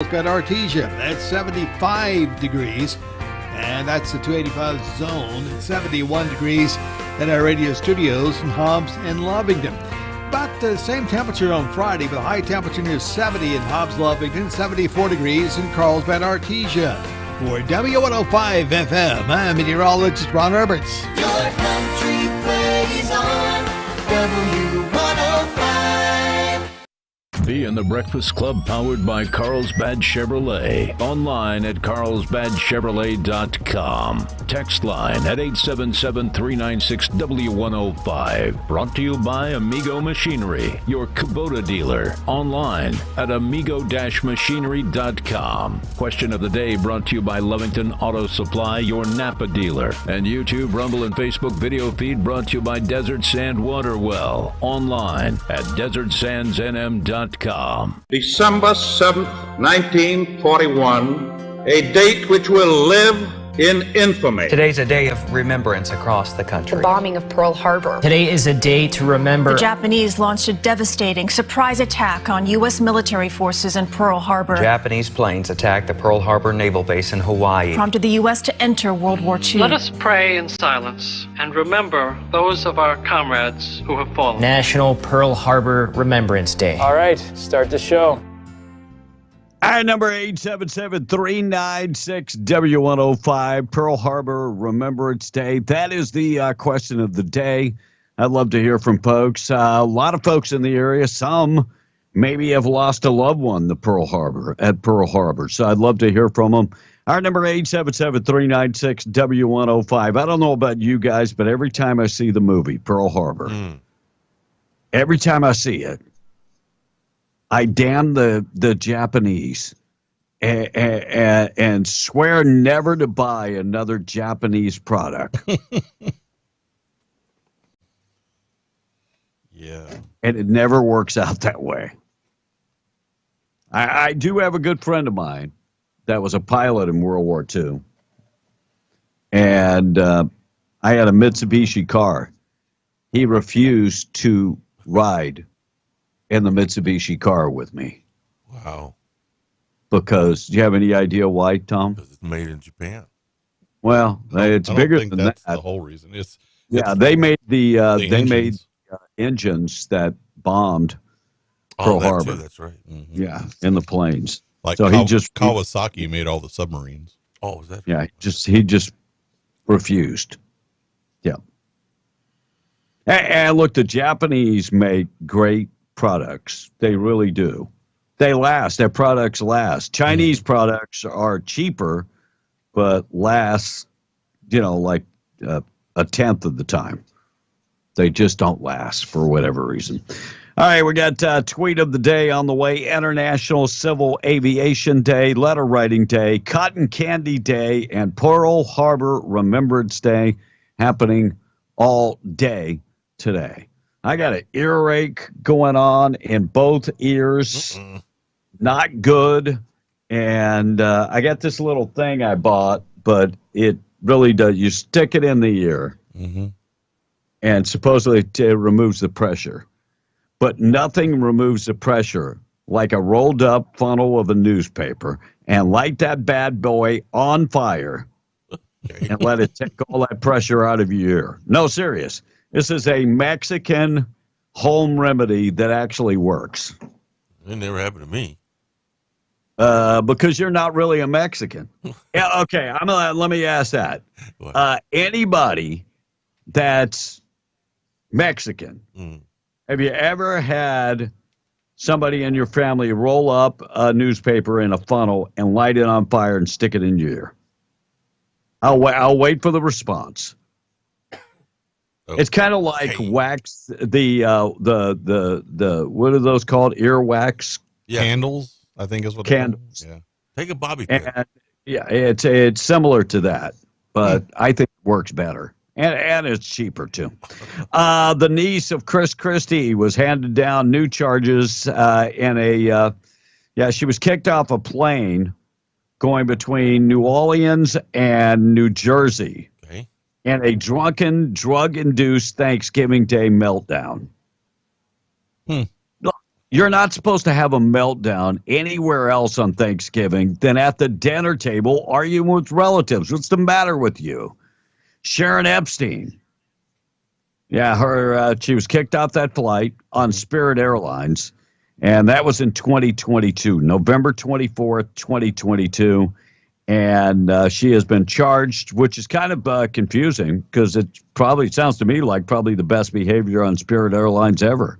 Carlsbad Artesia. That's 75 degrees, and that's the 285 zone. It's 71 degrees at our radio studios in Hobbs and Lovington. About the same temperature on Friday, but the high temperature near 70 in Hobbs, Lovington, 74 degrees in Carlsbad Artesia. For W105 FM, I'm meteorologist Ron Herberts. Your country plays on W105. Be in the Breakfast Club, powered by Carlsbad Chevrolet. Online at carlsbadchevrolet.com. Text line at 877-396-W105. Brought to you by Amigo Machinery, your Kubota dealer. Online at amigo-machinery.com. Question of the day brought to you by Lovington Auto Supply, your Napa dealer. And YouTube, Rumble, and Facebook video feed brought to you by Desert Sand Water Well. Online at desertsandsnm.com. December 7th, 1941, a date which will live in infamy. Today's a day of remembrance across the country. The bombing of Pearl Harbor. Today is a day to remember. The Japanese launched a devastating surprise attack on U.S. military forces in Pearl Harbor. Japanese planes attacked the Pearl Harbor Naval Base in Hawaii. Prompted the U.S. to enter World War II. Let us pray in silence and remember those of our comrades who have fallen. National Pearl Harbor Remembrance Day. All right, start the show. All right, number 877-396-W105, Pearl Harbor Remembrance Day. That is the question of the day. I'd love to hear from folks. A lot of folks in the area, some maybe have lost a loved one at Pearl Harbor. So I'd love to hear from them. Our number 877-396-W105. I don't know about you guys, but every time I see the movie Pearl Harbor, every time I see it, I damn the Japanese and swear never to buy another Japanese product. Yeah. And it never works out that way. I do have a good friend of mine that was a pilot in World War II. And I had a Mitsubishi car. He refused to ride in the Mitsubishi car with me. Wow. Because, do you have any idea why, Tom? Because it's made in Japan. Well, it's bigger than that. That's the whole reason. They made engines that bombed Pearl Harbor. Too, that's right. Mm-hmm. Yeah, in the planes. Like so Kawasaki made all the submarines. Oh, is that? Yeah, he just refused. Yeah. And look, the Japanese make great products. They really do. They last. Their products last. Chinese products are cheaper, but last, like a tenth of the time. They just don't last for whatever reason. All right, we got tweet of the day on the way. International Civil Aviation Day, Letter Writing Day, Cotton Candy Day, and Pearl Harbor Remembrance Day happening all day today. I got an earache going on in both ears. Not good. And I got this little thing I bought, but it really does. You stick it in the ear, and supposedly it removes the pressure. But nothing removes the pressure like a rolled up funnel of a newspaper, and light that bad boy on fire and let it take all that pressure out of your ear. No, serious. This is a Mexican home remedy that actually works. It never happened to me. Because you're not really a Mexican. Yeah, okay. Let me ask that. Anybody that's Mexican, have you ever had somebody in your family roll up a newspaper in a funnel and light it on fire and stick it in your ear? I'll wait for the response. It's kind of like wax, the what are those called? Earwax? Yeah. Candles, I think is what candles. Yeah. Take a bobby pin. And, yeah, it's similar to that, but I think it works better. And it's cheaper, too. The niece of Chris Christie was handed down new charges she was kicked off a plane going between New Orleans and New Jersey. And a drunken, drug-induced Thanksgiving Day meltdown. You're not supposed to have a meltdown anywhere else on Thanksgiving than at the dinner table arguing with relatives. What's the matter with you? Sharon Epstein. Yeah, she was kicked off that flight on Spirit Airlines, and that was in 2022, November 24th, 2022. And she has been charged, which is kind of confusing because it probably sounds to me like probably the best behavior on Spirit Airlines ever.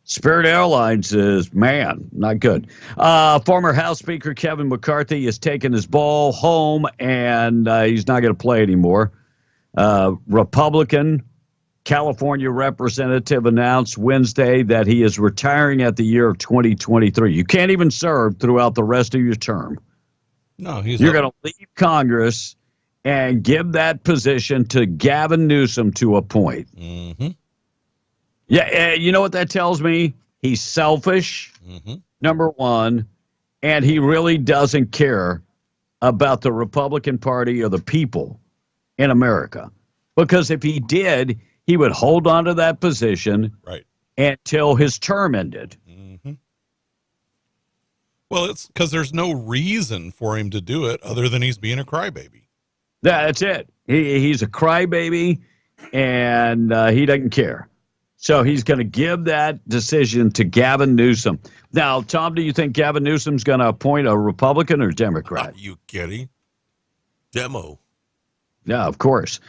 Spirit Airlines is, man, not good. Former House Speaker Kevin McCarthy has taken his ball home, and he's not going to play anymore. Republican California representative announced Wednesday that he is retiring at the year of 2023. You can't even serve throughout the rest of your term. No, you're going to leave Congress and give that position to Gavin Newsom to appoint. Mm-hmm. Yeah, you know what that tells me? He's selfish, number one, and he really doesn't care about the Republican Party or the people in America. Because if he did, he would hold on to that position until his term ended. Mm-hmm. Well, it's because there's no reason for him to do it other than he's being a crybaby. That's it. He's a crybaby, and he doesn't care. So he's going to give that decision to Gavin Newsom. Now, Tom, do you think Gavin Newsom's going to appoint a Republican or Democrat? Are you kidding? Demo. Yeah, of course.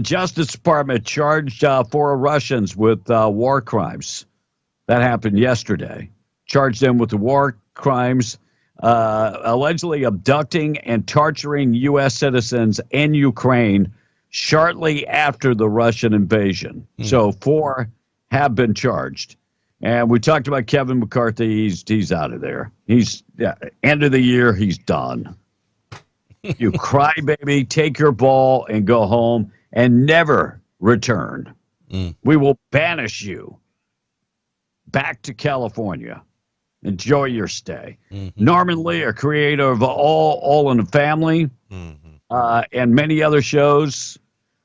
Justice Department charged 4 Russians with war crimes. That happened yesterday. Charged them with the war crimes, allegedly abducting and torturing U.S. citizens in Ukraine shortly after the Russian invasion. So 4 have been charged. And we talked about Kevin McCarthy. He's out of there. End of the year, he's done. You crybaby, take your ball and go home and never return. We will banish you back to California. Enjoy your stay. Norman Lear, creator of All in the Family, and many other shows,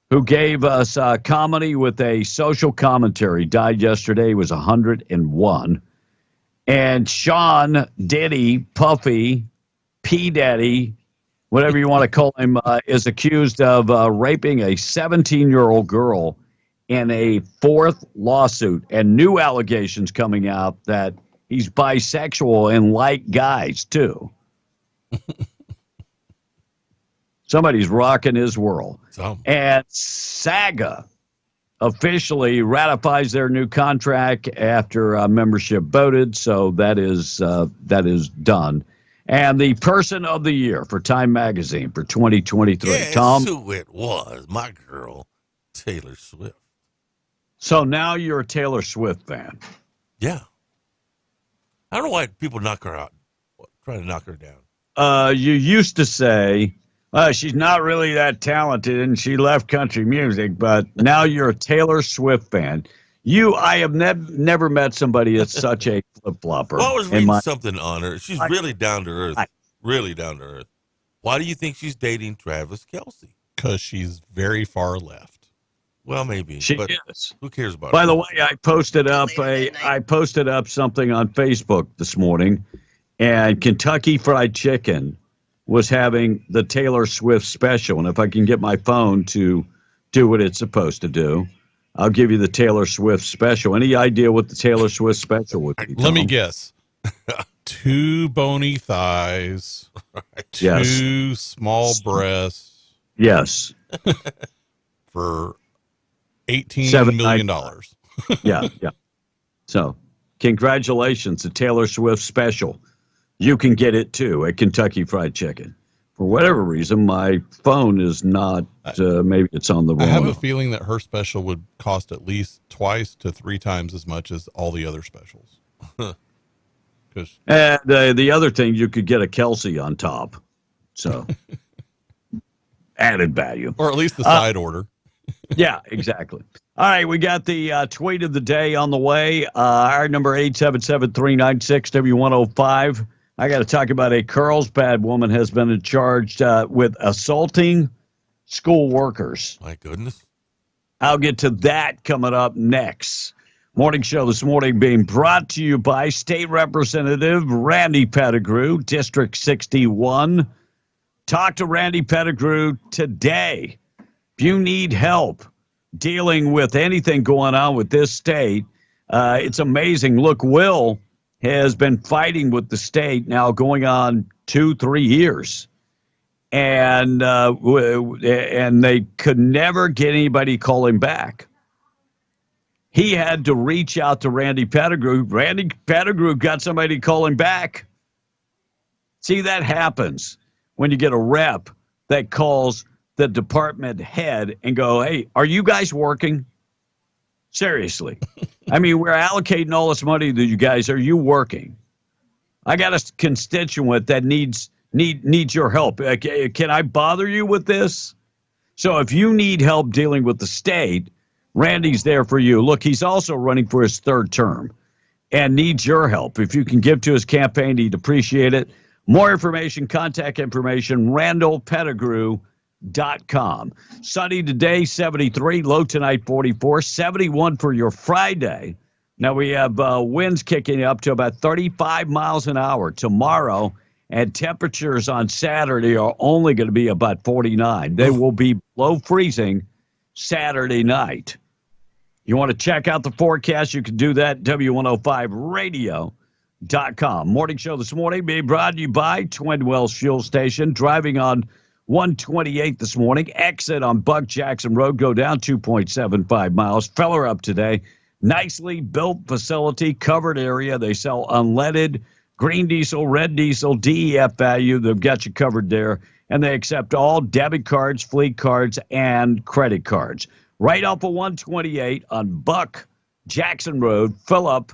who gave us comedy with a social commentary, died yesterday. He was 101. And Sean Diddy, Puffy, P. Daddy, whatever you want to call him, is accused of raping a 17-year-old girl in a 4th lawsuit, and new allegations coming out that he's bisexual and like guys, too. Somebody's rocking his world. And Saga officially ratifies their new contract after membership voted, so that is done. And the person of the year for Time Magazine for 2023. Guess Tom? who it was? My girl, Taylor Swift. So now you're a Taylor Swift fan. Yeah. I don't know why people knock her out, try to knock her down. You used to say, she's not really that talented and she left country music, but now you're a Taylor Swift fan. I have never met somebody that's such a flip-flopper. Well, I was reading something on her. She's really down to earth. Really down to earth. Why do you think she's dating Travis Kelce? Because she's very far left. Well, maybe. She but is. Who cares about By her? the way, I posted up something on Facebook this morning, and Kentucky Fried Chicken was having the Taylor Swift special. And if I can get my phone to do what it's supposed to do, I'll give you the Taylor Swift special. Any idea what the Taylor Swift special would be, Tom? Let me guess. 2 bony thighs, 2 small breasts. Yes. For $18 million. Yeah. So, congratulations, the Taylor Swift special. You can get it too at Kentucky Fried Chicken. For whatever reason, my phone is not. Maybe it's on the wrong. I have a feeling that her special would cost at least 2 to 3 times as much as all the other specials. And the other thing, you could get a Kelsey on top. So, added value. Or at least the side order. Yeah, exactly. All right, we got the tweet of the day on the way. Our number 877-396-W105. I got to talk about a Carlsbad woman has been charged with assaulting school workers. My goodness. I'll get to that coming up next. Morning show this morning being brought to you by State Representative Randy Pettigrew, District 61. Talk to Randy Pettigrew today. If you need help dealing with anything going on with this state, it's amazing. Look, Will has been fighting with the state now going on 2-3 years. And they could never get anybody to call him back. He had to reach out to Randy Pettigrew. Randy Pettigrew got somebody to call him back. See, that happens when you get a rep that calls the department head and go, hey, are you guys working? Seriously. I mean, we're allocating all this money to you guys. Are you working? I got a constituent that needs your help. Can I bother you with this? So if you need help dealing with the state, Randy's there for you. Look, he's also running for his third term and needs your help. If you can give to his campaign, he'd appreciate it. More information, contact information, randallpettigrew.com. Sunny today, 73. Low tonight, 44. 71 for your Friday. Now we have winds kicking up to about 35 miles an hour tomorrow, and temperatures on Saturday are only going to be about 49. They will be below freezing Saturday night. You want to check out the forecast, you can do that at W105radio.com. Morning show this morning being brought to you by Twin Wells Fuel Station. Driving on 128 this morning. Exit on Buck Jackson Road. Go down 2.75 miles. Feller up today. Nicely built facility, covered area. They sell unleaded, green diesel, red diesel, DEF value. They've got you covered there. And they accept all debit cards, fleet cards, and credit cards. Right off of 128 on Buck Jackson Road. Fill up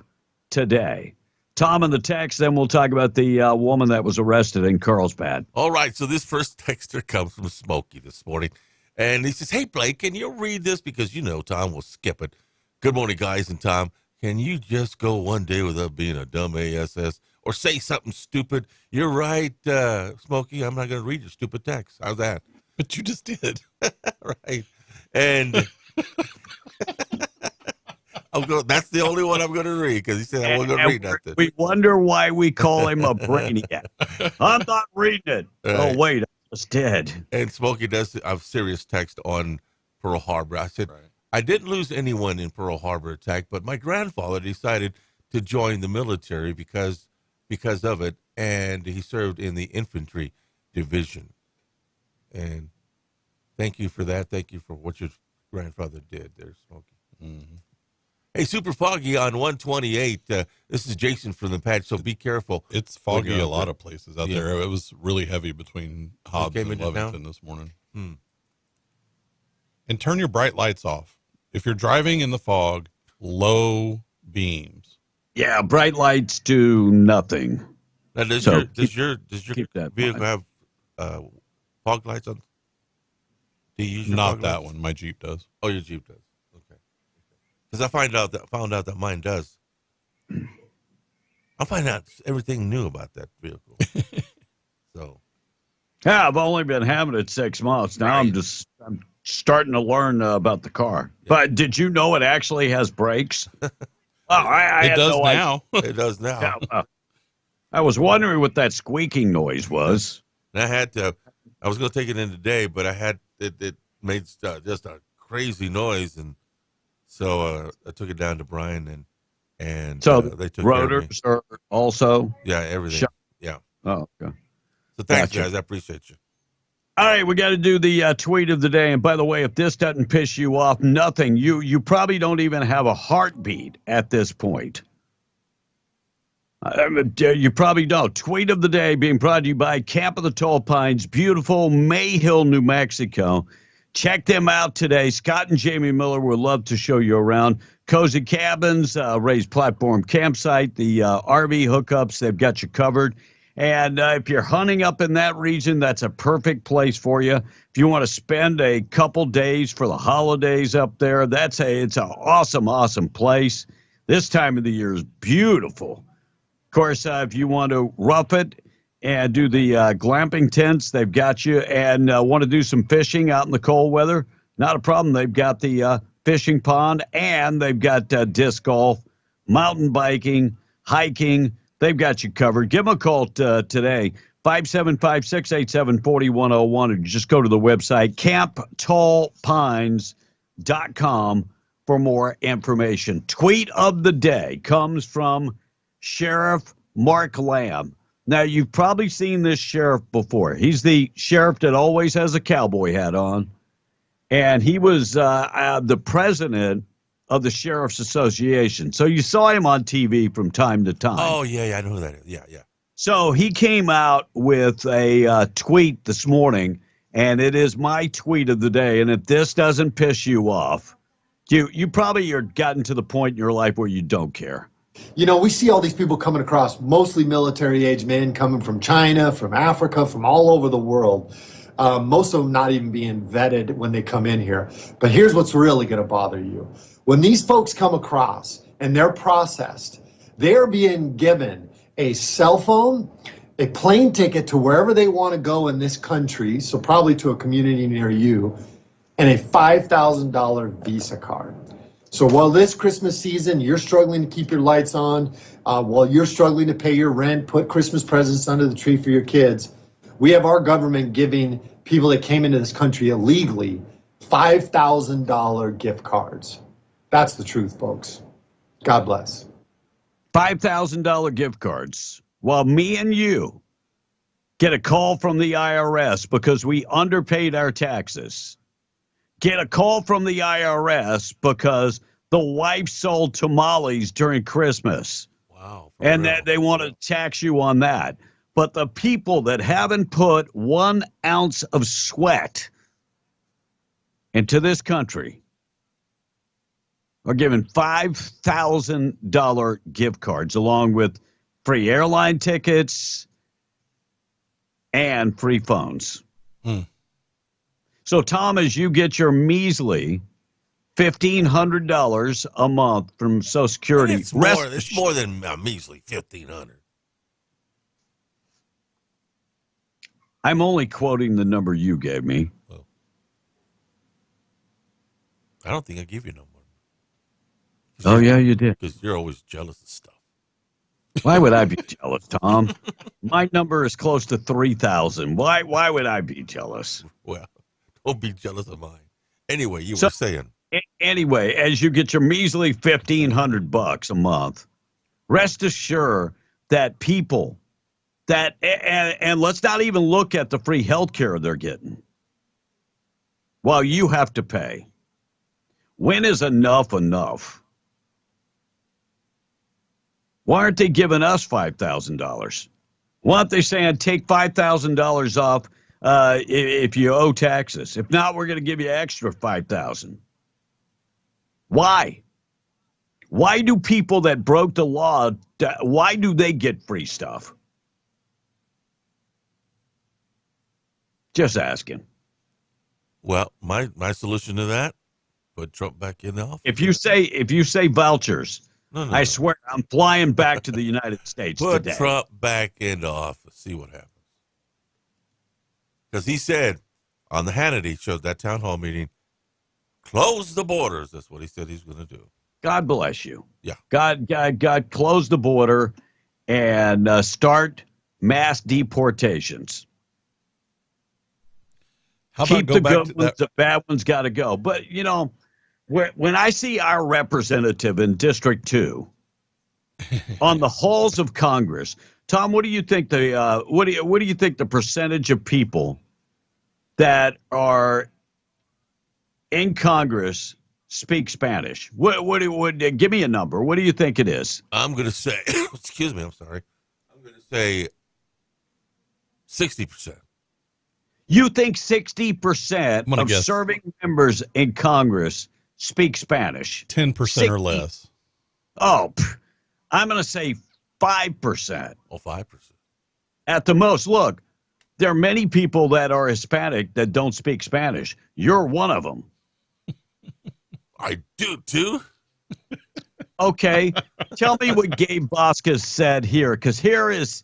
today. Tom in the text, then we'll talk about the woman that was arrested in Carlsbad. All right, so this first texter comes from Smokey this morning. And he says, hey, Blake, can you read this? Because, you know, Tom will skip it. Good morning, guys. And Tom, can you just go one day without being a dumb ASS or say something stupid? You're right, Smokey. I'm not going to read your stupid text. How's that? But you just did. Right. And that's the only one I'm going to read because he said I wasn't going to read nothing. We wonder why we call him a brainiac. I'm not reading it. Right. Oh, wait, I just did. And Smokey does a serious text on Pearl Harbor. I said, right. I didn't lose anyone in Pearl Harbor attack, but my grandfather decided to join the military because of it, and he served in the infantry division. And thank you for that. Thank you for what your grandfather did there, Smokey. Mm-hmm. Hey, super foggy on 128. This is Jason from the patch, so be careful. It's foggy a lot of places out there. It was really heavy between Hobbs and Lovington this morning. And turn your bright lights off. If you're driving in the fog, low beams. Yeah, bright lights do nothing. Now, does your vehicle have fog lights on? Do you use your Not that one. My Jeep does. Oh, your Jeep does. Okay. Because I found out that mine does. I find out everything new about that vehicle. So. Yeah, I've only been having it 6 months now. Right. I'm starting to learn about the car. Yeah. But did you know it actually has brakes? It does now. It does now. Yeah, I was wondering what that squeaking noise was. And I was going to take it in today, but it made just a crazy noise, and so I took it down to Brian, and so they took rotors are also everything. Yeah. Oh, okay. So thanks, guys. I appreciate you. All right, we got to do the tweet of the day. And by the way, if this doesn't piss you off, nothing. You probably don't even have a heartbeat at this point. You probably don't. Tweet of the day being brought to you by Camp of the Tall Pines, beautiful Mayhill, New Mexico. Check them out today. Scott and Jamie Miller would love to show you around. Cozy cabins, raised platform campsite, the RV hookups, they've got you covered. And if you're hunting up in that region, that's a perfect place for you. If you want to spend a couple days for the holidays up there, it's an awesome, awesome place. This time of the year is beautiful. Of course, if you want to rough it and do the glamping tents, they've got you. And want to do some fishing out in the cold weather, not a problem. They've got the fishing pond, and they've got disc golf, mountain biking, hiking. They've got you covered. Give them a call today, 575-687-4101, or just go to the website, camptallpines.com for more information. Tweet of the day comes from Sheriff Mark Lamb. Now, you've probably seen this sheriff before. He's the sheriff that always has a cowboy hat on. And he was the president of the Sheriff's Association. So you saw him on TV from time to time. Oh, yeah, I know who that is. Yeah. So he came out with a tweet this morning, and it is my tweet of the day. And if this doesn't piss you off, you probably are gotten to the point in your life where you don't care. You know, we see all these people coming across, mostly military-age men coming from China, from Africa, from all over the world. Most of them not even being vetted when they come in here. But here's what's really going to bother you. When these folks come across and they're processed, they're being given a cell phone, a plane ticket to wherever they want to go in this country, so probably to a community near you, and a $5,000 Visa card. So while this Christmas season, you're struggling to keep your lights on, while you're struggling to pay your rent, put Christmas presents under the tree for your kids, we have our government giving people that came into this country illegally $5,000 gift cards. That's the truth, folks. God bless. $5,000 gift cards. While me and you get a call from the IRS because we underpaid our taxes. Get a call from the IRS because the wife sold tamales during Christmas. Wow. And that they want to tax you on that. But the people that haven't put 1 ounce of sweat into this country are given $5,000 gift cards along with free airline tickets and free phones. So, Tom, as you get your measly $1,500 a month from Social Security, It's more than a measly $1,500. I'm only quoting the number you gave me. Well, I don't think I give you no more. Oh, yeah, you did. Because you're always jealous of stuff. Why would I be jealous, Tom? My number is close to 3,000. Why would I be jealous? Well, don't be jealous of mine. Anyway, you were saying. Anyway, as you get your measly $1,500 a month, rest assured that people that, and let's not even look at the free health care they're getting while you have to pay. When is enough enough? Why aren't they giving us $5,000? Why aren't they saying take $5,000 off if you owe taxes? If not, we're going to give you extra $5,000. Why? Why do people that broke the law, why do they get free stuff? Just asking. Well, my solution to that, put Trump back in the office. If you say vouchers, I swear I'm flying back to the United States Put today. Trump back in the office. See what happens. Because he said on the Hannity show, that town hall meeting, close the borders. That's what he said he's going to do. God bless you. Yeah. God, close the border and start mass deportations. How about Keep go the back good to ones, that? the bad ones got to go. But, you know, when I see our representative in District 2 on the halls of Congress, Tom, what do you think what do you think the percentage of people that are in Congress speak Spanish? Give me a number. What do you think it is? I'm going to say, excuse me, I'm sorry. I'm going to say 60%. You think 60% of guess. serving members in Congress speak Spanish? 10% or less. Oh, I'm going to say 5%. Oh, 5%. At the most. Look, there are many people that are Hispanic that don't speak Spanish. You're one of them. I do, too. Okay. Tell me what Gabe Vasquez said here, because here is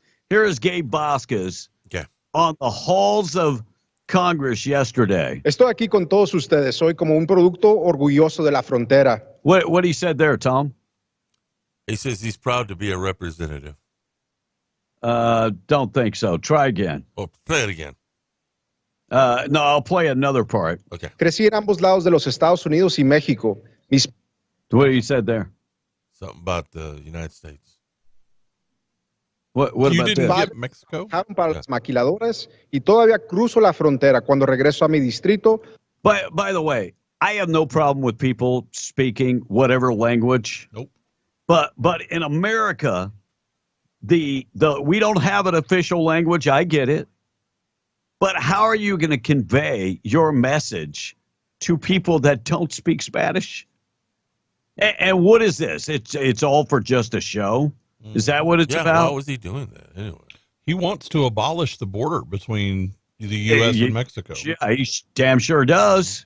Gabe Vasquez Okay. on the halls of Congress yesterday. Estoy aquí con todos ustedes. Soy como un producto orgulloso de la frontera. What he said there, Tom? He says he's proud to be a representative. Don't think so. Try again. Oh, play it again. No, I'll play another part. Okay. Crecí en ambos lados de los Estados Unidos y México. What he said there? Something about the United States. What You about didn't this? get Mexico? Para las maquiladoras y todavía cruzo la frontera cuando regreso a mi distrito. By the way, I have no problem with people speaking whatever language. Nope. But in America, the we don't have an official language. I get it. But how are you going to convey your message to people that don't speak Spanish? And what is this? It's all for just a show? Is that what it's about? Why was he doing that anyway? He wants to abolish the border between the U.S. and Mexico. Yeah, he damn sure does.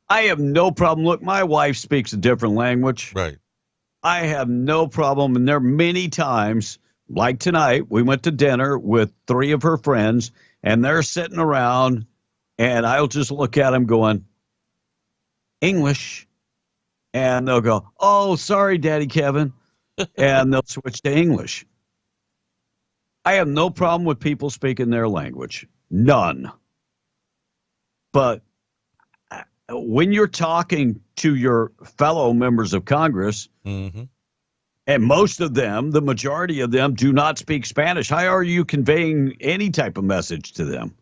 I have no problem. Look, my wife speaks a different language. Right. I have no problem. And there are many times, like tonight, we went to dinner with 3 of her friends, and they're sitting around, and I'll just look at them going, English. And they'll go, oh, sorry, Daddy Kevin. And they'll switch to English. I have no problem with people speaking their language. None. But when you're talking to your fellow members of Congress, Mm-hmm. and most of them, the majority of them, do not speak Spanish, how are you conveying any type of message to them?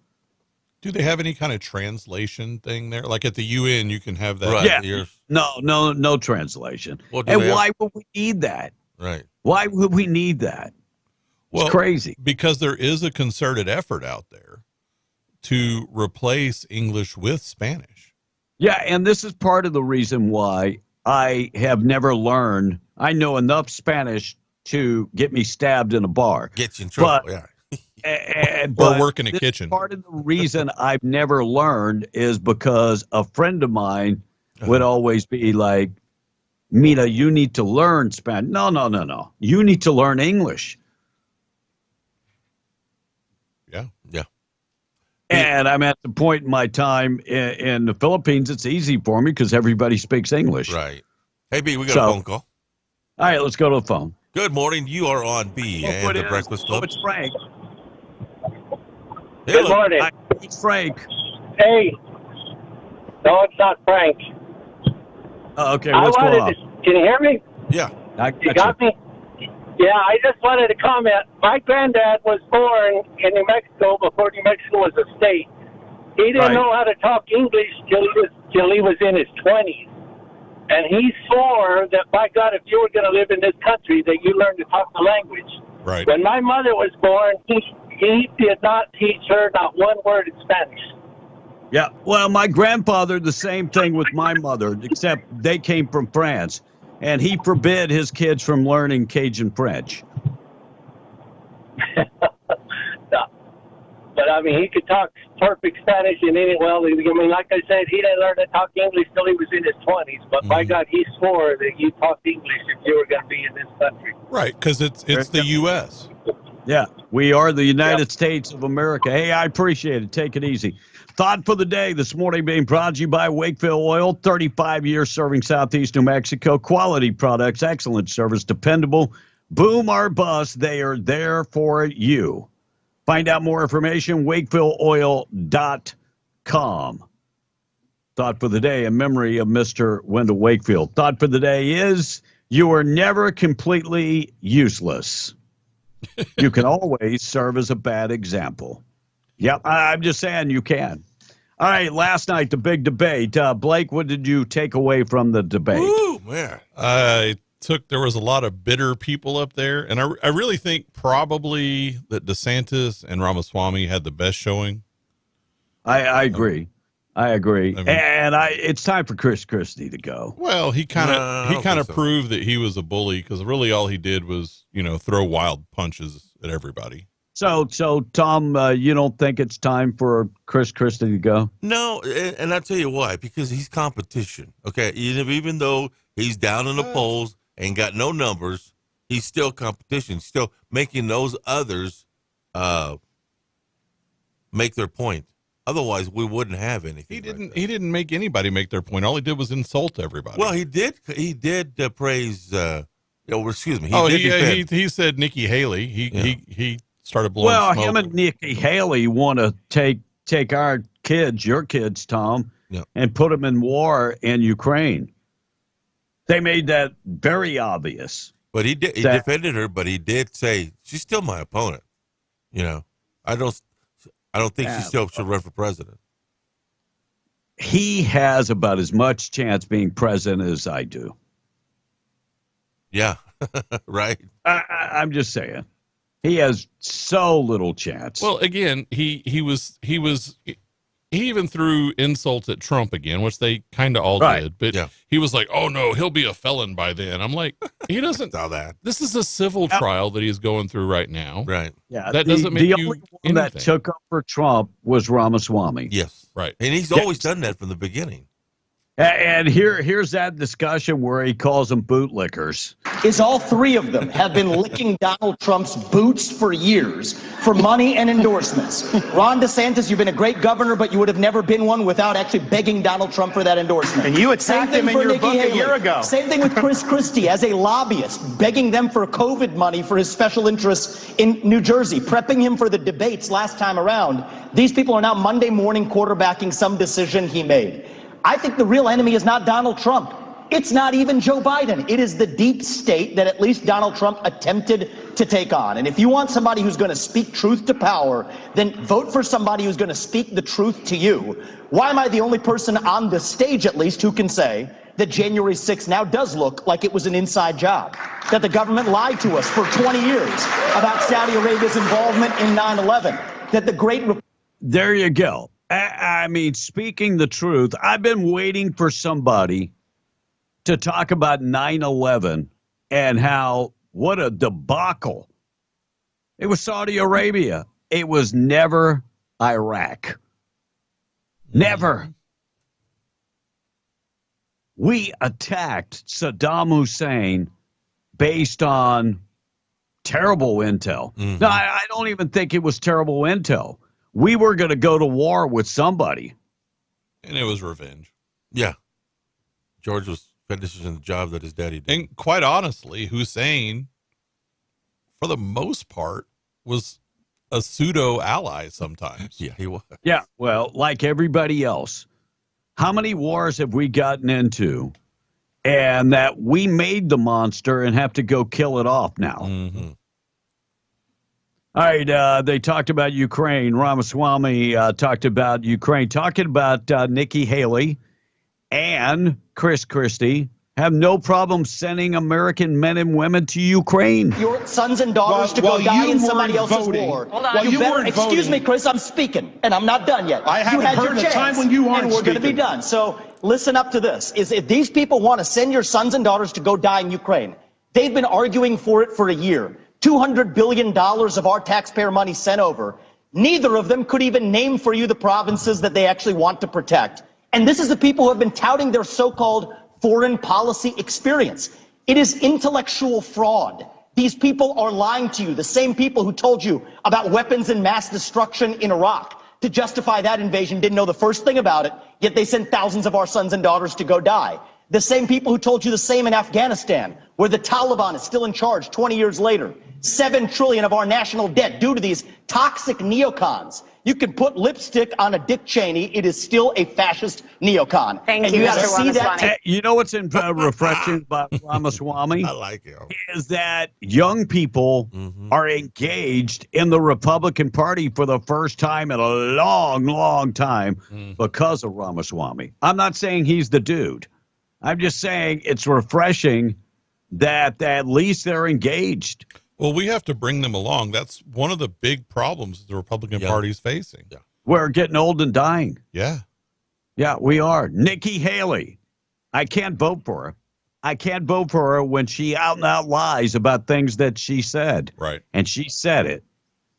Do they have any kind of translation thing there? Like at the UN, you can have that. Right. Yeah. No translation. Well, and why would we need that? Right. Why would we need that? It's crazy. Because there is a concerted effort out there to replace English with Spanish. Yeah, and this is part of the reason why I have never learned. I know enough Spanish to get me stabbed in a bar. Get you in trouble, But or work in a this kitchen. Part of the reason I've never learned is because a friend of mine would always be like, Mira, you need to learn Spanish. No. You need to learn English. Yeah. Yeah. And I'm at the point in my time in the Philippines, it's easy for me because everybody speaks English. Right. Hey, B, we got a phone call. All right, let's go to the phone. Good morning. You are on B and the Breakfast Club. It's Frank. Hello. Good morning. It's Frank. Hey. No, it's not Frank. Okay, what's going on? Can you hear me? Yeah. You got me? Yeah, I just wanted to comment. My granddad was born in New Mexico before New Mexico was a state. He didn't know how to talk English till he was in his 20s. And he swore that, by God, if you were going to live in this country, that you learned to talk the language. Right. When my mother was born, he did not teach her not one word in Spanish. Yeah, well, my grandfather, the same thing with my mother, except they came from France, and he forbid his kids from learning Cajun French. But, I mean, he could talk perfect Spanish I mean, like I said, he didn't learn to talk English till he was in his 20s. But, by God, he swore that you talked English if you were going to be in this country. Right, because it's the U.S. Yeah, we are the United States of America. Hey, I appreciate it. Take it easy. Thought for the day this morning being brought to you by Wakefield Oil, 35 years serving Southeast New Mexico. Quality products, excellent service, dependable. Boom or bust, they are there for you. Find out more information, wakefieldoil.com. Thought for the day in memory of Mr. Wendell Wakefield. Thought for the day is, you are never completely useless. You can always serve as a bad example. Yep, I'm just saying you can. All right, last night, the big debate. Blake, what did you take away from the debate? Ooh, man. There was a lot of bitter people up there, and I really think probably that DeSantis and Ramaswamy had the best showing. I agree. I agree. I mean, and it's time for Chris Christie to go. Well, he kind of proved that he was a bully, because really all he did was, throw wild punches at everybody. So Tom, you don't think it's time for Chris Christie to go? No, and I'll tell you why. Because he's competition. Okay, even though he's down in the polls and got no numbers, he's still competition. Still making those others make their point. Otherwise, we wouldn't have anything. He didn't make anybody make their point. All he did was insult everybody. Well, he did praise. Excuse me. He said Nikki Haley. He started blowing smoke. Well, him and Nikki Haley want to take our kids, your kids, Tom, and put them in war in Ukraine. They made that very obvious. But he defended her, but he did say she's still my opponent. I don't think she still should run for president. He has about as much chance being president as I do. Yeah, right. I'm just saying, he has so little chance. Well, again, he even threw insults at Trump again, which they kind of all did. But he was like, "Oh no, he'll be a felon by then." I'm like, he doesn't. All that. This is a civil trial that he's going through right now. Right. Yeah. That doesn't make the you only one that took up for Trump was Ramaswamy. Yes. Right. And he's always done that from the beginning. And here's that discussion where he calls them bootlickers. Is all three of them have been licking Donald Trump's boots for years for money and endorsements. Ron DeSantis, you've been a great governor, but you would have never been one without actually begging Donald Trump for that endorsement. And you attacked him in your book a year ago. Same thing with Chris Christie as a lobbyist, begging them for COVID money for his special interests in New Jersey, prepping him for the debates last time around. These people are now Monday morning quarterbacking some decision he made. I think the real enemy is not Donald Trump. It's not even Joe Biden. It is the deep state that at least Donald Trump attempted to take on. And if you want somebody who's going to speak truth to power, then vote for somebody who's going to speak the truth to you. Why am I the only person on the stage, at least, who can say that January 6th now does look like it was an inside job? That the government lied to us for 20 years about Saudi Arabia's involvement in 9/11? That the great... There you go. I mean, speaking the truth, I've been waiting for somebody to talk about 9/11 and how, what a debacle. It was Saudi Arabia. It was never Iraq. Never. We attacked Saddam Hussein based on terrible intel. Mm-hmm. No, I don't even think it was terrible intel. We were going to go to war with somebody. And it was revenge. Yeah. George was finishing the job that his daddy did. And quite honestly, Hussein, for the most part, was a pseudo ally sometimes. Yeah, he was. Yeah, well, like everybody else. How many wars have we gotten into and that we made the monster and have to go kill it off now? Mm-hmm. All right, they talked about Ukraine. Ramaswamy talked about Ukraine. Talking about Nikki Haley and Chris Christie have no problem sending American men and women to Ukraine. Your sons and daughters to go die in somebody else's war. Hold on. Excuse me, Chris, I'm speaking, and I'm not done yet. I haven't heard the time when you aren't and we're going to be done. So listen up to this. If these people want to send your sons and daughters to go die in Ukraine, they've been arguing for it for a year. $200 billion of our taxpayer money sent over. Neither of them could even name for you the provinces that they actually want to protect. And this is the people who have been touting their so-called foreign policy experience. It is intellectual fraud. These people are lying to you, the same people who told you about weapons and mass destruction in Iraq to justify that invasion, didn't know the first thing about it, yet they sent thousands of our sons and daughters to go die. The same people who told you the same in Afghanistan, where the Taliban is still in charge 20 years later. $7 trillion of our national debt due to these toxic neocons. You can put lipstick on a Dick Cheney. It is still a fascist neocon. Thank you, gotta Mr. see that. Hey, you know what's refreshing about Ramaswamy? I like him. Is that young people are engaged in the Republican Party for the first time in a long, long time because of Ramaswamy. I'm not saying he's the dude. I'm just saying it's refreshing that at least they're engaged. Well, we have to bring them along. That's one of the big problems the Republican Party is facing. Yeah. We're getting old and dying. Yeah. Yeah, we are. Nikki Haley. I can't vote for her. I can't vote for her when she out and out lies about things that she said. Right. And she said it.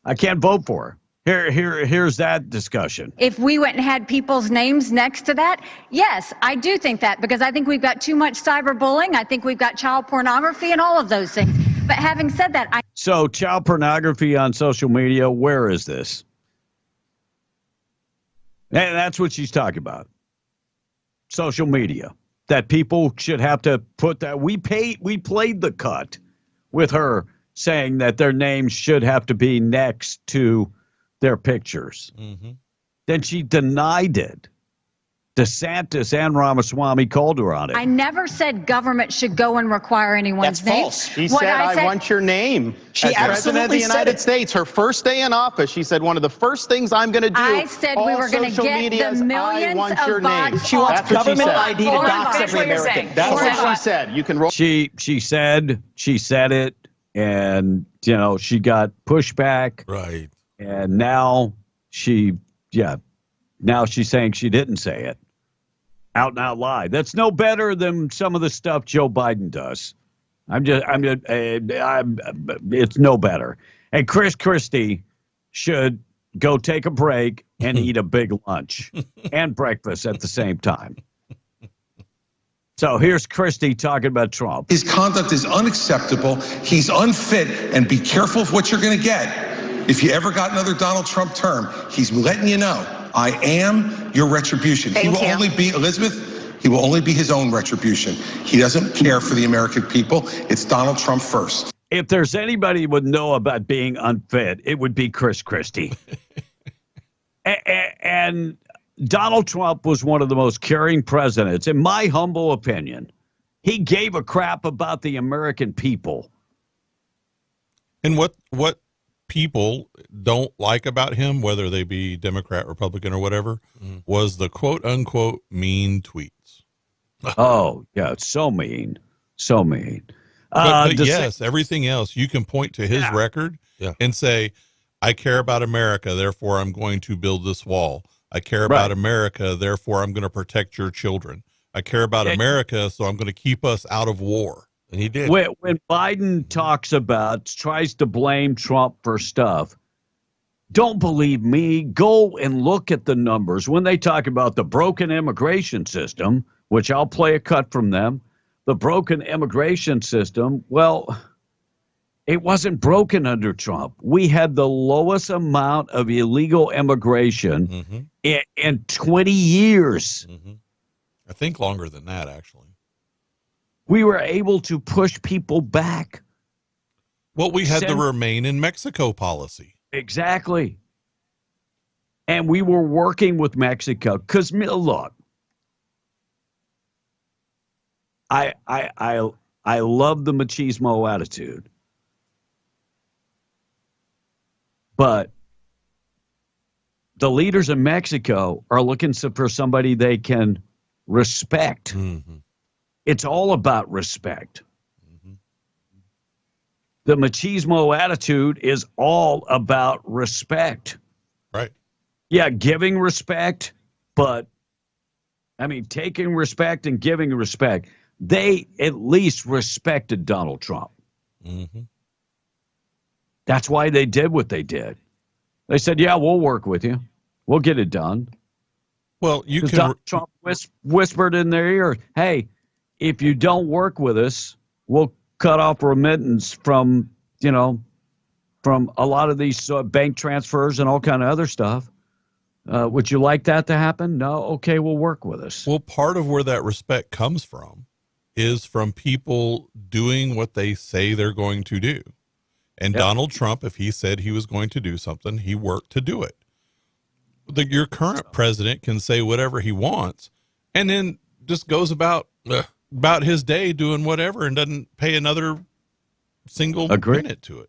I can't vote for her. Here's that discussion. If we went and had people's names next to that, yes, I do think that, because I think we've got too much cyberbullying. I think we've got child pornography and all of those things. But having said that, So child pornography on social media, where is this? And that's what she's talking about. Social media. That people should have to put that. We played the cut with her saying that their names should have to be next to their pictures. Mm-hmm. Then she denied it. DeSantis and Ramaswamy called her on it. I never said government should go and require anyone's name. False. He said, I want your name. She As President of the United States, her first day in office, she said, one of the first things I'm going to do. I said we were going to get the millions of bots. She wants government ID to dox every American. That's what she said. You can roll. She said it, and she got pushback. Right. And now she's saying she didn't say it. Out and out lie. That's no better than some of the stuff Joe Biden does. It's no better. And Chris Christie should go take a break and eat a big lunch and breakfast at the same time. So here's Christie talking about Trump. His conduct is unacceptable. He's unfit, and be careful of what you're going to get. If you ever got another Donald Trump term, he's letting you know, I am your retribution. He will only be, Elizabeth, he will only be his own retribution. He doesn't care for the American people. It's Donald Trump first. If there's anybody who would know about being unfit, it would be Chris Christie. And Donald Trump was one of the most caring presidents, in my humble opinion. He gave a crap about the American people. And what people don't like about him, whether they be Democrat, Republican, or whatever, was the quote unquote mean tweets. Oh, yeah, it's so mean. So mean. But yes, everything else, you can point to his record and say, I care about America, therefore I'm going to build this wall. I care about America, therefore I'm going to protect your children. I care about America, so I'm going to keep us out of war. And he did. When Biden tries to blame Trump for stuff, don't believe me. Go and look at the numbers. When they talk about the broken immigration system, which I'll play a cut from them, the broken immigration system, well, it wasn't broken under Trump. We had the lowest amount of illegal immigration in 20 years. I think longer than that, actually. We were able to push people back. Well, we had the Remain in Mexico policy. Exactly. And we were working with Mexico. Because, look, I love the machismo attitude. But the leaders in Mexico are looking for somebody they can respect. It's all about respect. The machismo attitude is all about respect. Right. Yeah, giving respect, but taking respect and giving respect. They at least respected Donald Trump. That's why they did what they did. They said, yeah, we'll work with you. We'll get it done. Well, Donald Trump whispered in their ear, hey, if you don't work with us, we'll cut off remittance from a lot of these bank transfers and all kind of other stuff. Would you like that to happen? No? Okay, we'll work with us. Well, part of where that respect comes from is from people doing what they say they're going to do. And Donald Trump, if he said he was going to do something, he worked to do it. Your current president can say whatever he wants and then just goes about his day doing whatever and doesn't pay another single minute to it.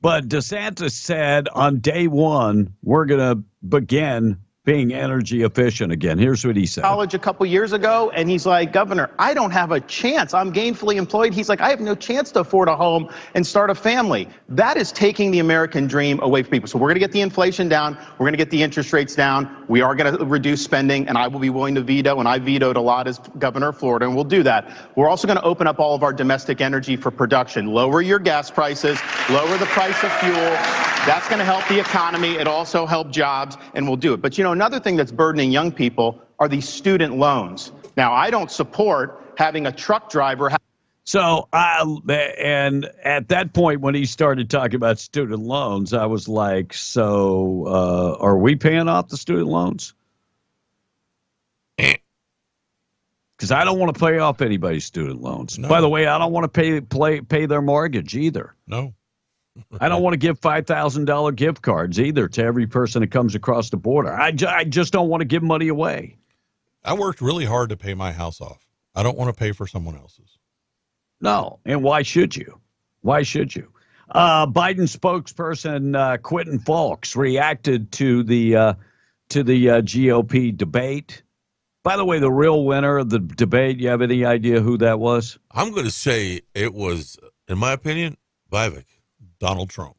But DeSantis said on day one, we're going to begin being energy efficient again. Here's what he said. College a couple years ago, and he's like, Governor, I don't have a chance. I'm gainfully employed. He's like, I have no chance to afford a home and start a family. That is taking the American dream away from people. So we're going to get the inflation down. We're going to get the interest rates down. We are going to reduce spending, and I will be willing to veto, and I vetoed a lot as governor of Florida, and we'll do that. We're also going to open up all of our domestic energy for production. Lower your gas prices, lower the price of fuel. That's going to help the economy. It also help jobs, and we'll do it. But, another thing that's burdening young people are these student loans. Now, I don't support having a truck driver. And at that point, when he started talking about student loans, I was like, so are we paying off the student loans? Because I don't want to pay off anybody's student loans. No. By the way, I don't want to pay their mortgage either. No. I don't want to give $5,000 gift cards either to every person that comes across the border. I just don't want to give money away. I worked really hard to pay my house off. I don't want to pay for someone else's. No, and why should you? Why should you? Biden spokesperson Quentin Fawkes reacted to the GOP debate. By the way, the real winner of the debate, you have any idea who that was? I'm going to say it was, in my opinion, Vivek. Donald Trump.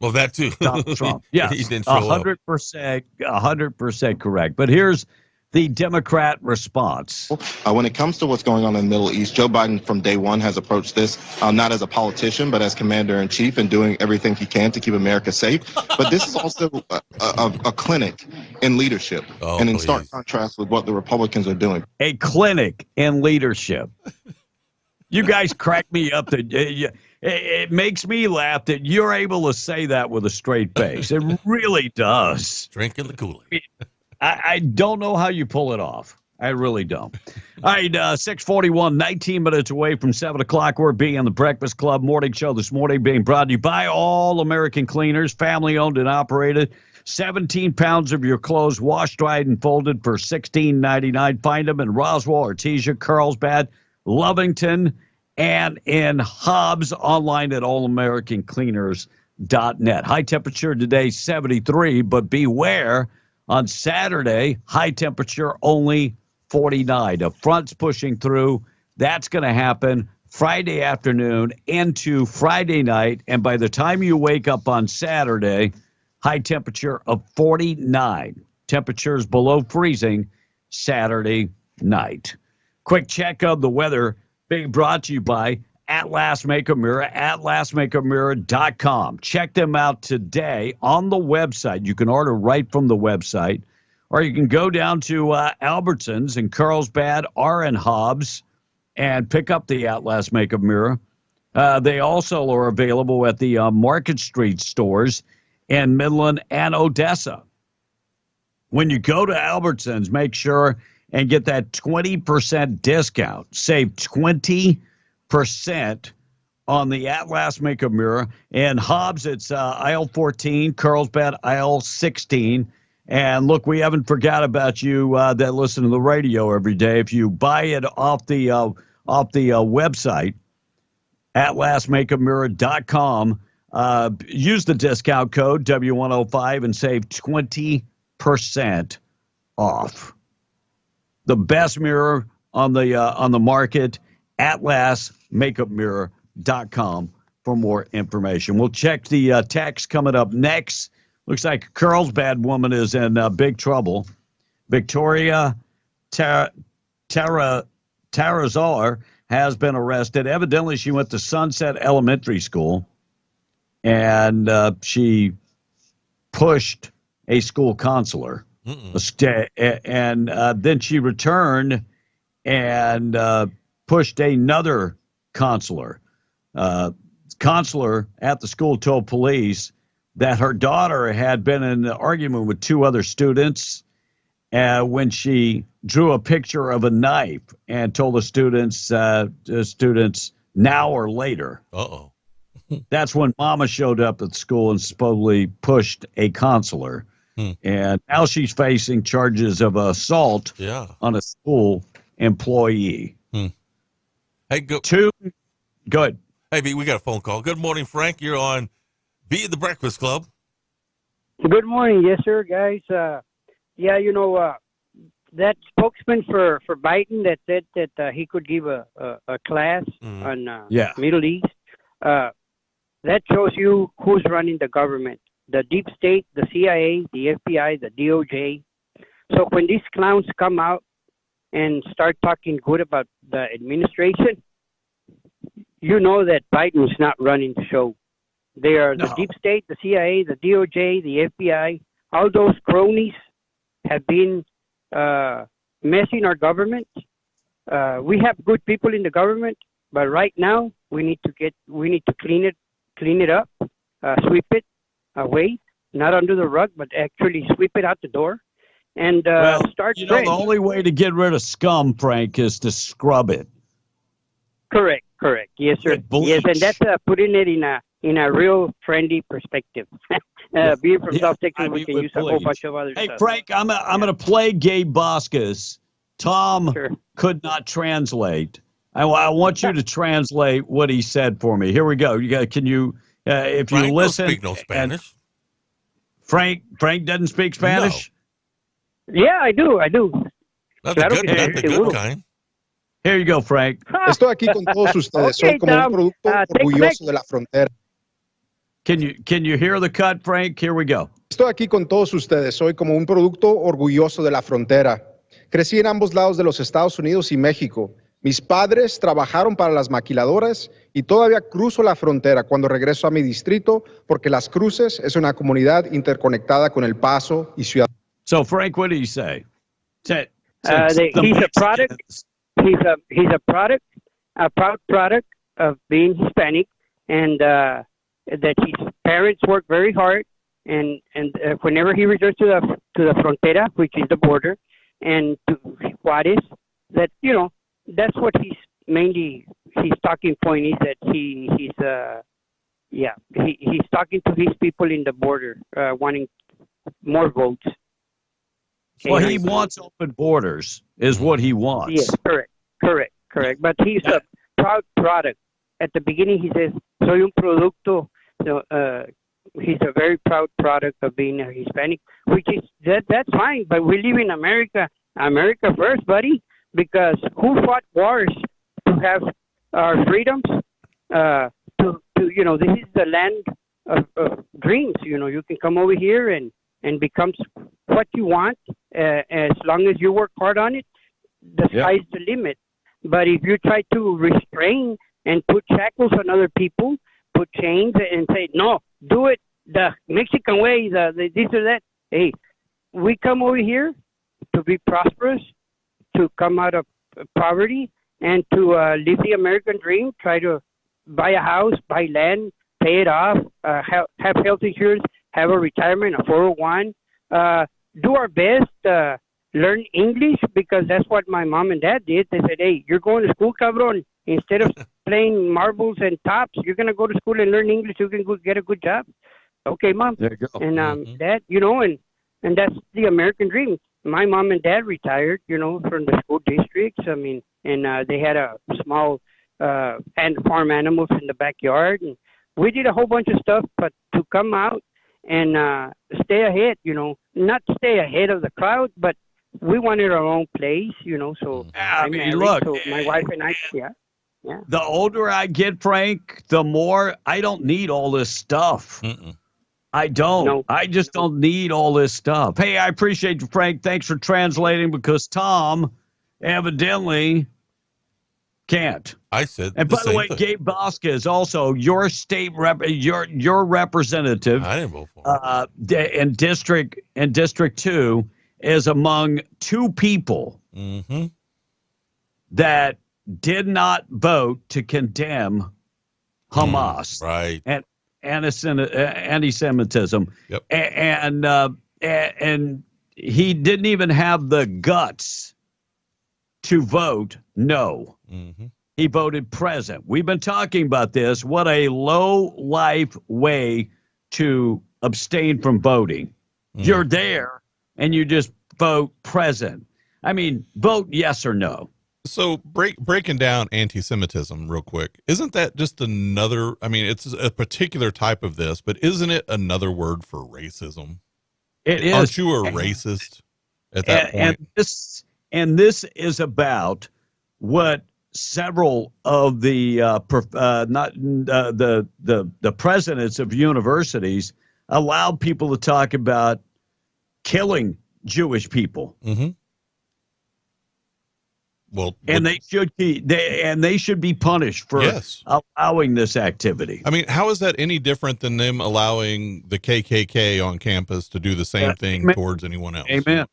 Well, that too. Donald Trump. Yes, he didn't show 100% correct. But here's the Democrat response. When it comes to what's going on in the Middle East, Joe Biden from day one has approached this not as a politician, but as commander-in-chief and doing everything he can to keep America safe. But this is also a clinic in leadership and in stark contrast with what the Republicans are doing. A clinic in leadership. You guys crack me up. It makes me laugh that you're able to say that with a straight face. It really does. Drinking the Kool-Aid. I don't know how you pull it off. I really don't. All right, 6:41, 19 minutes away from 7 o'clock. We're being the Breakfast Club morning show this morning, being brought to you by All American Cleaners, family-owned and operated. 17 pounds of your clothes washed, dried, and folded for $16.99. Find them in Roswell, Artesia, Carlsbad, Lovington, and in Hobbs, online at allamericancleaners.net. High temperature today, 73, but beware, on Saturday, high temperature only 49. A front's pushing through. That's going to happen Friday afternoon into Friday night, and by the time you wake up on Saturday, high temperature of 49. Temperatures below freezing Saturday night. Quick check of the weather being brought to you by Atlas Makeup Mirror, atlasmakeupmirror.com. Check them out today on the website. You can order right from the website, or you can go down to Albertsons in Carlsbad or in Hobbs and pick up the Atlas Makeup Mirror. They also are available at the Market Street stores in Midland and Odessa. When you go to Albertsons, make sure and get that 20% discount. Save 20% on the Atlas Makeup Mirror. And Hobbs, it's aisle 14, Carlsbad, aisle 16. And look, we haven't forgot about you that listen to the radio every day. If you buy it off the website, atlasmakeupmirror.com, use the discount code W105 and save 20% off. The best mirror on the market, atlasmakeupmirror.com for more information. We'll check the text coming up next. Looks like a Carlsbad woman is in big trouble. Victoria Tarazar has been arrested. Evidently, she went to Sunset Elementary School, and she pushed a school counselor. And then she returned and pushed another counselor. Counselor at the school told police that her daughter had been in an argument with two other students when she drew a picture of a knife and told the students now or later. Uh-oh. That's when Mama showed up at school and supposedly pushed a counselor. And now she's facing charges of assault on a school employee. Hey, go ahead. Hey, B, we got a phone call. Good morning, Frank. You're on Be the Breakfast Club. Good morning. Yes, sir, guys. That spokesman for Biden that said that he could give a class on Middle East, that shows you who's running the government. The deep state, the CIA, the FBI, the DOJ. So when these clowns come out and start talking good about the administration, you know that Biden's not running the show. They are the deep state, the CIA, the DOJ, the FBI. All those cronies have been messing our government. We have good people in the government, but right now we need to clean it up, sweep it away, not under the rug, but actually sweep it out the door. and start the fresh. only way to get rid of scum, Frank, is to scrub it. Correct. Yes, sir. Yes, and that's putting it in a real friendly perspective. Being from South Texas, we can use a whole bunch of other stuff. Hey, Frank, I'm going to play Gabe Vasquez. Tom could not translate. I want you to translate what he said for me. Here we go. Can you, if Frank you listen, don't speak no Spanish. Frank doesn't speak Spanish. No. Yeah, I do. That's the good kind. Here you go, Frank. Estoy aquí con todos ustedes. Soy como un producto orgulloso de la frontera. Can you hear the cut, Frank? Here we go. Estoy aquí con todos ustedes. Soy como un producto orgulloso de la frontera. Crecí en ambos lados de los Estados Unidos y México. Mis padres trabajaron para las maquiladoras y todavía cruzo la frontera cuando regreso a mi distrito porque Las Cruces es una comunidad interconectada con El Paso y Ciudad. So, Frank, what did he say? He's a product. He's a proud product of being Hispanic, and that his parents worked very hard, and whenever he returns to the frontera, which is the border, and to Juarez, that that's what his talking point is, that he's talking to his people in the border, wanting more votes. Well, he wants open borders, is what he wants. Yes, correct. But he's a proud product. At the beginning, he says, "Soy un producto." So he's a very proud product of being a Hispanic, which is that's fine. But we live in America. America first, buddy. Because who fought wars to have our freedoms? This is the land of dreams. You can come over here and become what you want as long as you work hard on it. The sky's the limit. But if you try to restrain and put shackles on other people, put chains and say, no, do it the Mexican way, the this or that. Hey, we come over here to be prosperous, to come out of poverty, and to live the American dream, try to buy a house, buy land, pay it off, have health insurance, have a retirement, a 401, do our best, learn English, because that's what my mom and dad did. They said, hey, you're going to school, cabron. Instead of playing marbles and tops, you're going to go to school and learn English. You can go get a good job. Okay, Mom. There you go. And Dad, and that's the American dream. My mom and dad retired, from the school districts. I mean, and they had a small and farm animals in the backyard. And we did a whole bunch of stuff, but to come out and stay ahead, not stay ahead of the crowd, but we wanted our own place, so I mean, look, so my wife and I, yeah. The older I get, Frank, the more I don't need all this stuff. I don't. No. I just don't need all this stuff. Hey, I appreciate you, Frank. Thanks for translating, because Tom evidently can't. I said. And by the way, thing. Gabe Vasquez, also your state your representative. I didn't vote for him. in District 2 is among two people that did not vote to condemn Hamas. Right. And anti-Semitism. Yep. And he didn't even have the guts to vote no. He voted present. We've been talking about this. What a low-life way to abstain from voting. You're there, and you just vote present. I mean, vote yes or no. So breaking down anti-Semitism real quick, isn't that just another, I mean, it's a particular type of this, but isn't it another word for racism? It is. Aren't you a racist at that point? And this is about what several of the the presidents of universities allowed people to talk about killing Jewish people. Well, and they should be punished for allowing this activity. I mean, how is that any different than them allowing the KKK on campus to do the same thing towards anyone else? Amen.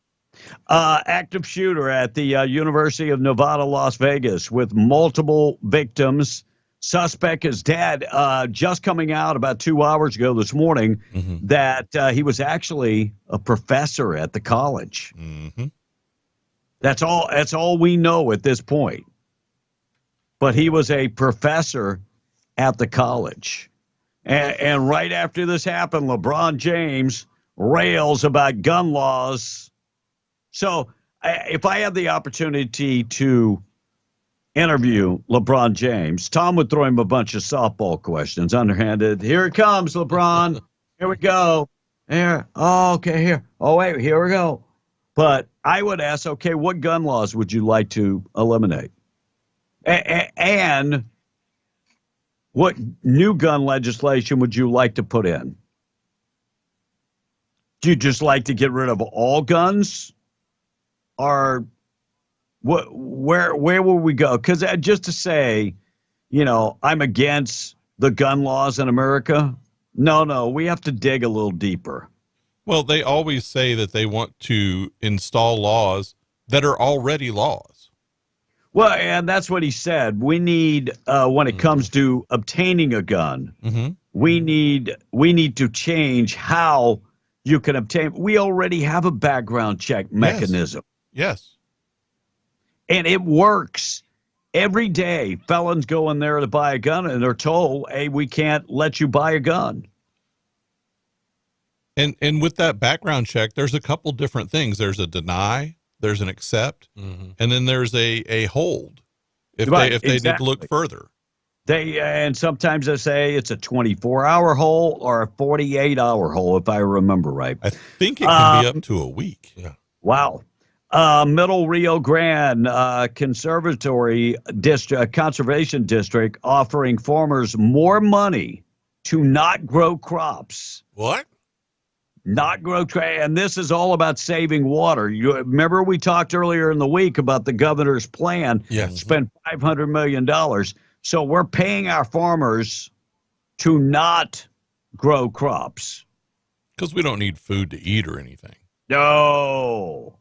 Active shooter at the University of Nevada, Las Vegas, with multiple victims, Suspect is dead. Just coming out about 2 hours ago this morning that he was actually a professor at the college. That's all we know at this point. But he was a professor at the college. And right after this happened, LeBron James rails about gun laws. So if I had the opportunity to interview LeBron James, Tom would throw him a bunch of softball questions, underhanded. Here it comes, LeBron. Here we go. Here. Oh, okay, here. Oh, wait, here we go. But I would ask, okay, what gun laws would you like to eliminate? And what new gun legislation would you like to put in? Do you just like to get rid of all guns? Or where will we go? Because just to say, I'm against the gun laws in America. No, we have to dig a little deeper. Well, they always say that they want to install laws that are already laws. Well, and that's what he said. We need, when it comes to obtaining a gun, we need to change how you can obtain. We already have a background check mechanism. Yes. And it works. Every day, felons go in there to buy a gun, and they're told, hey, we can't let you buy a gun. And with that background check, there's a couple different things. There's a deny, there's an accept, and then there's a hold if they need to look further. And sometimes they say it's a 24-hour hold or a 48-hour hold, if I remember right. I think it can be up to a week. Yeah. Wow. Middle Rio Grande Conservation District offering farmers more money to not grow crops. What? Not grow, and this is all about saving water. You remember we talked earlier in the week about the governor's plan. Yes. Spend $500 million. So we're paying our farmers to not grow crops. Because we don't need food to eat or anything. No.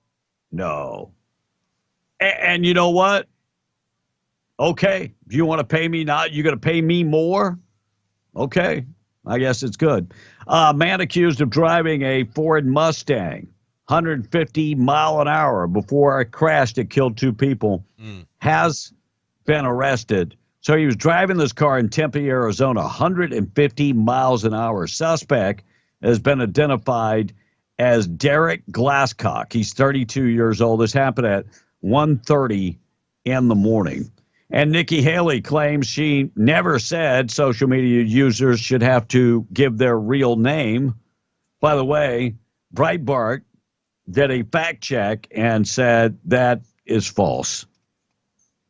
And you know what? Okay, if you want to pay me not, you're going to pay me more? Okay, I guess it's good. Man accused of driving a Ford Mustang 150 mile an hour before a crash that killed 2 people has been arrested. So he was driving this car in Tempe, Arizona, 150 miles an hour. Suspect has been identified as Derek Glasscock. He's 32 years old. This happened at 1:30 in the morning. And Nikki Haley claims she never said social media users should have to give their real name. By the way, Breitbart did a fact check and said that is false.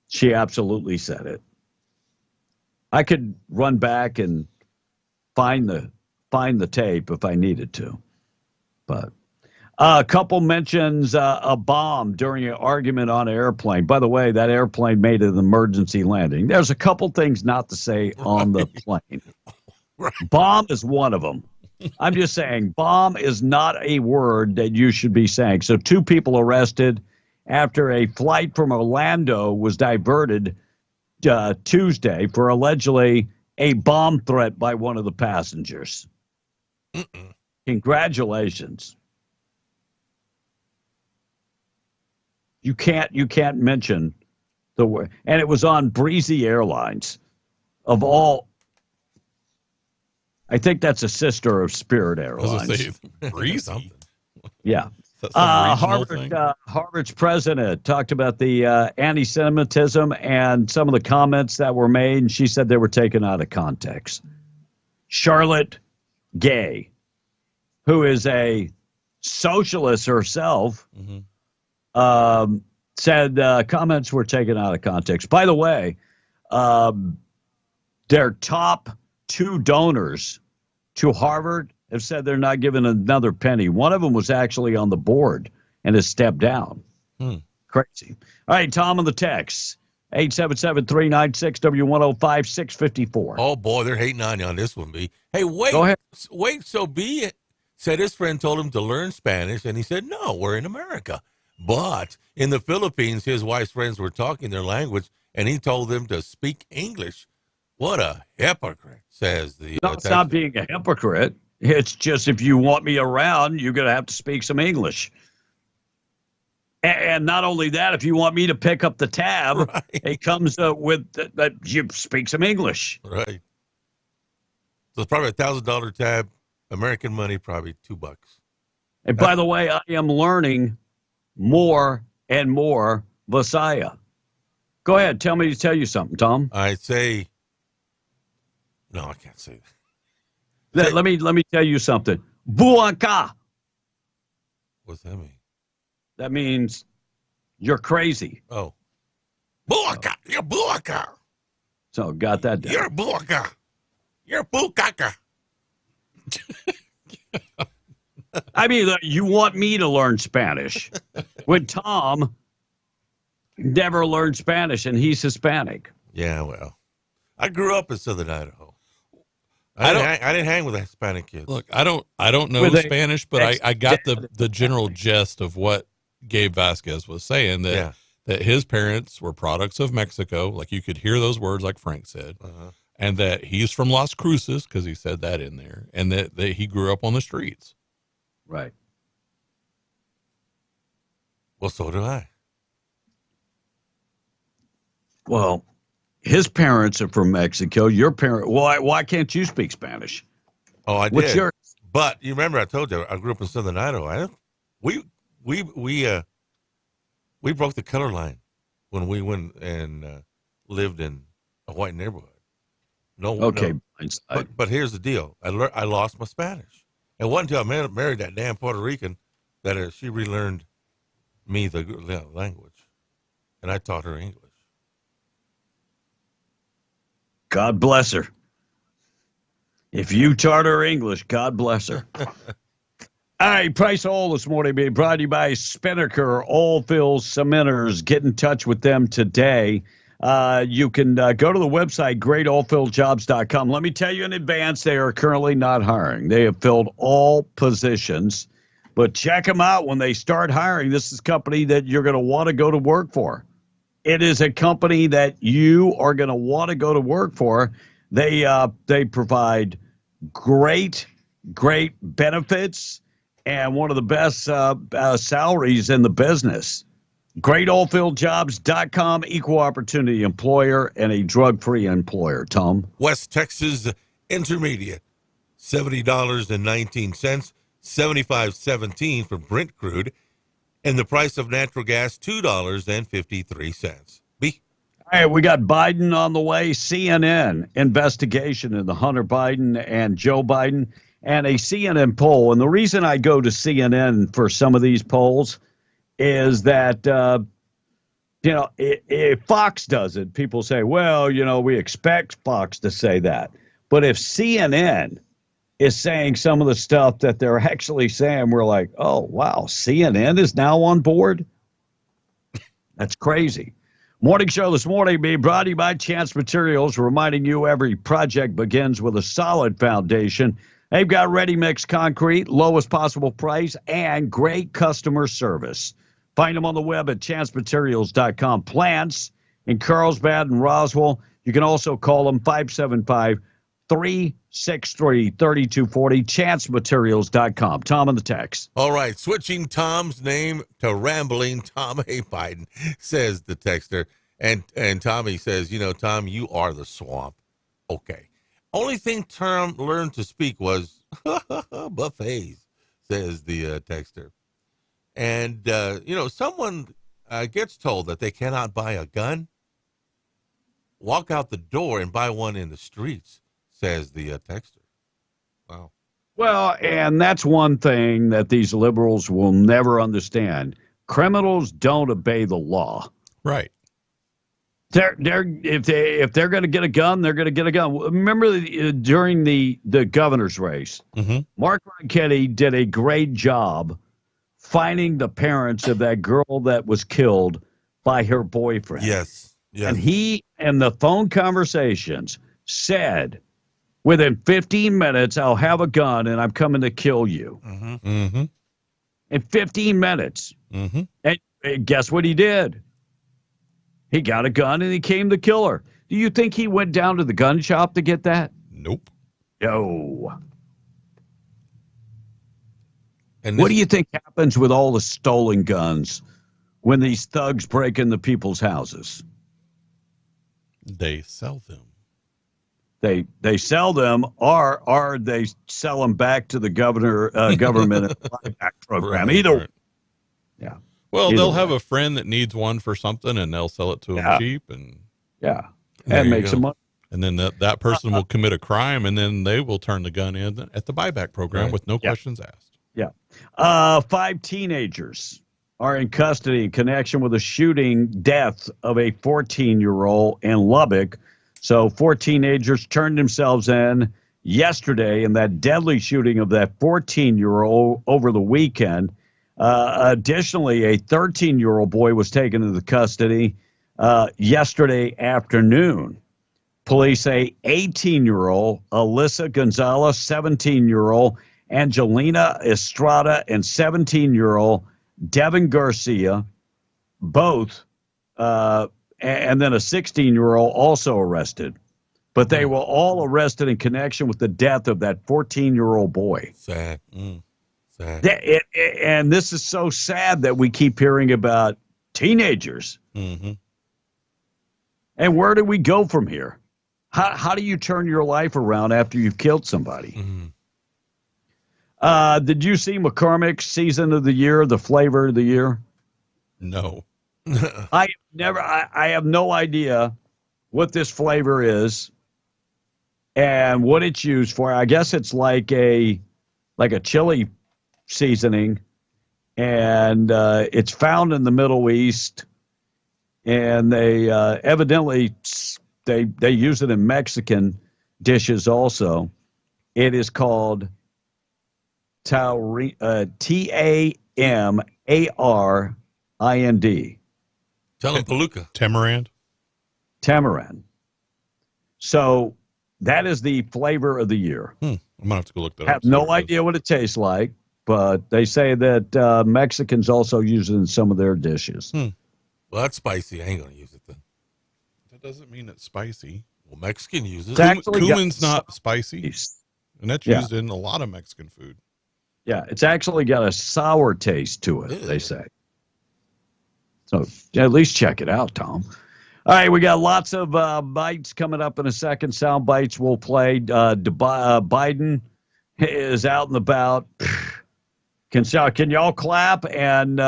She absolutely said it. I could run back and find the tape if I needed to. But a couple mentions a bomb during an argument on an airplane. By the way, that airplane made an emergency landing. There's a couple things not to say on the plane. Bomb is one of them. I'm just saying bomb is not a word that you should be saying. So 2 people arrested after a flight from Orlando was diverted Tuesday for allegedly a bomb threat by one of the passengers. Congratulations. You can't mention the word. And it was on Breezy Airlines of all. I think that's a sister of Spirit Airlines. Breezy. Yeah. Harvard's president talked about the anti-Semitism and some of the comments that were made, and she said they were taken out of context. Charlotte Gay, who is a socialist herself, said comments were taken out of context. By the way, their top 2 donors to Harvard have said they're not giving another penny. One of them was actually on the board and has stepped down. Crazy. All right, Tom on the text. 877-396-W105, 654. Oh, boy, they're hating on you on this one, B. Hey, wait. Go ahead. Wait, so B said his friend told him to learn Spanish, and he said, no, we're in America. But in the Philippines, his wife's friends were talking their language, and he told them to speak English. What a hypocrite, says the. No, it's not being a hypocrite. It's just if you want me around, you're going to have to speak some English. And not only that, if you want me to pick up the tab, it comes with that you speak some English. Right. So it's probably a $1,000 tab, American money, probably $2. And by the way, I am learning more and more Visaya. Go ahead, tell you something, Tom. I say, no, I can't say that. Let me tell you something. Buanka. What's that mean? That means you're crazy. Oh. Buaka. You're buaka. So got that down. You're buaka. You're bukaka. I mean, you want me to learn Spanish when Tom never learned Spanish and he's Hispanic. Yeah, well, I grew up in Southern Idaho. I didn't hang with Hispanic kids. Look, I don't know Spanish, but I got the general gist of what Gabe Vasquez was saying, that his parents were products of Mexico. Like, you could hear those words, like Frank said, and that he's from Las Cruces, because he said that in there, and that he grew up on the streets. Right. Well, so do I. Well, his parents are from Mexico. Your parent. Why can't you speak Spanish? Oh, I did. But you remember I told you I grew up in Southern Idaho. We broke the color line when we went and lived in a white neighborhood. Okay. No. But here's the deal. I lost my Spanish. And one until I married that damn Puerto Rican that she relearned me the language, and I taught her English. God bless her. If you taught her English, God bless her. All right, Price Oil this morning being brought to you by Spinnaker Oilfield Cementers. Get in touch with them today. You can go to the website, greatoilfieldjobs.com. Let me tell you in advance, they are currently not hiring. They have filled all positions, but check them out when they start hiring. This is a company that you're going to want to go to work for. It is a company that you are going to want to go to work for. They provide great benefits and one of the best salaries in the business. GreatOilfieldJobs.com, equal opportunity employer and a drug-free employer. Tom? West Texas Intermediate, $70.19, $75.17 for Brent crude, and the price of natural gas, $2.53. B. All right, we got Biden on the way. CNN investigation into Hunter Biden and Joe Biden, and a CNN poll. And the reason I go to CNN for some of these polls is that, if Fox does it, people say, well, we expect Fox to say that. But if CNN is saying some of the stuff that they're actually saying, we're like, oh, wow, CNN is now on board? That's crazy. Morning show this morning being brought to you by Chance Materials, reminding you every project begins with a solid foundation. They've got ready-mix concrete, lowest possible price, and great customer service. Find them on the web at chancematerials.com. Plants in Carlsbad and Roswell. You can also call them 575-363-3240, chancematerials.com. Tom on the text. All right, switching Tom's name to Rambling Tom A. Biden, says the texter. And Tommy says, Tom, you are the swamp. Okay. Only thing Tom learned to speak was buffets, says the texter. And, someone gets told that they cannot buy a gun, walk out the door and buy one in the streets, says the texter. Wow. Well, and that's one thing that these liberals will never understand. Criminals don't obey the law. Right. If they're going to get a gun, they're going to get a gun. Remember during the governor's race, Mark Ronchetti did a great job finding the parents of that girl that was killed by her boyfriend. Yes. And he, in the phone conversations, said, within 15 minutes, I'll have a gun and I'm coming to kill you. In 15 minutes. And guess what he did? He got a gun and he came to kill her. Do you think he went down to the gun shop to get that? Nope. No. And what do you think happens with all the stolen guns when these thugs break into people's houses? They sell them. They sell them, or they sell them back to the government buyback program. Right, Either, right. yeah. Well, Either they'll way. have a friend that needs one for something, and they'll sell it to him cheap, and and make some money. And then that person will commit a crime, and then they will turn the gun in at the buyback program with no questions asked. Yeah. 5 teenagers are in custody in connection with a shooting death of a 14-year-old in Lubbock. So 4 teenagers turned themselves in yesterday in that deadly shooting of that 14-year-old over the weekend. Additionally, a 13-year-old boy was taken into custody yesterday afternoon. Police say 18-year-old Alyssa Gonzalez, 17-year-old Angelina Estrada, and 17-year-old Devin Garcia, both, and then a 16-year-old also arrested. But they were all arrested in connection with the death of that 14-year-old boy. Sad. Sad. And this is so sad that we keep hearing about teenagers. Mm-hmm. And where do we go from here? How do you turn your life around after you've killed somebody? Mm-hmm. Did you see McCormick's season of the year, the flavor of the year? No. I have no idea what this flavor is and what it's used for. I guess it's like a chili seasoning, and it's found in the Middle East, and they evidently they use it in Mexican dishes also. It is called Tamarind. Tell him Palooka. Tamarind. So that is the flavor of the year. I'm gonna have to go look that up. I have no idea what it tastes like, but they say that Mexicans also use it in some of their dishes. Well, that's spicy. I ain't gonna use it then. That doesn't mean it's spicy. Well, Mexican uses Cumin's not spicy, and that's Yeah. used in a lot of Mexican food. Yeah, it's actually got a sour taste to it, they say. So at least check it out, Tom. All right, we got lots of bites coming up in a second. Sound bites we'll play. Biden is out and about. Can y'all clap? And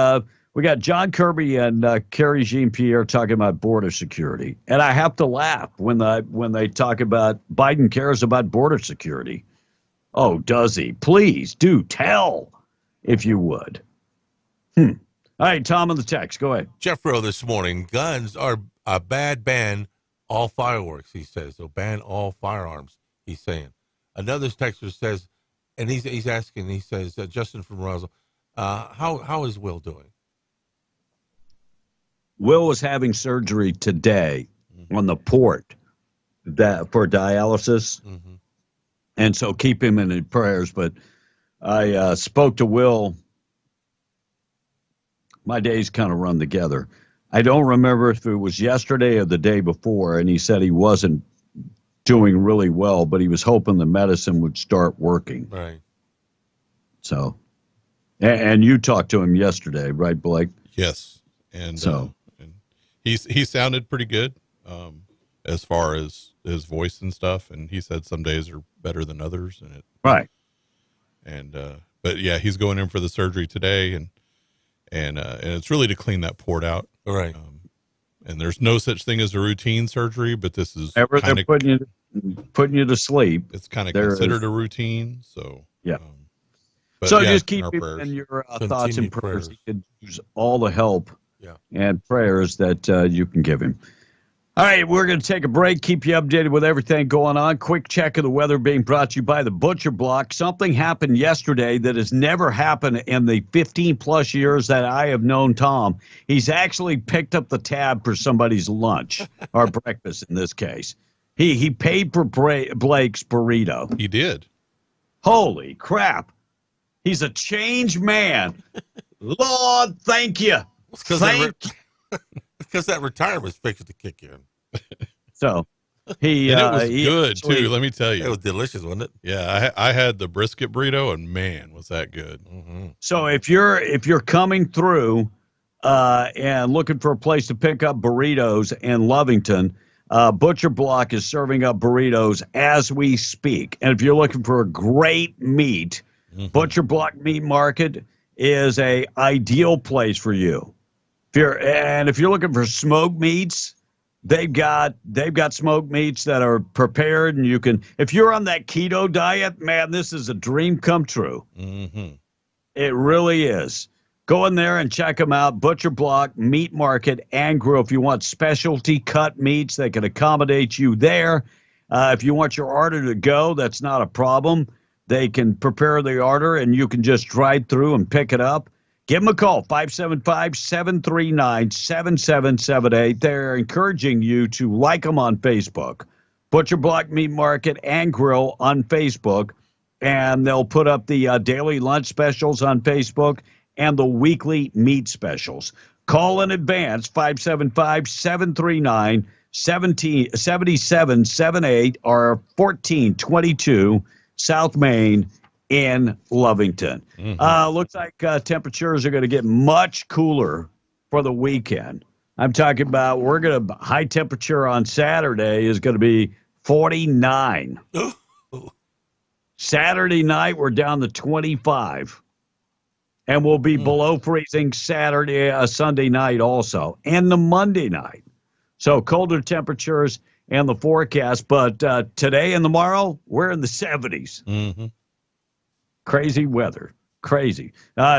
we got John Kirby and Kerry Jean-Pierre talking about border security. And I have to laugh when they talk about Biden cares about border security. Oh, does he? Please do tell, if you would. All right, Tom on the text. Go ahead. Jeff Rowe this morning. Guns are a bad ban all fireworks, he says. So ban all firearms, he's saying. Another texter says, and he's asking, he says, Justin from Roswell, how is Will doing? Will was having surgery today on the port for dialysis. And so keep him in your prayers. But I spoke to Will. My days kind of run together. I don't remember if it was yesterday or the day before, and he said he wasn't doing really well, but he was hoping the medicine would start working. Right. So, and you talked to him yesterday, right, Blake? Yes. And so and he sounded pretty good as far as his voice and stuff, and he said some days are better than others, and right. And but yeah, he's going in for the surgery today, and it's really to clean that port out. Right. And there's no such thing as a routine surgery, but this is Ever they're putting you to sleep. It's kind of considered a routine. So yeah. But So yeah, just keep our him prayers. in your thoughts and Continued prayers. prayers. He could use all the help Yeah. and prayers that you can give him. All right, we're going to take a break, keep you updated with everything going on. Quick check of the weather being brought to you by the Butcher Block. Something happened yesterday that has never happened in the 15-plus years that I have known Tom. He's actually picked up the tab for somebody's lunch, or breakfast in this case. He paid for Blake's burrito. He did. Holy crap. He's a changed man. Lord, thank you. Because that retirement's fixing to kick in. So He and it was he good actually- too. Let me tell you, It was delicious, wasn't it? Yeah, I had the brisket burrito, and man, was that good. So if you're coming through and looking for a place to pick up burritos in Lovington, Butcher Block is serving up burritos as we speak. And if you're looking for a great meat, Butcher Block Meat Market is a ideal place for you. If you're looking for smoked meats, they've got smoked meats that are prepared, and you can. If you're on that keto diet, man, this is a dream come true. It really is. Go in there and check them out. Butcher Block Meat Market and Grill. If you want specialty cut meats, they can accommodate you there. If you want your order to go, that's not a problem. They can prepare the order, and you can just drive through and pick it up. Give them a call, 575-739-7778. They're encouraging you to like them on Facebook. Butcher Block Meat Market and Grill on Facebook. And they'll put up the daily lunch specials on Facebook and the weekly meat specials. Call in advance, 575-739-7778 or 1422 South Main in Lovington. Looks like temperatures are going to get much cooler for the weekend. I'm talking about high temperature on Saturday is going to be 49. Saturday night, we're down to 25. And we'll be below freezing Sunday night also, and the Monday night. So colder temperatures and the forecast. But today and tomorrow, we're in the 70s. Crazy weather. Crazy.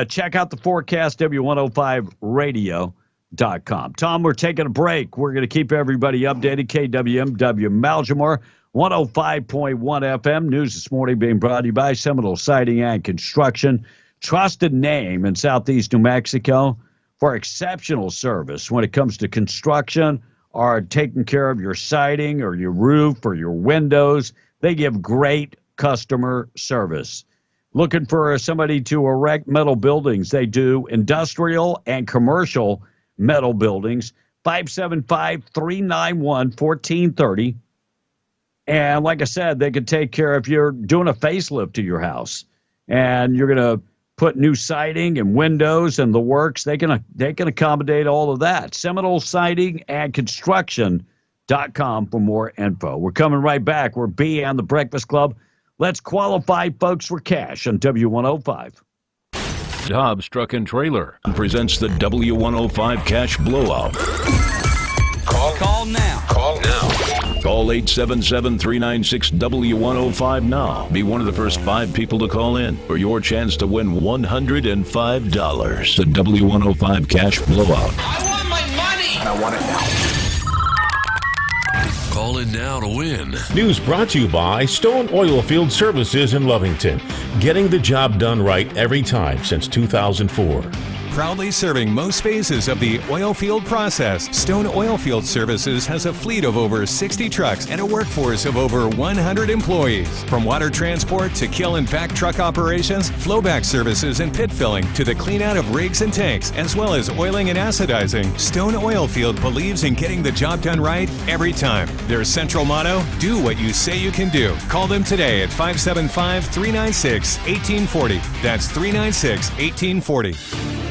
Check out the forecast, W105radio.com. Tom, we're taking a break. We're going to keep everybody updated. KWMW Malmar, 105.1 FM. News this morning being brought to you by Seminole Siding and Construction. Trusted name in Southeast New Mexico for exceptional service when it comes to construction or taking care of your siding or your roof or your windows. They give great customer service. Looking for somebody to erect metal buildings. They do industrial and commercial metal buildings. 575-391-1430. And like I said, they could take care if you're doing a facelift to your house and you're going to put new siding and windows and the works. They can accommodate all of that. Seminole Siding and Construction.com for more info. We're coming right back. We're B and the Breakfast Club. Let's qualify folks for cash on W105. Dobbs Truck and Trailer presents the W105 Cash Blowout. Call now. Call now. Call 877-396-W105 now. Be one of the first 5 people to call in for your chance to win $105. The W105 Cash Blowout. I want my money. And I want it now. Call in now to win. News brought to you by Stone Oilfield Services in Lovington. Getting the job done right every time since 2004. Proudly serving most phases of the oil field process, Stone Oilfield Services has a fleet of over 60 trucks and a workforce of over 100 employees. From water transport to kill and vac truck operations, flowback services and pit filling to the clean out of rigs and tanks, as well as oiling and acidizing, Stone Oilfield believes in getting the job done right every time. Their central motto, do what you say you can do. Call them today at 575-396-1840. That's 396-1840.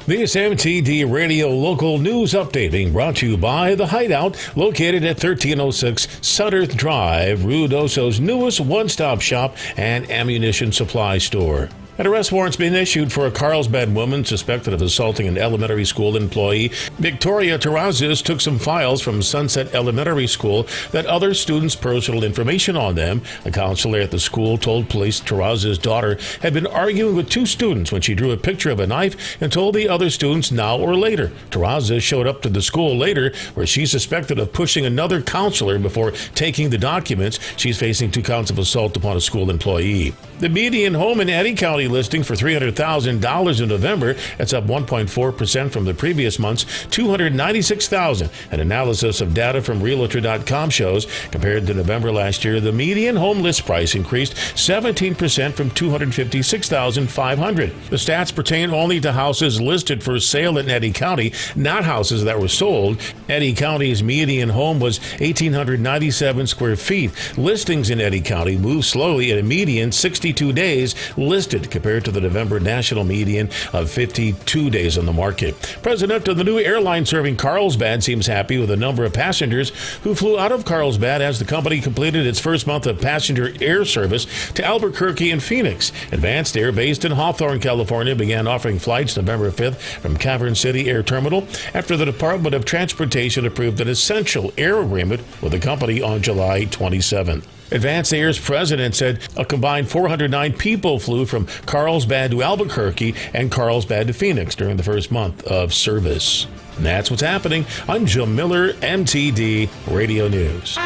This MTD Radio Local News Update being brought to you by The Hideout, located at 1306 Sutterth Drive, Ruidoso's newest one-stop shop and ammunition supply store. An arrest warrant's been issued for a Carlsbad woman suspected of assaulting an elementary school employee. Victoria Terrazas took some files from Sunset Elementary School that other students' personal information on them. A counselor at the school told police Terrazas' daughter had been arguing with 2 students when she drew a picture of a knife and told the other students now or later. Terrazas showed up to the school later where she's suspected of pushing another counselor before taking the documents. She's facing 2 counts of assault upon a school employee. The median home in Eddy County listing for $300,000 in November. That's up 1.4% from the previous month's $296,000. An analysis of data from Realtor.com shows compared to November last year, the median home list price increased 17% from $256,500. The stats pertain only to houses listed for sale in Eddy County, not houses that were sold. Eddy County's median home was 1,897 square feet. Listings in Eddy County moved slowly at a median 62 days listed compared to the November national median of 52 days on the market. President of the new airline serving Carlsbad seems happy with the number of passengers who flew out of Carlsbad as the company completed its first month of passenger air service to Albuquerque and Phoenix. Advanced Air, based in Hawthorne, California, began offering flights November 5th from Cavern City Air Terminal after the Department of Transportation approved an essential air agreement with the company on July 27th. Advanced Air's president said a combined 409 people flew from Carlsbad to Albuquerque and Carlsbad to Phoenix during the first month of service. And that's what's happening. I'm Jim Miller, MTD Radio News.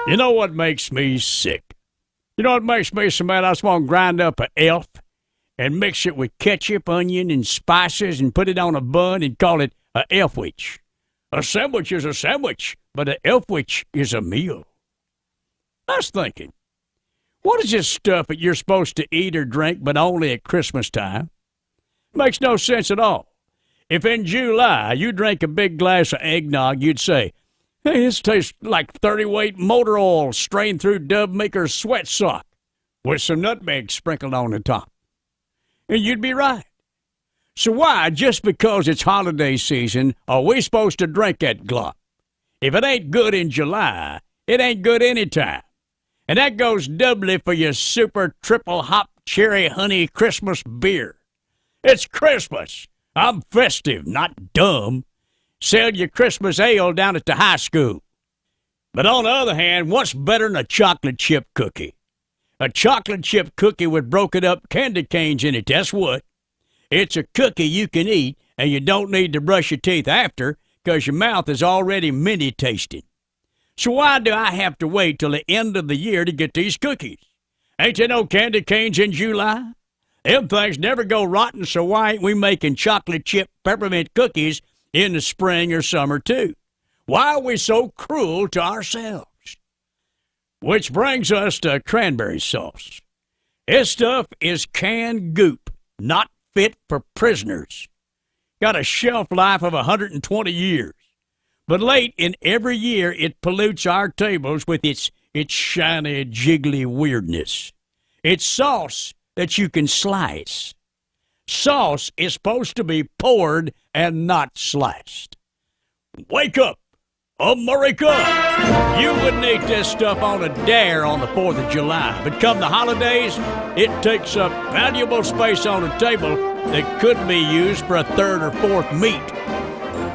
You know what makes me sick? You know what makes me so mad? I just want to grind up an elf and mix it with ketchup, onion, and spices and put it on a bun and call it a elfwich. A sandwich is a sandwich, but an elfwich is a meal. I was thinking, what is this stuff that you're supposed to eat or drink but only at Christmas time? Makes no sense at all. If in July you drank a big glass of eggnog, you'd say, hey, this tastes like 30-weight motor oil strained through Dub Maker's sweat sock with some nutmeg sprinkled on the top. And you'd be right. So why, just because it's holiday season, are we supposed to drink that glop? If it ain't good in July, it ain't good anytime. And that goes doubly for your super triple hop cherry honey Christmas beer. It's Christmas. I'm festive, not dumb. Sell your Christmas ale down at the high school. But on the other hand, what's better than a chocolate chip cookie? A chocolate chip cookie with broken up candy canes in it, that's what. It's a cookie you can eat, and you don't need to brush your teeth after, because your mouth is already minty tasting. So why do I have to wait till the end of the year to get these cookies? Ain't there no candy canes in July? Them things never go rotten, so why ain't we making chocolate chip peppermint cookies in the spring or summer too? Why are we so cruel to ourselves? Which brings us to cranberry sauce. This stuff is canned goop, not fit for prisoners. Got a shelf life of 120 years. But late in every year, it pollutes our tables with its shiny, jiggly weirdness. It's sauce that you can slice. Sauce is supposed to be poured and not sliced. Wake up, America! You wouldn't eat this stuff on a dare on the 4th of July, but come the holidays, it takes up valuable space on a table that could be used for a third or fourth meat.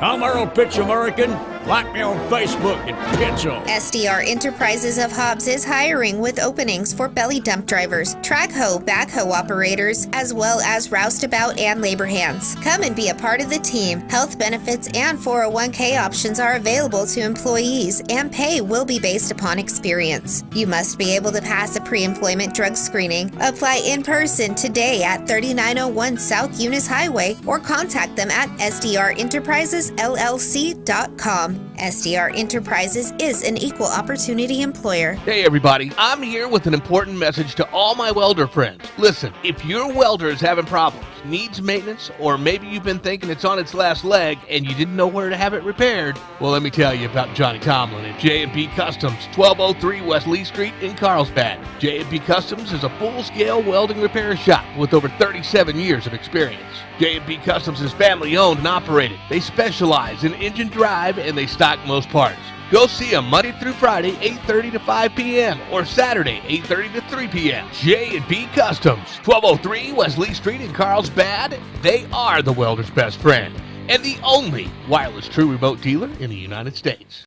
I'm Earl Pitch American. Like me on Facebook and Pitzel. SDR Enterprises of Hobbs is hiring with openings for belly dump drivers, track hoe, backhoe operators, as well as roustabout and labor hands. Come and be a part of the team. Health benefits and 401k options are available to employees, and pay will be based upon experience. You must be able to pass a pre-employment drug screening. Apply in person today at 3901 South Eunice Highway or contact them at sdrenterprisesllc.com. SDR Enterprises is an equal opportunity employer. Hey everybody, I'm here with an important message to all my welder friends. Listen, if your welder is having problems, needs maintenance, or maybe you've been thinking it's on its last leg and you didn't know where to have it repaired, well, let me tell you about Johnny Tomlin at J&P Customs, 1203 West Lee Street in Carlsbad. J&P Customs is a full-scale welding repair shop with over 37 years of experience. J&P Customs is family-owned and operated. They specialize in engine drive and they stock most parts. Go see them Monday through Friday, 8:30 to 5 p.m. or Saturday, 8:30 to 3 p.m. J&P Customs, 1203 West Lee Street in Carlsbad. They are the welder's best friend and the only wireless true remote dealer in the United States.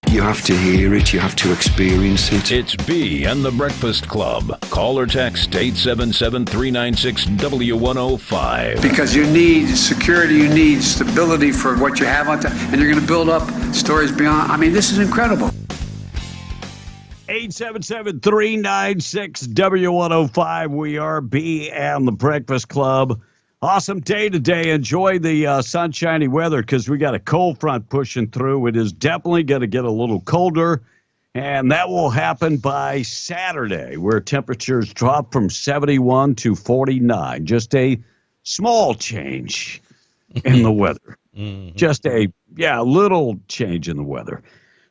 You have to hear it. You have to experience it. It's B and the Breakfast Club. Call or text 877-396-W105. Because you need security, you need stability for what you have on top, and you're going to build up stories beyond. I mean, this is incredible. 877-396-W105. We are B and the Breakfast Club. Awesome day today. Enjoy the sunshiny weather because we got a cold front pushing through. It is definitely going to get a little colder, and that will happen by Saturday, where temperatures drop from 71 to 49. Just a small change in the weather. Just a little change in the weather.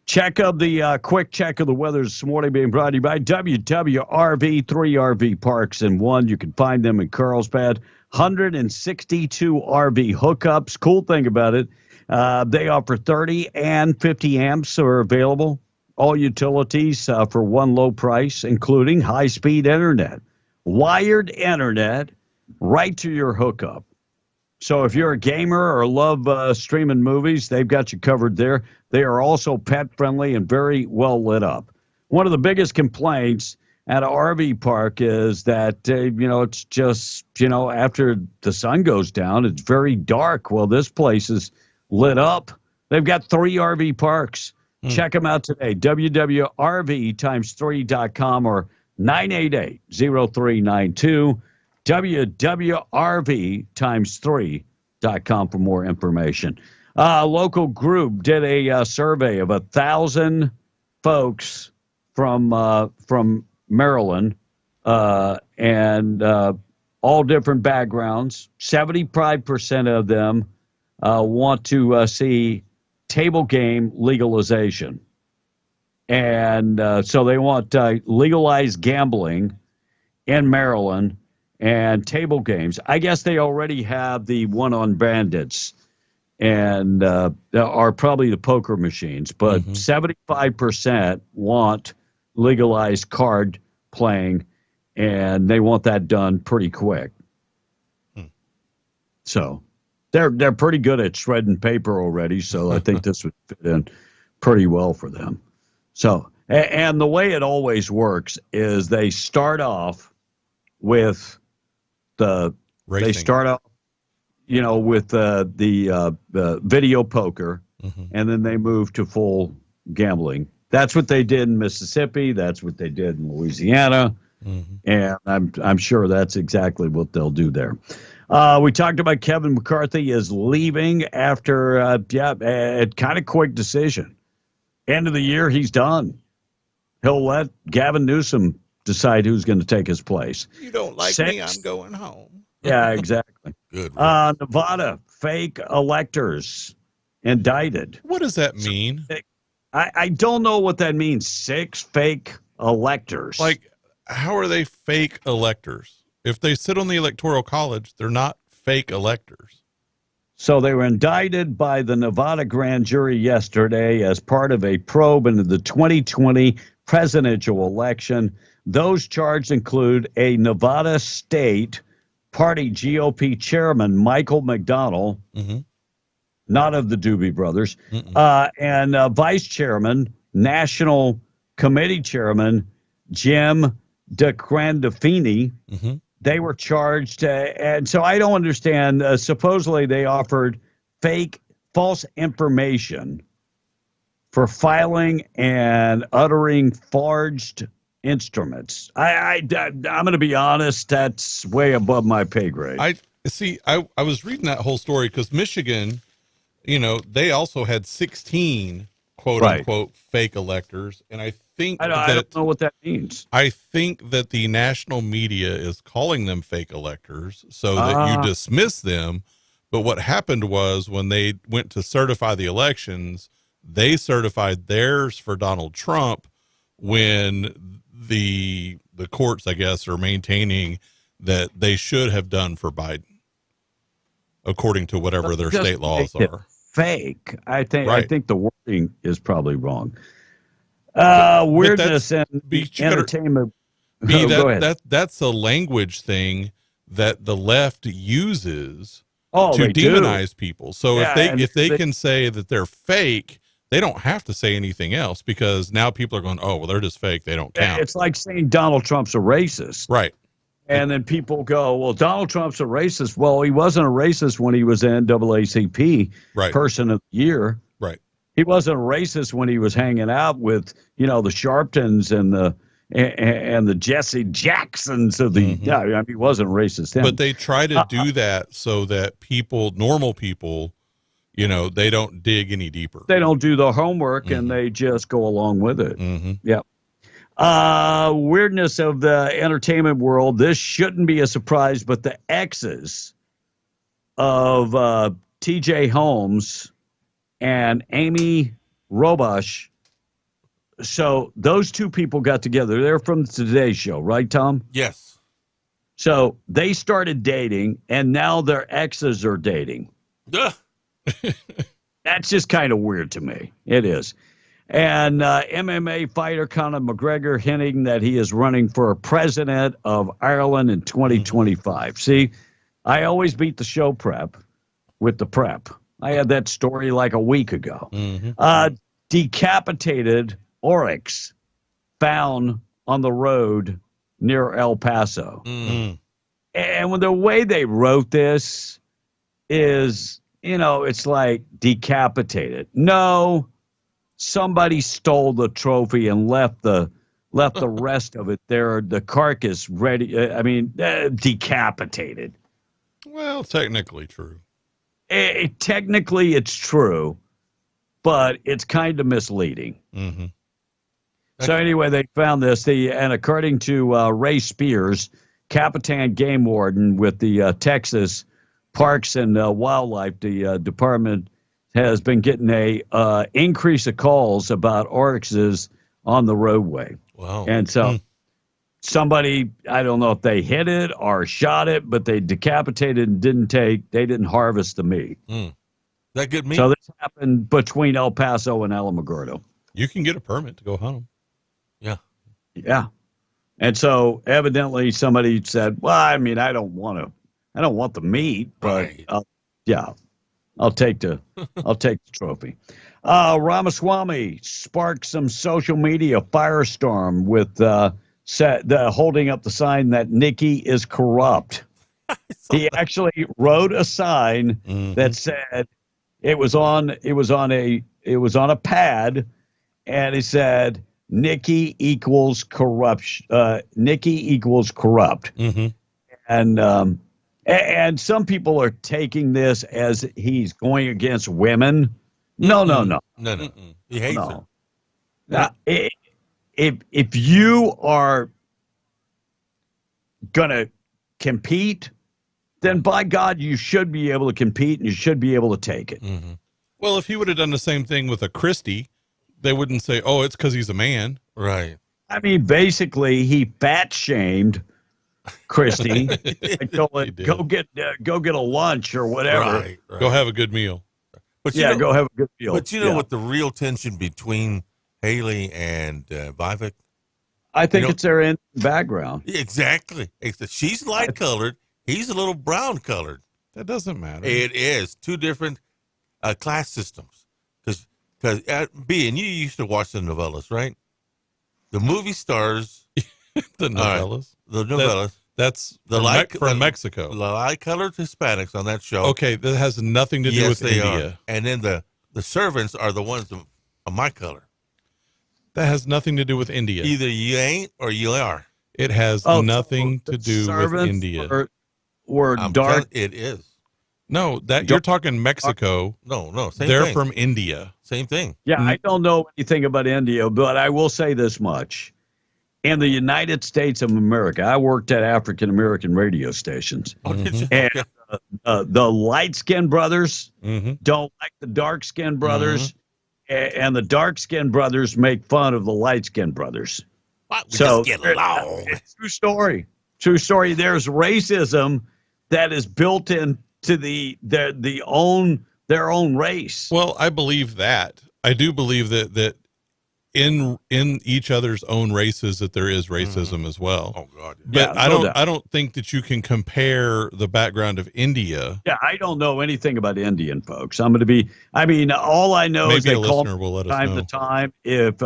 Quick check of the weather this morning being brought to you by WWRV, 3 RV parks in one. You can find them in Carlsbad. 162 RV hookups. Cool thing about it, they offer 30 and 50 amps are available. All utilities for one low price, including high-speed internet. Wired internet right to your hookup. So if you're a gamer or love streaming movies, they've got you covered there. They are also pet-friendly and very well lit up. One of the biggest complaints at an RV park is that, it's just, after the sun goes down, it's very dark. Well, this place is lit up. They've got 3 RV parks. Check them out today. WWRV3.com or 988-0392. WWRV3.com for more information. A local group did a survey of 1,000 folks from Maryland, and all different backgrounds. 75% of them want to see table game legalization. And so they want legalized gambling in Maryland and table games. I guess they already have the one on bandits and are probably the poker machines, but 75% want legalized card playing, and they want that done pretty quick. So they're pretty good at shredding paper already, so I think this would fit in pretty well for them. So, and the way it always works is they start off with the racing. They start off, with the video poker, and then they move to full gambling. That's what they did in Mississippi. That's what they did in Louisiana. And I'm sure that's exactly what they'll do there. We talked about Kevin McCarthy is leaving after a kind of quick decision. End of the year, he's done. He'll let Gavin Newsom decide who's going to take his place. You don't like me, I'm going home. Yeah, exactly. Good. Nevada, fake electors indicted. What does that mean? I don't know what that means. 6 fake electors. Like, how are they fake electors? If they sit on the Electoral College, they're not fake electors. So they were indicted by the Nevada grand jury yesterday as part of a probe into the 2020 presidential election. Those charged include a Nevada State Party GOP chairman, Michael McDonald, not of the Doobie Brothers, and Vice Chairman, National Committee Chairman, Jim DeCrandafini. They were charged, and so I don't understand. Supposedly they offered false information for filing and uttering forged instruments. I'm going to be honest, that's way above my pay grade. I was reading that whole story because Michigan, they also had 16 quote unquote fake electors, and I don't know what that means. I think that the national media is calling them fake electors so that you dismiss them. But what happened was when they went to certify the elections, they certified theirs for Donald Trump when the courts, I guess, are maintaining that they should have done for Biden, according to whatever their state laws are. Fake. I think the wording is probably wrong. Weirdness and entertainment. Go ahead. That's a language thing that the left uses to demonize people. So if they can say that they're fake, they don't have to say anything else because now people are going, oh, well, they're just fake. They don't count. It's like saying Donald Trump's a racist. Right. And then people go, well, Donald Trump's a racist. Well, he wasn't a racist when he was NAACP Person of the Year. Right. He wasn't a racist when he was hanging out with, the Sharptons and the Jesse Jacksons of the. Yeah, I mean, he wasn't racist then. But they try to do that so that normal people, they don't dig any deeper. They don't do the homework and they just go along with it. Yeah. Weirdness of the entertainment world. This shouldn't be a surprise, but the exes of T.J. Holmes and Amy Robosh. So those two people got together. They're from the Today Show, right, Tom? Yes. So they started dating, and now their exes are dating. That's just kind of weird to me. It is. And MMA fighter Conor McGregor hinting that he is running for president of Ireland in 2025. See, I always beat the show prep with the prep. I had that story like a week ago. Decapitated oryx found on the road near El Paso. And the way they wrote this is, it's like decapitated. No. Somebody stole the trophy and left the rest of it there, the carcass ready. Decapitated. Well, technically true. Technically, it's true, but it's kind of misleading. So anyway, they found this. And according to Ray Spears, Capitan Game Warden with the Texas Parks and Wildlife, the department has been getting a increase of calls about oryxes on the roadway. Wow. And so somebody, I don't know if they hit it or shot it, but they decapitated and they didn't harvest the meat. That good meat? So this happened between El Paso and Alamogordo. You can get a permit to go hunt them. Yeah. Yeah. And so evidently somebody said, well, I don't want the meat, but I'll take the trophy. Ramaswamy sparked some social media firestorm with holding up the sign that Nikki is corrupt. He actually wrote a sign that said it was on a pad, and it said Nikki equals corruption. Nikki equals corrupt. And some people are taking this as he's going against women. No. He hates it. Now, if you are gonna compete, then by God, you should be able to compete and you should be able to take it. Well, if he would have done the same thing with a Christie, they wouldn't say, "Oh, it's because he's a man." Right. I mean, basically, he fat shamed Christie. Go get a lunch or whatever. Right. Go have a good meal. But go have a good meal. But what the real tension between Haley and Vivek? I think it's their in background. Exactly. She's light colored. He's a little brown colored. That doesn't matter. It is two different class systems. Because B, and you used to watch the novellas, right? The movie stars. The novellas. The novellas. That's from Mexico. The light-colored Hispanics on that show. Okay, that has nothing to do with India. And then the servants are the ones of my color. That has nothing to do with India. Either you ain't or you are. It has nothing to do with India. Or dark. It is. No, you're talking Mexico. No, same They're thing. from India. Same thing. Yeah, I don't know anything about India, but I will say this much. In the United States of America, I worked at African American radio stations. And the light-skinned brothers don't like the dark-skinned brothers, and the dark-skinned brothers make fun of the light-skinned brothers. We just get along. True story. There's racism that is built into their own race. Well, I believe that. I do believe that in each other's own races that there is racism as well. Oh God. But I don't think that you can compare the background of India. Yeah, I don't know anything about Indian folks. All I know is they call me time to time if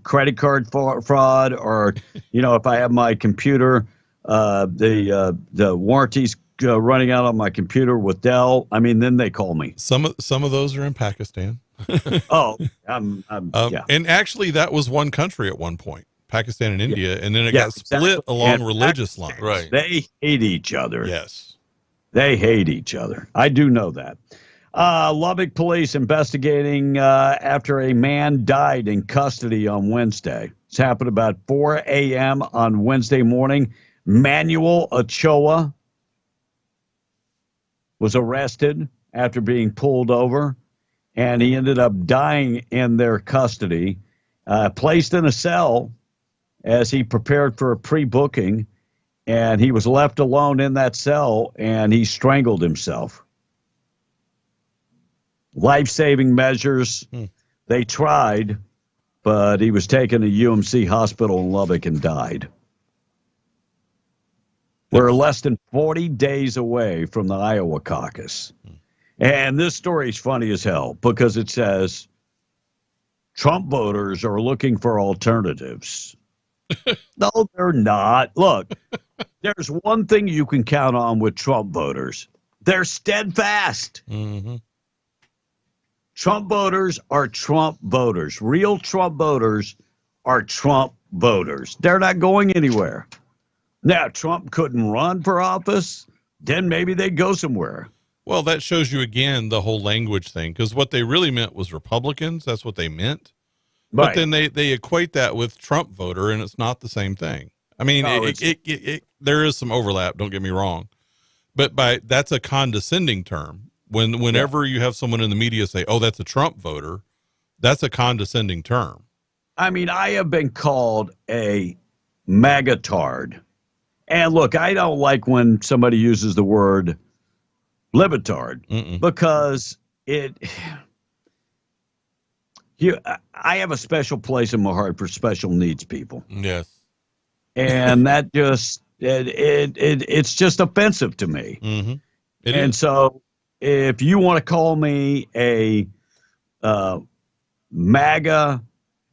credit card fraud, or if I have my computer the warranties running out on my computer with Dell, then they call me. Some of those are in Pakistan. Yeah. And actually, that was one country at one point, Pakistan and India, and then it got split along religious lines. Right. They hate each other. Yes. They hate each other. I do know that. Lubbock police investigating after a man died in custody on Wednesday. It's happened about 4 a.m. on Wednesday morning. Manuel Ochoa was arrested after being pulled over, and he ended up dying in their custody, placed in a cell as he prepared for a pre-booking, and he was left alone in that cell, and he strangled himself. Life-saving measures, they tried, but he was taken to UMC Hospital in Lubbock and died. We're less than 40 days away from the Iowa caucus. And this story is funny as hell because it says Trump voters are looking for alternatives. No, they're not. Look, there's one thing you can count on with Trump voters. They're steadfast. Mm-hmm. Trump voters are Trump voters. Real Trump voters are Trump voters. They're not going anywhere. Now, Trump couldn't run for office, then maybe they'd go somewhere. Well, that shows you again the whole language thing, because what they really meant was Republicans. That's what they meant. Right. But then they equate that with Trump voter, and it's not the same thing. I mean, there is some overlap, don't get me wrong. But that's a condescending term. Whenever you have someone in the media say, oh, that's a Trump voter, that's a condescending term. I mean, I have been called a magatard. And look, I don't like when somebody uses the word libetard because I have a special place in my heart for special needs people. Yes. And that just, it's just offensive to me. Mm-hmm. So if you want to call me a MAGA,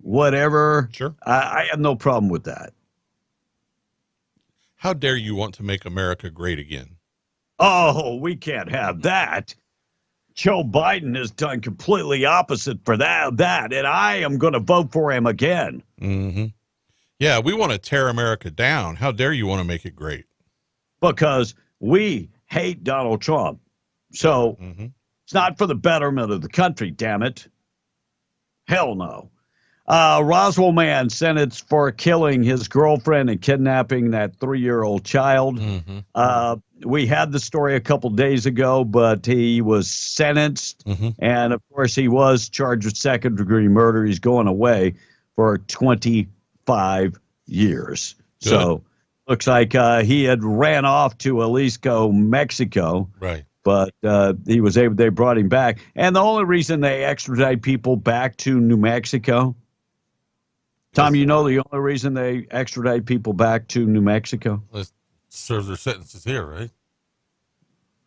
whatever, sure, I have no problem with that. How dare you want to make America great again? Oh, we can't have that. Joe Biden has done completely opposite for that, and I am going to vote for him again. Mm-hmm. Yeah, we want to tear America down. How dare you want to make it great? Because we hate Donald Trump. So it's not for the betterment of the country, damn it. Hell no. Roswell man sentenced for killing his girlfriend and kidnapping that 3-year-old child. We had the story a couple days ago, but he was sentenced. And, of course, he was charged with second-degree murder. He's going away for 25 years. Good. So looks like he had ran off to Jalisco, Mexico. Right. But he was able. They brought him back. And the only reason they extradite people back to New Mexico, Tom, you know the only reason they extradite people back to New Mexico? Let's serve their sentences here, right?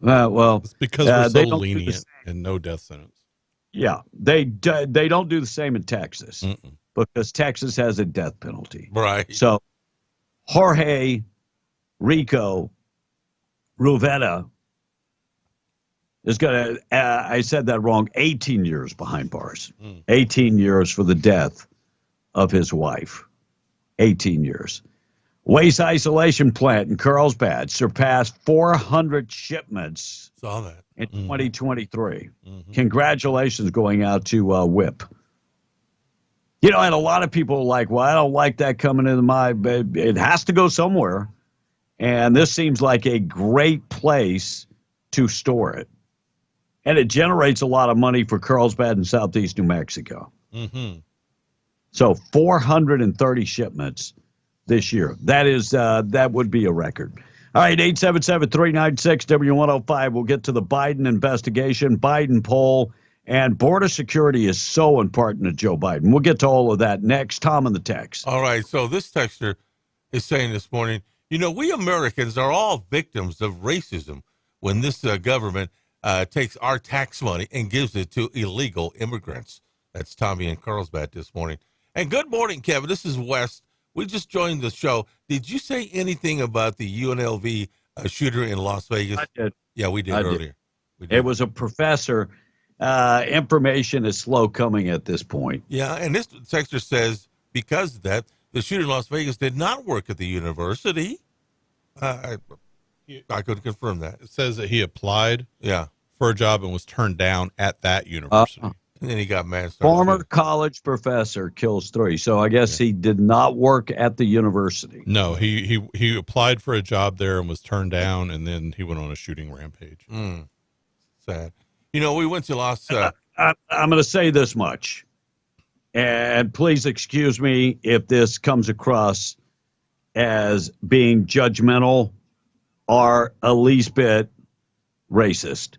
Well, it's because they're so lenient and no death sentence. Yeah, they don't do the same in Texas because Texas has a death penalty. Right. So Jorge Rico Ruvetta is going to, I said that wrong, 18 years behind bars. 18 years for the death of his wife. 18 years. Waste isolation plant in Carlsbad surpassed 400 shipments Saw that. in 2023. Congratulations going out to WIP. You know, and a lot of people are like, well, I don't like that coming into my, it has to go somewhere. And this seems like a great place to store it. And it generates a lot of money for Carlsbad and Southeast New Mexico. So 430 shipments this year. That is that would be a record. All right, 877-396-W105. We'll get to the Biden investigation. Biden poll And border security is so important to Joe Biden. We'll get to all of that next. Tom in the text. All right. So this texter is saying this morning, we Americans are all victims of racism when this government takes our tax money and gives it to illegal immigrants. That's Tommy in Carlsbad this morning. And good morning, Kevin. This is Wes. We just joined the show. Did you say anything about the UNLV shooter in Las Vegas? I did. Yeah, we did earlier. It was a professor. Information is slow coming at this point. Yeah, and this texter says because of that, the shooter in Las Vegas did not work at the university. I could confirm that. It says that he applied Yeah. for a job and was turned down at that university. And then he got mad. Former college professor kills 3. So I guess he did not work at the university. No, he applied for a job there and was turned down, and then he went on a shooting rampage. Sad. We went to Las... I'm going to say this much, and please excuse me if this comes across as being judgmental or a least bit racist.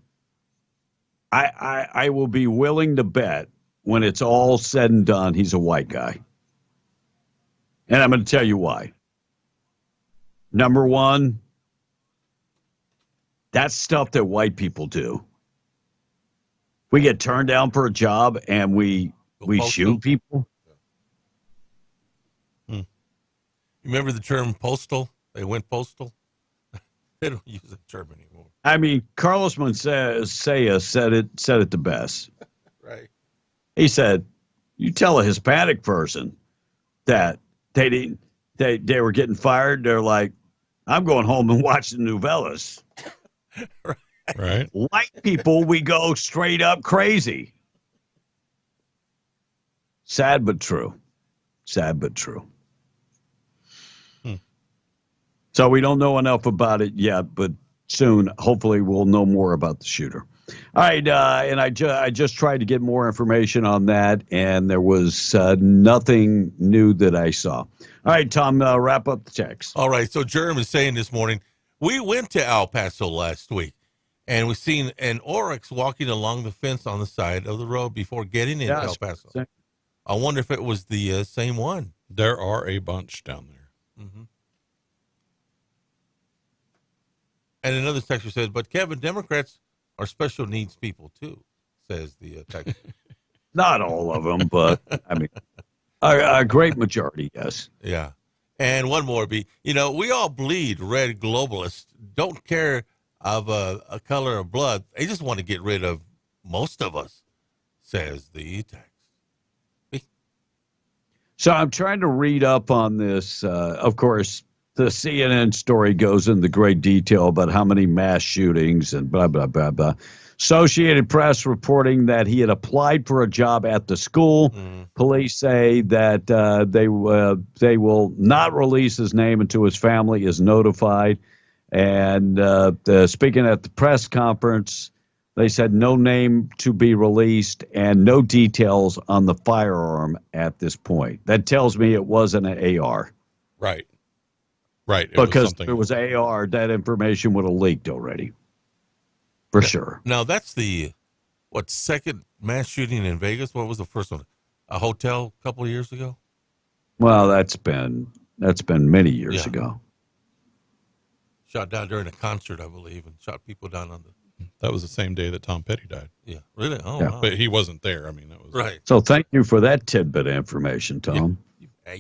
I will be willing to bet when it's all said and done, he's a white guy. And I'm going to tell you why. Number one, that's stuff that white people do. We get turned down for a job and we shoot people. You remember the term postal? They went postal. They don't use that term anymore. I mean, Carlos Mencia said it the best. Right. He said, "You tell a Hispanic person that they were getting fired, they're like, I'm going home and watching novellas." Right. White people, we go straight up crazy. Sad but true. Sad but true. So we don't know enough about it yet, but soon, hopefully, we'll know more about the shooter. All right, and I just tried to get more information on that, and there was nothing new that I saw. All right, Tom, wrap up the text. All right, so Jerem is saying this morning, we went to El Paso last week, and we seen an oryx walking along the fence on the side of the road before getting into El Paso. I wonder if it was the same one. There are a bunch down there. Mm-hmm. And another texter says, but Kevin, Democrats are special needs people too, says the texter. Not all of them, but I mean, a great majority, yes. Yeah. And one more, we all bleed red globalists, don't care of a color of blood. They just want to get rid of most of us, says the text. So I'm trying to read up on this. Of course, the CNN story goes into great detail about how many mass shootings and blah, blah, blah, blah. Associated Press reporting that he had applied for a job at the school. Police say that they will not release his name until his family is notified. And speaking at the press conference, they said no name to be released and no details on the firearm at this point. That tells me it wasn't an AR. Right. Right. Because if it was AR, that information would have leaked already. For sure. Now, that's the, second mass shooting in Vegas? What was the first one? A hotel a couple of years ago? Well, that's been many years ago. Shot down during a concert, I believe, and shot people down on the... That was the same day that Tom Petty died. Yeah. Really? Oh, yeah. wow. But he wasn't there. I mean, that was... Right. So thank you for that tidbit of information, Tom.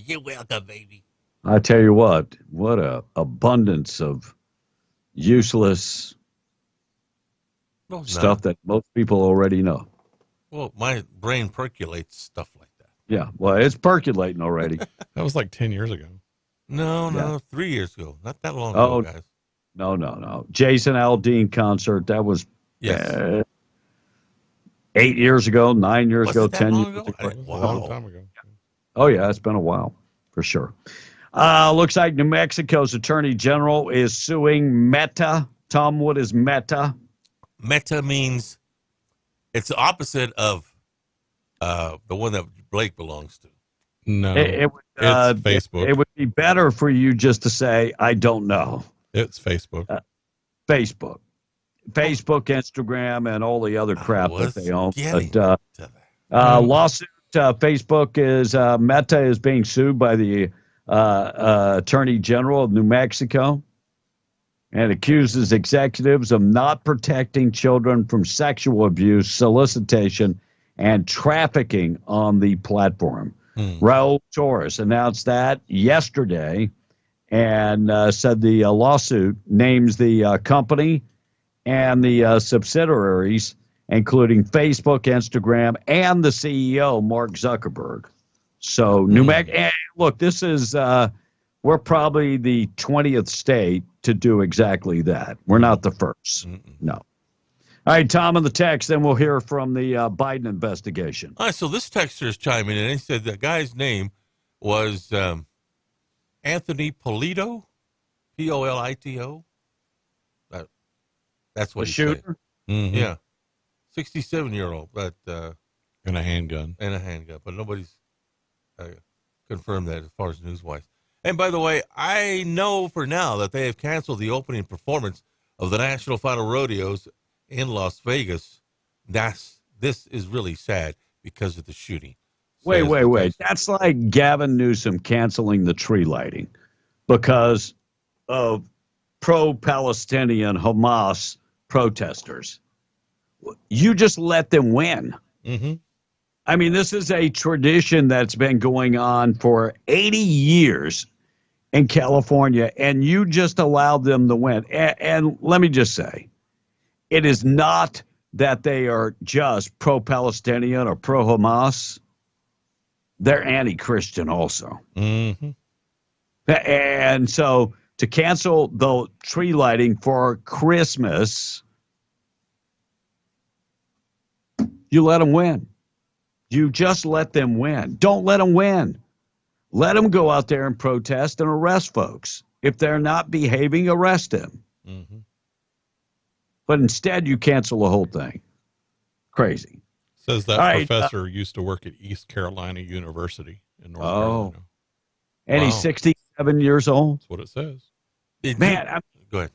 You're welcome, baby. I tell you what a abundance of useless stuff that most people already know. Well, my brain percolates stuff like that. Yeah, well, it's percolating already. That was like 10 years ago. No, 3 years ago. Not that long ago, guys. No. Jason Aldean concert, that was 8 years ago, 9 years ago, 10 years ago. Wow. A long time ago. Oh, yeah, it's been a while, for sure. Looks like New Mexico's Attorney General is suing Meta. Tom, what is Meta? Meta means it's the opposite of the one that Blake belongs to. No, it's Facebook. It would be better for you just to say, I don't know. It's Facebook. Facebook. Facebook, Instagram, and all the other crap that they own. But, lawsuit. Facebook is Meta is being sued by the Attorney General of New Mexico and accuses executives of not protecting children from sexual abuse, solicitation, and trafficking on the platform. Raul Torres announced that yesterday and said the lawsuit names the company and the subsidiaries, including Facebook, Instagram, and the CEO, Mark Zuckerberg. So New Mexico, look, this is, we're probably the 20th state to do exactly that. We're not the first. No. All right, Tom on the text, then we'll hear from the Biden investigation. All right, so this texter is chiming in, and he said the guy's name was Anthony Polito, Polito. That's what the shooter? Yeah. 67-year-old, but and a handgun. But nobody's confirmed that as far as news-wise. And by the way, I know for now that they have canceled the opening performance of the National Final Rodeos in Las Vegas. This is really sad because of the shooting. Wait. That's like Gavin Newsom canceling the tree lighting because of pro-Palestinian Hamas protesters. You just let them win. I mean, this is a tradition that's been going on for 80 years in California, and you just allowed them to win. And let me just say, it is not that they are just pro-Palestinian or pro-Hamas. They're anti-Christian also. And so to cancel the tree lighting for Christmas, you let them win. You just let them win. Don't let them win. Let them go out there and protest and arrest folks. If they're not behaving, arrest them. But instead, you cancel the whole thing. Crazy. Says that professor used to work at East Carolina University in North Carolina. And he's 67 years old? That's what it says. Man, go ahead.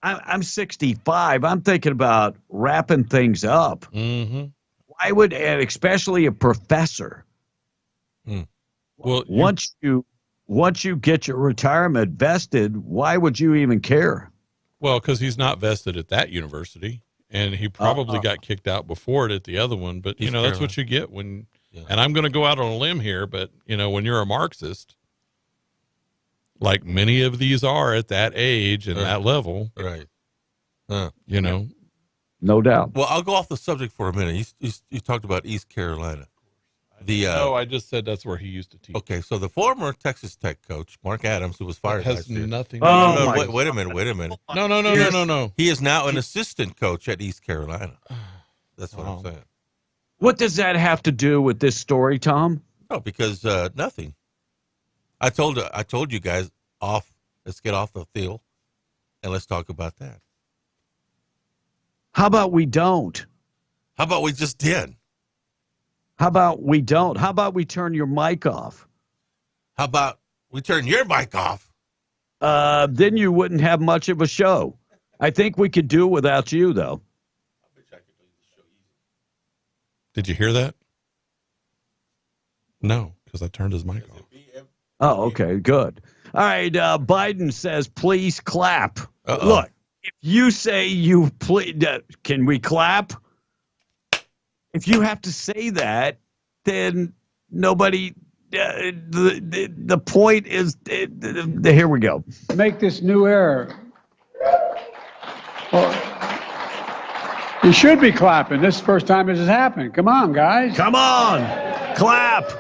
I'm 65. I'm thinking about wrapping things up. Why would, and especially a professor, well, once you get your retirement vested, why would you even care? Well, because he's not vested at that university, and he probably got kicked out before it at the other one. But you know, that's what you get when. Yeah. And I'm going to go out on a limb here, but you know, when you're a Marxist, like many of these are at that age and that level, right? You know, no doubt. Well, I'll go off the subject for a minute. You talked about East Carolina. No, I just said that's where he used to teach. Okay, so the former Texas Tech coach, Mark Adams, who was fired has last year. nothing. Wait a minute. No. He is now an assistant coach at East Carolina. That's what I'm saying. What does that have to do with this story, Tom? No, because nothing. I told you guys off. Let's get off the field, and let's talk about that. How about we don't? How about we just did? How about we don't? How about we turn your mic off? How about we turn your mic off? Then you wouldn't have much of a show. I think we could do without you, though. I bet I could do this show easy. Did you hear that? No, because I turned his mic off. Oh, okay, good. All right, Biden says, please clap. Look, if you say you please, can we clap? If you have to say that, then nobody, the point is, here we go. Make this new era. Well, you should be clapping. This is the first time this has happened. Come on, guys. Come on. Clap.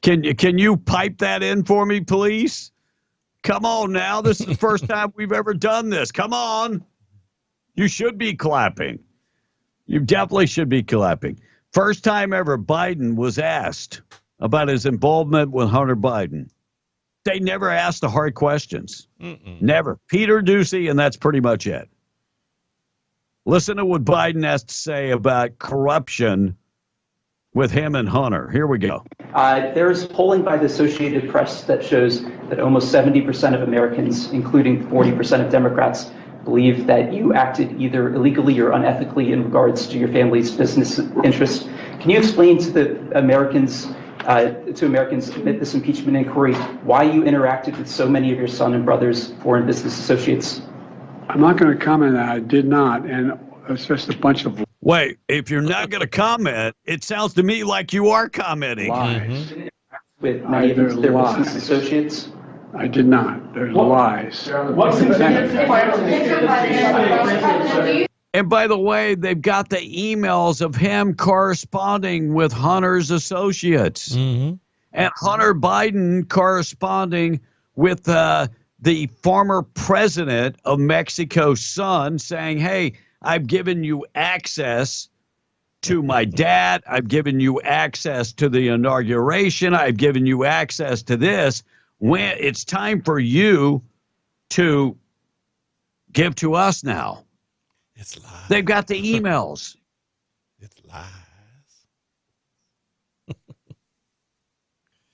Can you pipe that in for me, please? Come on now. This is the first time we've ever done this. Come on. You should be clapping. You definitely should be clapping. First time ever Biden was asked about his involvement with Hunter Biden. They never asked the hard questions. Never. Peter Doocy, and that's pretty much it. Listen to what Biden has to say about corruption with him and Hunter. Here we go. There's polling by the Associated Press that shows that almost 70% of Americans, including 40% of Democrats, believe that you acted either illegally or unethically in regards to your family's business interests. Can you explain to the Americans, amid this impeachment inquiry, why you interacted with so many of your son and brother's foreign business associates? I'm not going to comment that. I did not, and it's just a bunch of. Wait, if you're not going to comment, it sounds to me like you are commenting. Lies. With many of their business associates? I did not. There's lies. And by the way, they've got the emails of him corresponding with Hunter's associates. And Hunter Biden corresponding with the former president of Mexico's son, saying, hey, I've given you access to my dad. I've given you access to the inauguration. I've given you access to this. When it's time for you to give to us now. It's lies. They've got the emails. It's lies.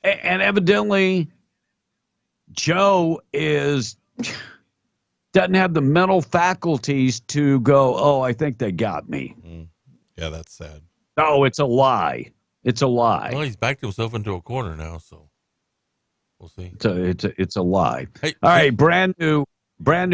And evidently, Joe doesn't have the mental faculties to go, oh, I think they got me. Yeah, that's sad. No, it's a lie. It's a lie. Well, he's backed himself into a corner now, so we'll see. It's a lie. Hey, all right, brand new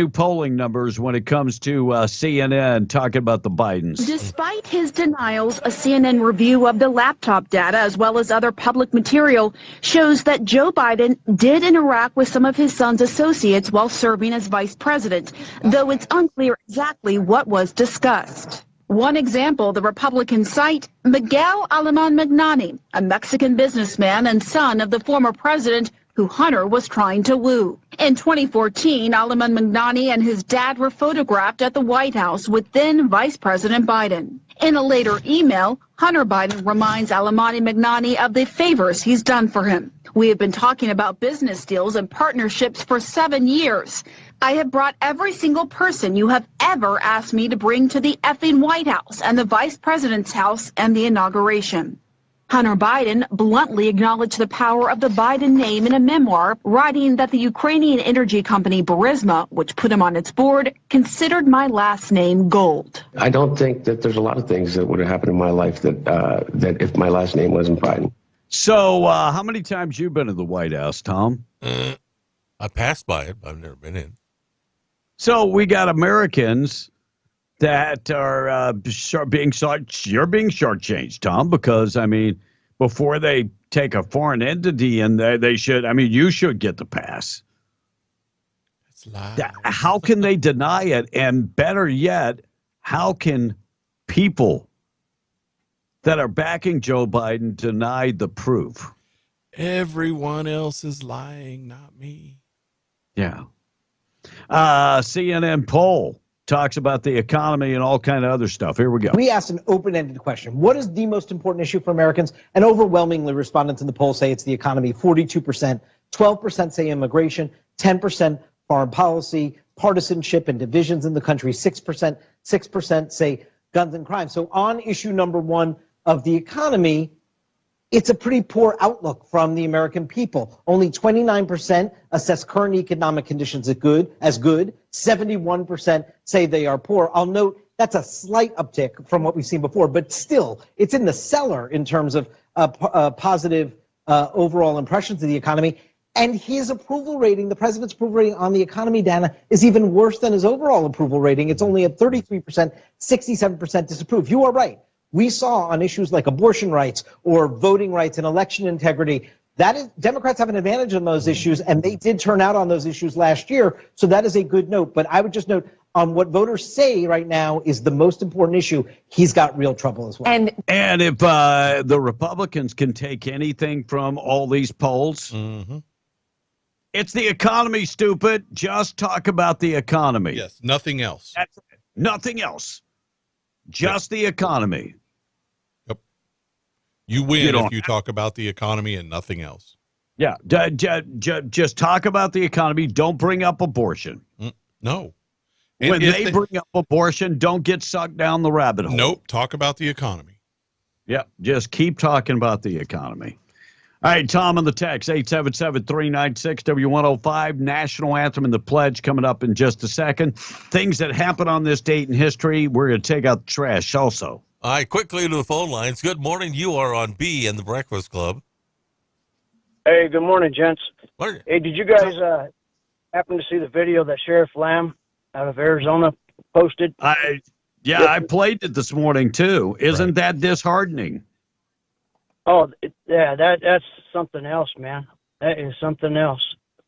polling numbers when it comes to CNN talking about the Bidens. Despite his denials, a CNN review of the laptop data as well as other public material shows that Joe Biden did interact with some of his son's associates while serving as vice president, though it's unclear exactly what was discussed. One example, the Republican site, Miguel Alemán Magnani, a Mexican businessman and son of the former president who Hunter was trying to woo. In 2014, Alemán Magnani and his dad were photographed at the White House with then Vice President Biden. In a later email, Hunter Biden reminds Alemán Magnani of the favors he's done for him. We have been talking about business deals and partnerships for 7 years. I have brought every single person you have ever asked me to bring to the effing White House and the Vice President's house and the inauguration. Hunter Biden bluntly acknowledged the power of the Biden name in a memoir, writing that the Ukrainian energy company Burisma, which put him on its board, considered my last name gold. I don't think that there's a lot of things that would have happened in my life that if my last name wasn't Biden. So how many times you been to the White House, Tom? I passed by it, but I've never been in. So we got Americans that are being shortchanged, Tom, because, I mean, before they take a foreign entity in there, they should, I mean, you should get the pass. It's lies. How can they deny it? And better yet, how can people that are backing Joe Biden deny the proof? Everyone else is lying, not me. Yeah. CNN poll talks about the economy and all kind of other stuff. Here we go. We asked an open-ended question. What is the most important issue for Americans? And overwhelmingly, respondents in the poll say it's the economy, 42%. 12% say immigration, 10% foreign policy, partisanship and divisions in the country, 6% say guns and crime. So on issue number one of the economy, it's a pretty poor outlook from the American people. Only 29% assess current economic conditions as good. 71% say they are poor. I'll note that's a slight uptick from what we've seen before, but still, it's in the cellar in terms of positive overall impressions of the economy. And his approval rating, the president's approval rating on the economy data, is even worse than his overall approval rating. It's only at 33%, 67% disapprove. You are right. We saw on issues like abortion rights or voting rights and election integrity, Democrats have an advantage on those issues, and they did turn out on those issues last year. So that is a good note. But I would just note on what voters say right now is the most important issue, he's got real trouble as well. And if the Republicans can take anything from all these polls, it's the economy, stupid. Just talk about the economy. Yes, nothing else. That's it. Nothing else. Just the economy. Yep. You win if you talk about the economy and nothing else. Yeah. Just talk about the economy. Don't bring up abortion. No. When they bring up abortion, don't get sucked down the rabbit hole. Nope. Talk about the economy. Yep. Just keep talking about the economy. All right, Tom on the text, 877-396-W105, National Anthem and the Pledge coming up in just a second. Things that happen on this date in history, we're going to take out the trash also. All right, quickly to the phone lines. Good morning. You are on B in the Breakfast Club. Hey, good morning, gents. Morning. Hey, did you guys happen to see the video that Sheriff Lamb out of Arizona posted? I played it this morning, too. Isn't that disheartening? Oh, that's something else, man. That is something else.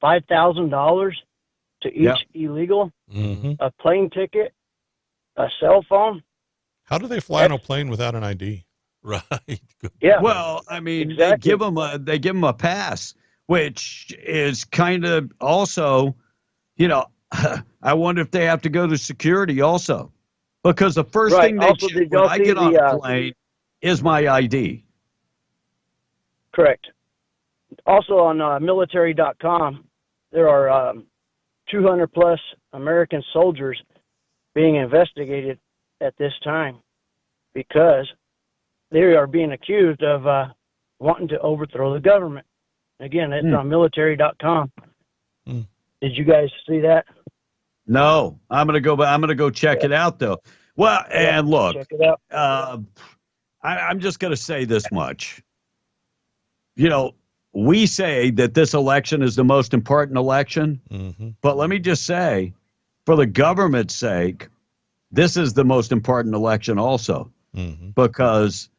$5,000 to each illegal, a plane ticket, a cell phone. How do they fly on a plane without an ID? Right. Yeah. Well, I mean, exactly. they give them a pass, which is kind of also, I wonder if they have to go to security also, because the first thing they check when I get on a plane is my ID. Correct. Also on military.com, there are 200 plus American soldiers being investigated at this time because they are being accused of wanting to overthrow the government. Again, it's on military.com. Did you guys see that? No, I'm gonna go check it out though. Well, and look, check it out. I'm just gonna say this much. We say that this election is the most important election, but let me just say, for the government's sake, this is the most important election also, because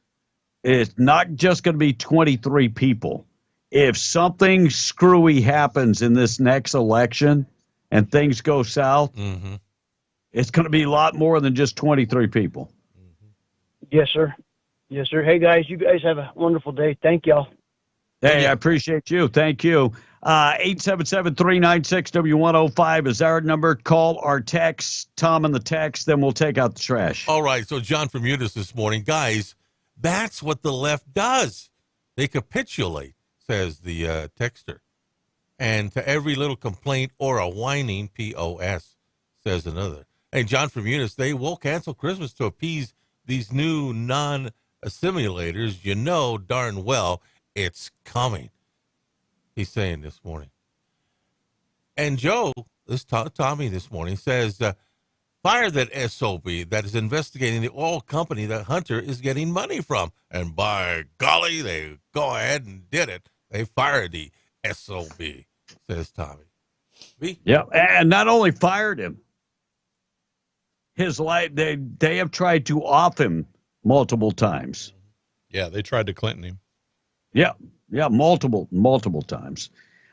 it's not just going to be 23 people. If something screwy happens in this next election and things go south, it's going to be a lot more than just 23 people. Yes, sir. Yes, sir. Hey, guys, you guys have a wonderful day. Thank y'all. Hey, I appreciate you. Thank you. 877-396-W105 is our number. Call or text Tom in the text, then we'll take out the trash. All right. So John from Eunice this morning. Guys, that's what the left does. They capitulate, says the texter. And to every little complaint or a whining, POS, says another. Hey, John from Eunice, they will cancel Christmas to appease these new non-assimilators. You know darn well it's coming, he's saying this morning. And Joe, Tommy this morning, says, fire that SOB that is investigating the oil company that Hunter is getting money from. And by golly, they go ahead and did it. They fired the SOB, says Tommy. Yeah, and not only fired him, his life, they have tried to off him multiple times. Yeah, they tried to Clinton him. Yeah, multiple times.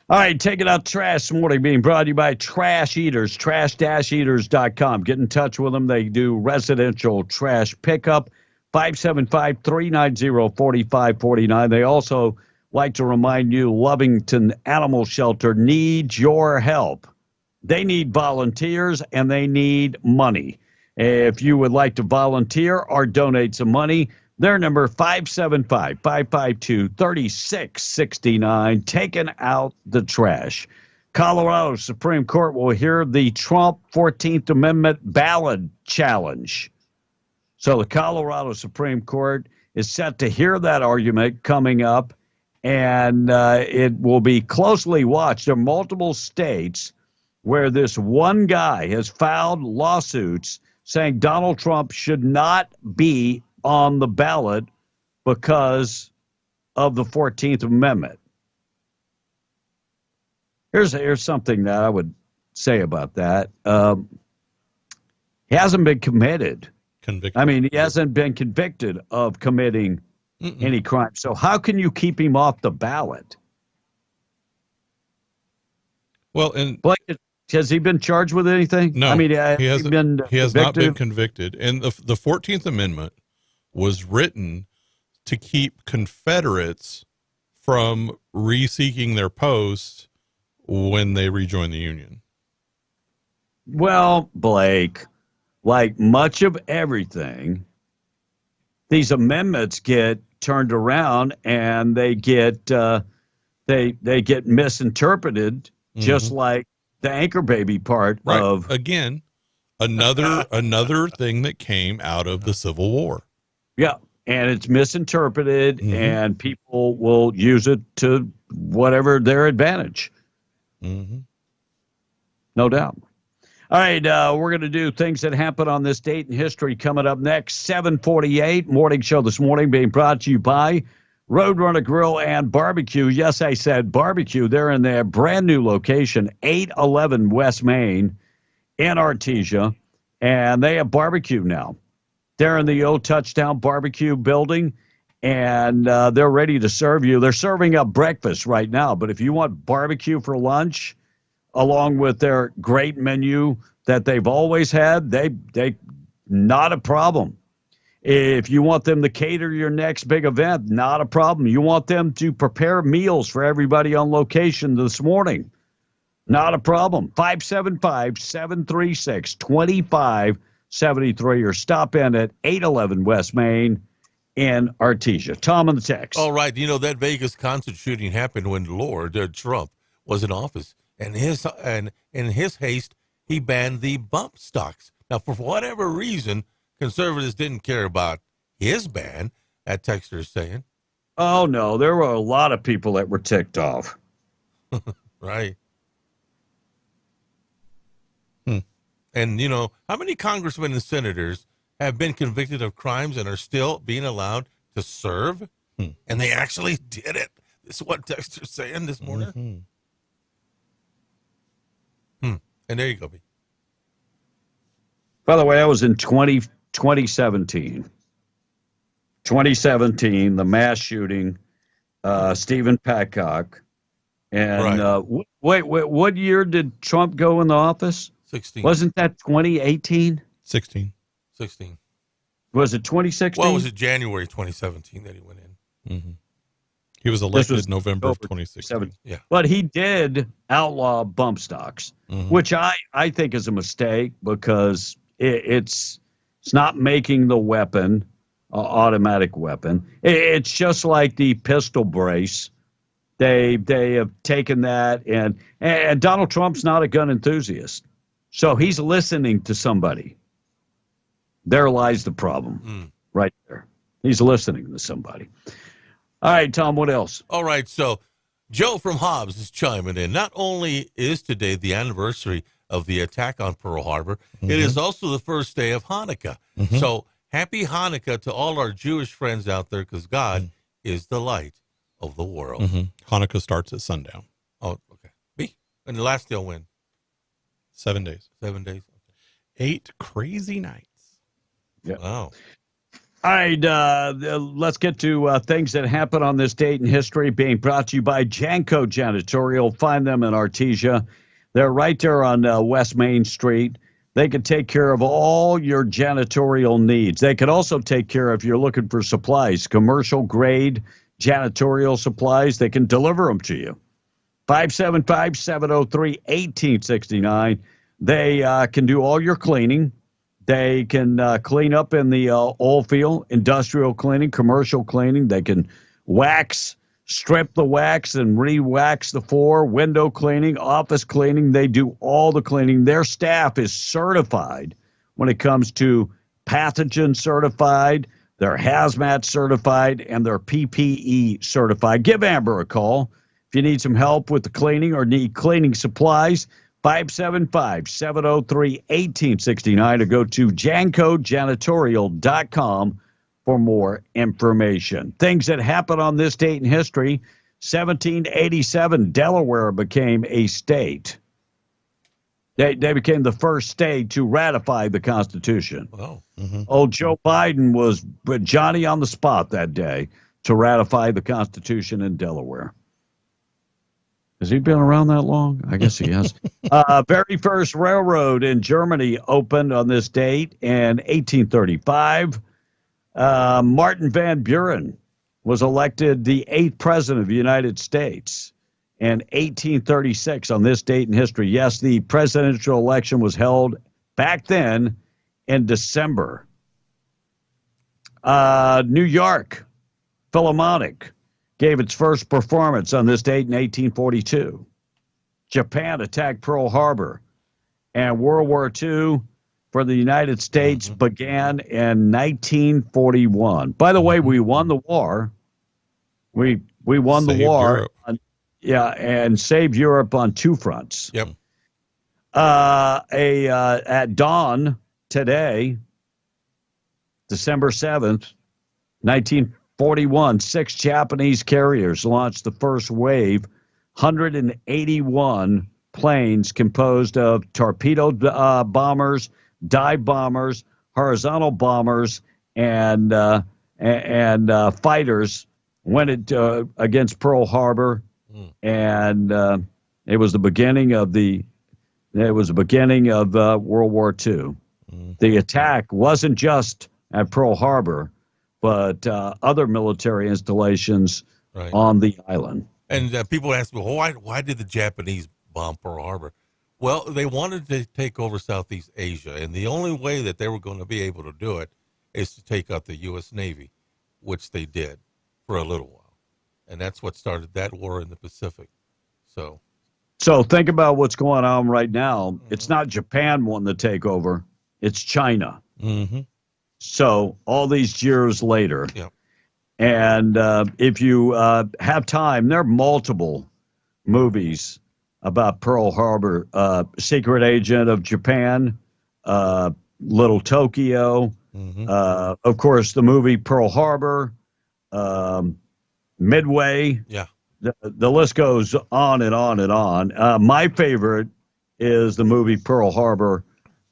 All right, take it out trash this morning, being brought to you by Trash Eaters, trash-eaters.com. Get in touch with them. They do residential trash pickup, 575-390-4549. They also like to remind you Lovington Animal Shelter needs your help. They need volunteers, and they need money. If you would like to volunteer or donate some money, their number 575-552-3669, taking out the trash. Colorado Supreme Court will hear the Trump 14th Amendment ballot challenge. So the Colorado Supreme Court is set to hear that argument coming up, and it will be closely watched. There are multiple states where this one guy has filed lawsuits saying Donald Trump should not be on the ballot because of the 14th Amendment. Here's something that I would say about that. He hasn't been convicted. I mean, he hasn't been convicted of committing any crime. So how can you keep him off the ballot? Well, and Blake, has he been charged with anything? No, I mean, he has convicted? not been convicted. And the 14th Amendment was written to keep Confederates from reseeking their posts when they rejoin the Union. Well, Blake, like much of everything, these amendments get turned around and they get they get misinterpreted, just like the anchor baby part of again another thing that came out of the Civil War. Yeah, and it's misinterpreted, and people will use it to whatever their advantage. No doubt. All right, we're going to do things that happen on this date in history coming up next. 7:48 morning show this morning being brought to you by Roadrunner Grill and Barbecue. Yes, I said barbecue. They're in their brand new location, 811 West Main in Artesia, and they have barbecue now. They're in the old Touchdown Barbecue building, and they're ready to serve you. They're serving up breakfast right now, but if you want barbecue for lunch, along with their great menu that they've always had, they not a problem. If you want them to cater your next big event, not a problem. You want them to prepare meals for everybody on location this morning, not a problem. 575-736-2573 or stop in at 811 West Main in Artesia. Tom on the text. All right. You know, that Vegas concert shooting happened when Lord Trump was in office. And in his haste, he banned the bump stocks. Now, for whatever reason, conservatives didn't care about his ban, that texter is saying. Oh, no, there were a lot of people that were ticked off. Right. And, you know, how many congressmen and senators have been convicted of crimes and are still being allowed to serve? And they actually did it. This is what texter's saying this morning. And there you go, B. By the way, that was in 2017. 2017, the mass shooting, Stephen Paddock. And wait, what year did Trump go in the office? 16. Wasn't that 2018? 16. Was it 2016? Well, it was January 2017 that he went in. He was elected November of 2016. Yeah. But he did outlaw bump stocks, which I think is a mistake because it's not making the weapon automatic weapon. It's just like the pistol brace. They have taken that, and Donald Trump's not a gun enthusiast. So he's listening to somebody. There lies the problem right there. He's listening to somebody. All right, Tom, what else? All right, so Joe from Hobbs is chiming in. Not only is today the anniversary of the attack on Pearl Harbor, it is also the first day of Hanukkah. So happy Hanukkah to all our Jewish friends out there, because God is the light of the world. Hanukkah starts at sundown. Oh, okay. B. And the last day will win. 7 days. 7 days. Okay. 8 crazy nights. Yeah. Wow. All right, let's get to things that happen on this date in history, being brought to you by Janko Janitorial. Find them in Artesia. They're right there on West Main Street. They can take care of all your janitorial needs. They can also take care of, if you're looking for supplies, commercial grade janitorial supplies. They can deliver them to you. 575-703-1869. They can do all your cleaning. They can clean up in the oil field, industrial cleaning, commercial cleaning. They can wax, strip the wax and re-wax the floor, window cleaning, office cleaning. They do all the cleaning. Their staff is certified when it comes to pathogen certified, they're hazmat certified, and they're PPE certified. Give Amber a call if you need some help with the cleaning or need cleaning supplies. 575-703-1869 or go to jancojanitorial.com for more information. Things that happened on this date in history: 1787, Delaware became a state. They became the first state to ratify the Constitution. Oh. Old Joe Biden was Johnny on the spot that day to ratify the Constitution in Delaware. Has he been around that long? I guess he has. Very first railroad in Germany opened on this date in 1835. Martin Van Buren was elected the 8th president of the United States in 1836 on this date in history. Yes, the presidential election was held back then in December. New York Philharmonic gave its first performance on this date in 1842. Japan attacked Pearl Harbor. And World War II for the United States began in 1941. By the way, we won the war. We won the war. And saved Europe on two fronts. Yep. At dawn today, December 7th, 1941, 6 Japanese carriers launched the first wave, 181 planes composed of torpedo bombers, dive bombers, horizontal bombers, and fighters went against Pearl Harbor, and it was the beginning of World War II. The attack wasn't just at Pearl Harbor, but other military installations on the island. And people ask me, well, why did the Japanese bomb Pearl Harbor? Well, they wanted to take over Southeast Asia, and the only way that they were going to be able to do it is to take out the U.S. Navy, which they did for a little while. And that's what started that war in the Pacific. So think about what's going on right now. It's not Japan wanting to take over. It's China. Mm-hmm. So all these years later, and if you have time, there are multiple movies about Pearl Harbor, Secret Agent of Japan, Little Tokyo, of course, the movie Pearl Harbor, Midway. Yeah. The list goes on and on and on. My favorite is the movie Pearl Harbor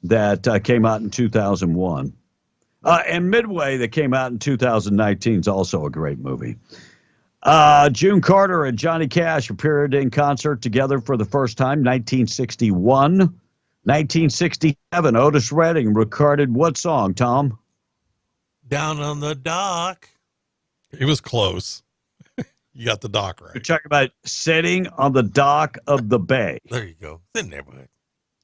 that came out in 2001. And Midway that came out in 2019 is also a great movie. June Carter and Johnny Cash appeared in concert together for the first time, 1961. 1967, Otis Redding recorded what song, Tom? Down on the Dock. It was close. You got the dock right. You're talking about Sitting on the Dock of the Bay. There you go. It's in there, bud.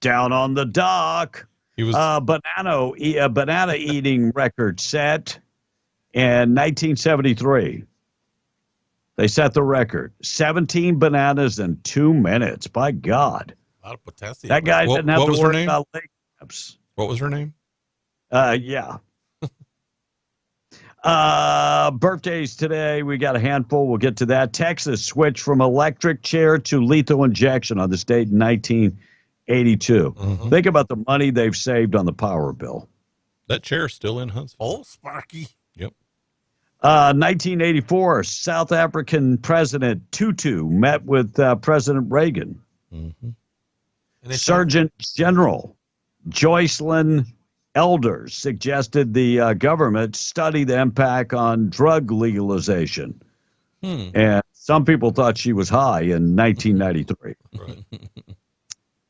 Down on the Dock. He was banana eating record set in 1973. They set the record. 17 bananas in 2 minutes. By God. A lot of potassium. That guy didn't have to worry about leg cramps. What was her name? Yeah. Birthdays today. We got a handful. We'll get to that. Texas switched from electric chair to lethal injection on this date in 1982. Think about the money they've saved on the power bill. That chair's still in Huntsville. Oh, Sparky. Yep. 1984, South African President Tutu met with President Reagan. Sergeant General Joycelyn Elders suggested the government study the impact on drug legalization. And some people thought she was high in 1993.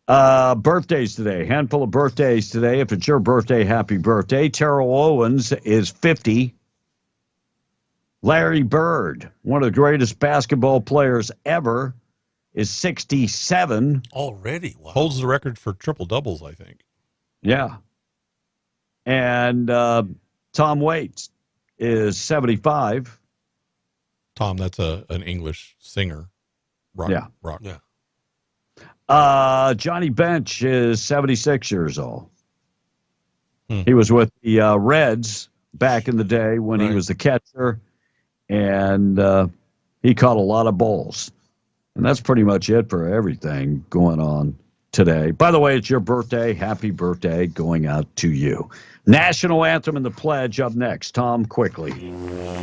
Birthdays today. Handful of birthdays today. If it's your birthday, happy birthday. Terrell Owens is 50. Larry Bird, one of the greatest basketball players ever, is 67. Already? Wow. Holds the record for triple doubles, I think. Yeah. And Tom Waits is 75. Tom, that's an English singer. Rock. Yeah. Johnny Bench is 76 years old. He was with the Reds back in the day when he was the catcher, and he caught a lot of balls. And that's pretty much it for everything going on today. By the way, it's your birthday. Happy birthday going out to you. National anthem and the pledge up next. Tom, quickly.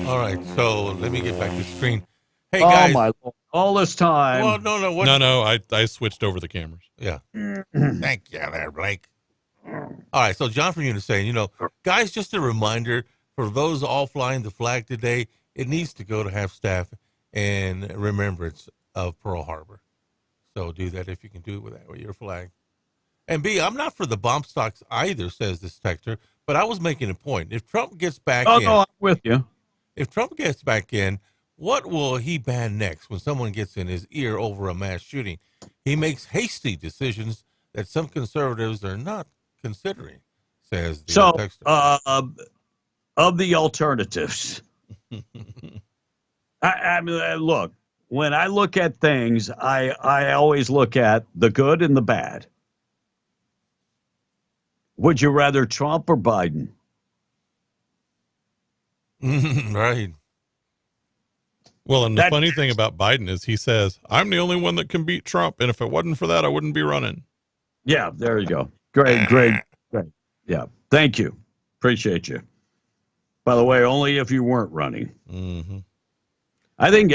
All right, so let me get back to the screen. Hey, guys. Oh, my Lord. All this time. Well, no. I switched over the cameras. Yeah. Thank you there, Blake. All right, so John from is saying, guys, just a reminder for those all flying the flag today, it needs to go to half staff in remembrance of Pearl Harbor. So do that if you can do it with your flag. And B, I'm not for the bomb stocks either, says this texter, but I was making a point. If Trump gets back in. No, I'm with you. If Trump gets back in, what will he ban next when someone gets in his ear over a mass shooting? He makes hasty decisions that some conservatives are not considering, says the texter. Of the alternatives, I mean, look, when I look at things, I always look at the good and the bad. Would you rather Trump or Biden? Right. Well, and the funny thing about Biden is he says, I'm the only one that can beat Trump. And if it wasn't for that, I wouldn't be running. Yeah, there you go. Great. Yeah. Thank you. Appreciate you. By the way, only if you weren't running. Mm-hmm. I think,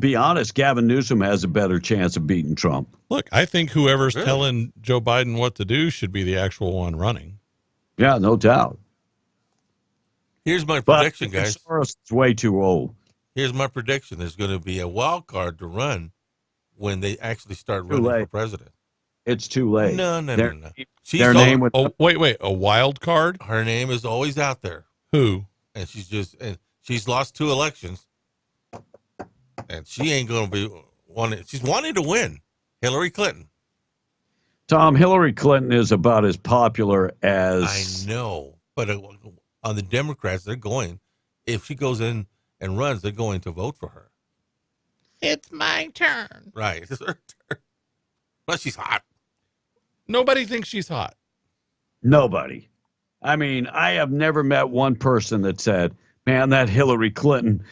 be honest, Gavin Newsom has a better chance of beating Trump. Look, I think whoever's telling Joe Biden what to do should be the actual one running. Yeah, no doubt. Here's my prediction, guys. Soros is way too old. Here's my prediction. There's going to be a wild card to run when they actually start running for president. It's too late. No. Their name would... wait, a wild card? Her name is always out there. Who? And she's lost 2 elections. And she ain't going to be she's wanting to win. Hillary Clinton. Tom, Hillary Clinton is about as popular as... I know. But on the Democrats, they're going. If she goes in and runs, they're going to vote for her. It's my turn. Right. It's her turn. But she's hot. Nobody thinks she's hot. Nobody. I mean, I have never met one person that said, man, that Hillary Clinton...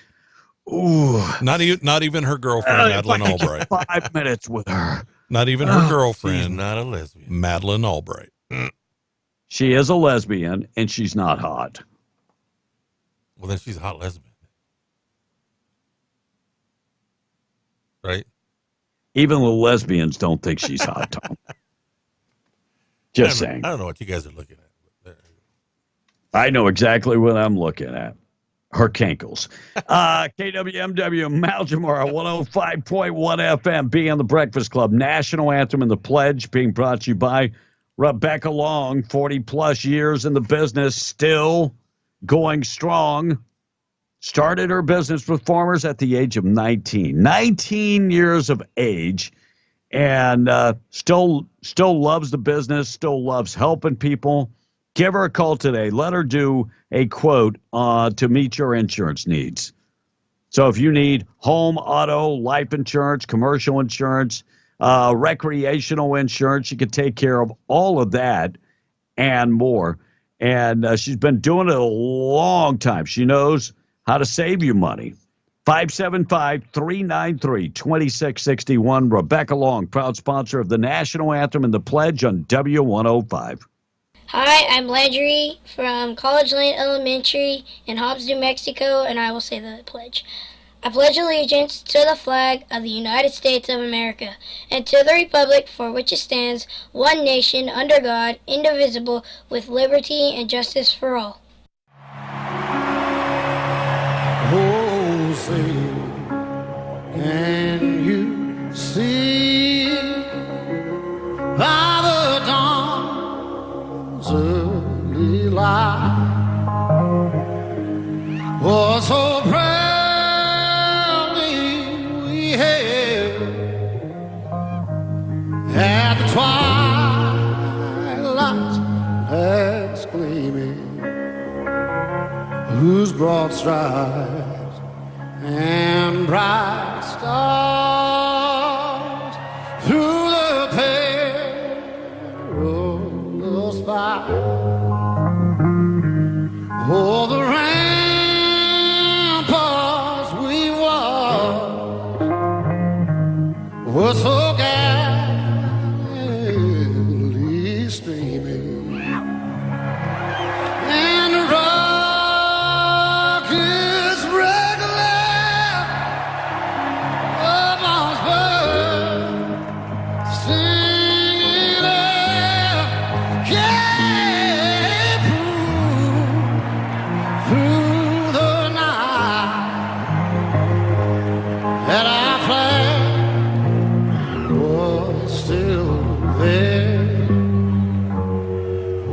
Ooh. Not even her girlfriend, Madeleine Albright. 5 minutes with her. Not even her girlfriend. She's not a lesbian. Madeleine Albright. She is a lesbian, and she's not hot. Well, then she's a hot lesbian. Right? Even the lesbians don't think she's hot, Tom. Just saying. I don't know what you guys are looking at. I know exactly what I'm looking at. Her cankles. KWMW, Maljamar, 105.1 FM, being the Breakfast Club. National Anthem and the Pledge being brought to you by Rebecca Long, 40-plus years in the business, still going strong. Started her business with farmers at the age of 19. 19 years of age, and still loves the business, still loves helping people. Give her a call today. Let her do a quote to meet your insurance needs. So if you need home, auto, life insurance, commercial insurance, recreational insurance, you can take care of all of that and more. And she's been doing it a long time. She knows how to save you money. 575-393-2661. Rebecca Long, proud sponsor of the National Anthem and the Pledge on W105. Hi, I'm Landry from College Lane Elementary in Hobbs, New Mexico, and I will say the pledge. I pledge allegiance to the flag of the United States of America and to the republic for which it stands, one nation, under God, indivisible, with liberty and justice for all. Oh, say, can you see by the dawn's early light was so proudly we hailed at the twilight's last gleaming, whose broad stripes and bright stars through the perilous fight. Oh, the ramparts we watched were so gallantly streaming, and the rockets regular up on spur, singing out, yeah, through the night, that our flag was still there.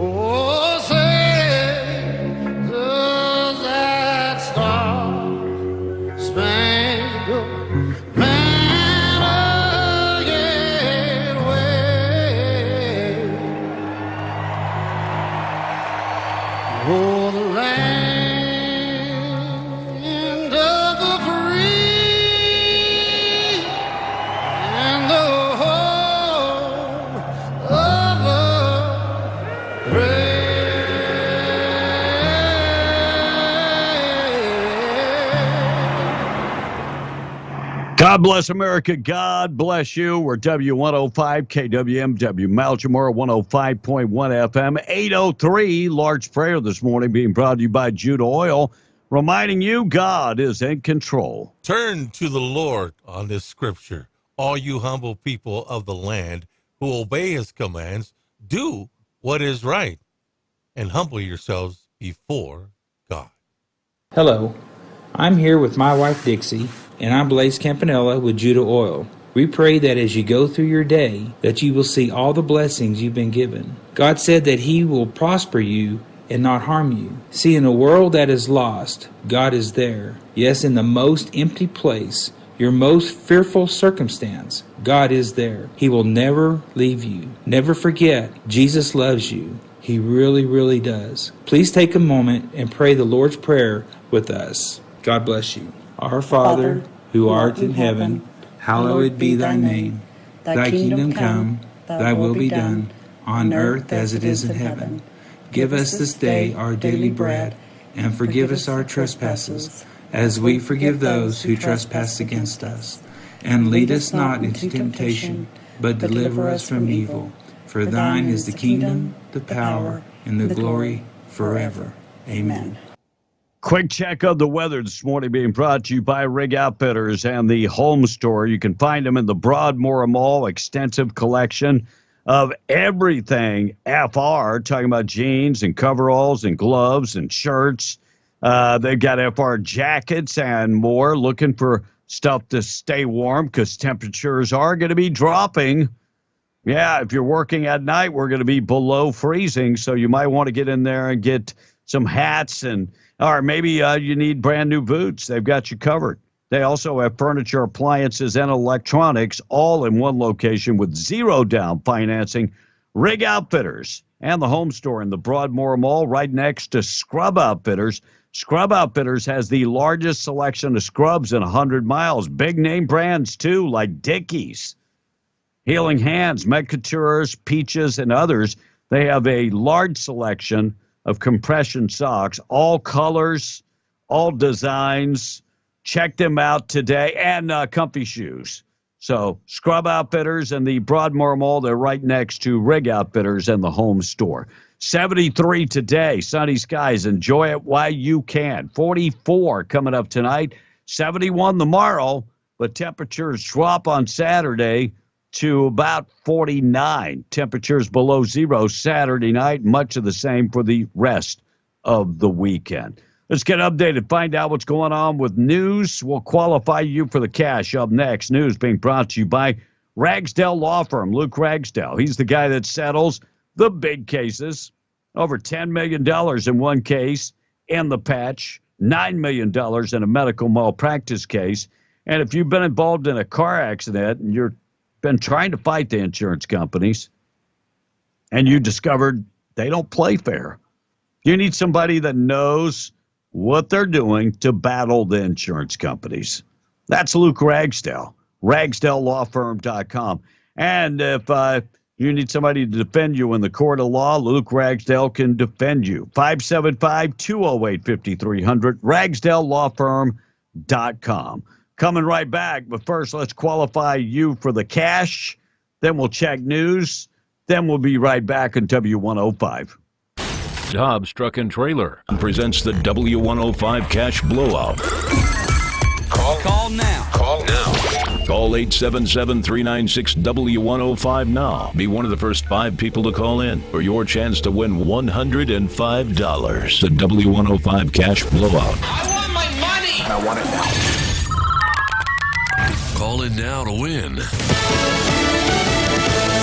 Oh, say, does that star-spangled banner yet wave? Oh, the land of the free and the home of the brave. God bless America. God bless you. We're W105 KWMW, Malchamore 105.1 FM, 803. Large prayer this morning being brought to you by Judah Oil, reminding you God is in control. Turn to the Lord on this scripture, all you humble people of the land who obey his commands. Do what is right and humble yourselves before God. Hello, I'm here with my wife Dixie, and I'm Blaze Campanella with Judah Oil. We pray that as you go through your day, that you will see all the blessings you've been given. God said that he will prosper you and not harm you. See, in a world that is lost, God is there. Yes, in the most empty place, your most fearful circumstance, God is there. He will never leave you. Never forget, Jesus loves you. He really, really does. Please take a moment and pray the Lord's Prayer with us. God bless you. Our Father, who art in heaven, hallowed be thy name. Thy kingdom come, thy will be done, on earth as it is in heaven. Give us this day our daily bread, and forgive us our trespasses, as we forgive those who trespass against us. And lead us not into temptation, but deliver us from evil. For thine is the kingdom, the power, and the glory forever. Amen. Quick check of the weather this morning being brought to you by Rig Outfitters and the Home Store. You can find them in the Broadmoor Mall, extensive collection of everything FR, talking about jeans and coveralls and gloves and shirts. They've got FR jackets and more, looking for stuff to stay warm because temperatures are going to be dropping. Yeah, if you're working at night, we're going to be below freezing, so you might want to get in there and get some hats or maybe you need brand new boots. They've got you covered. They also have furniture, appliances, and electronics all in one location with zero down financing. Rig Outfitters and the Home Store in the Broadmoor Mall right next to Scrub Outfitters. Scrub Outfitters has the largest selection of scrubs in 100 miles. Big name brands, too, like Dickies, Healing Hands, Medcouturers, Peaches, and others. They have a large selection of compression socks, all colors, all designs. Check them out today, and comfy shoes. So Scrub Outfitters and the Broadmoor Mall, they're right next to Rig Outfitters and the Home Store. 73 today, sunny skies. Enjoy it while you can. 44 coming up tonight, 71 tomorrow, but temperatures drop on Saturday to about 49. Temperatures below zero Saturday night, much of the same for the rest of the weekend. Let's get updated, find out what's going on with news. We'll qualify you for the cash up next. News being brought to you by Ragsdale Law Firm. Luke Ragsdale, he's the guy that settles the big cases. Over $10 million in one case in the patch, $9 million in a medical malpractice case. And if you've been involved in a car accident and you've been trying to fight the insurance companies and you discovered they don't play fair, you need somebody that knows what they're doing to battle the insurance companies. That's Luke Ragsdale, RagsdaleLawFirm.com. And if you need somebody to defend you in the court of law, Luke Ragsdale can defend you. 575-208-5300, RagsdaleLawFirm.com. Coming right back, but first let's qualify you for the cash. Then we'll check news. Then we'll be right back on W105. Dobbs Truck and Trailer presents the W105 Cash Blowout. Call now. Call now. Call 877-396-W105 now. Be one of the first 5 people to call in for your chance to win $105. The W105 Cash Blowout. I want my money. And I want it now. Call in now to win.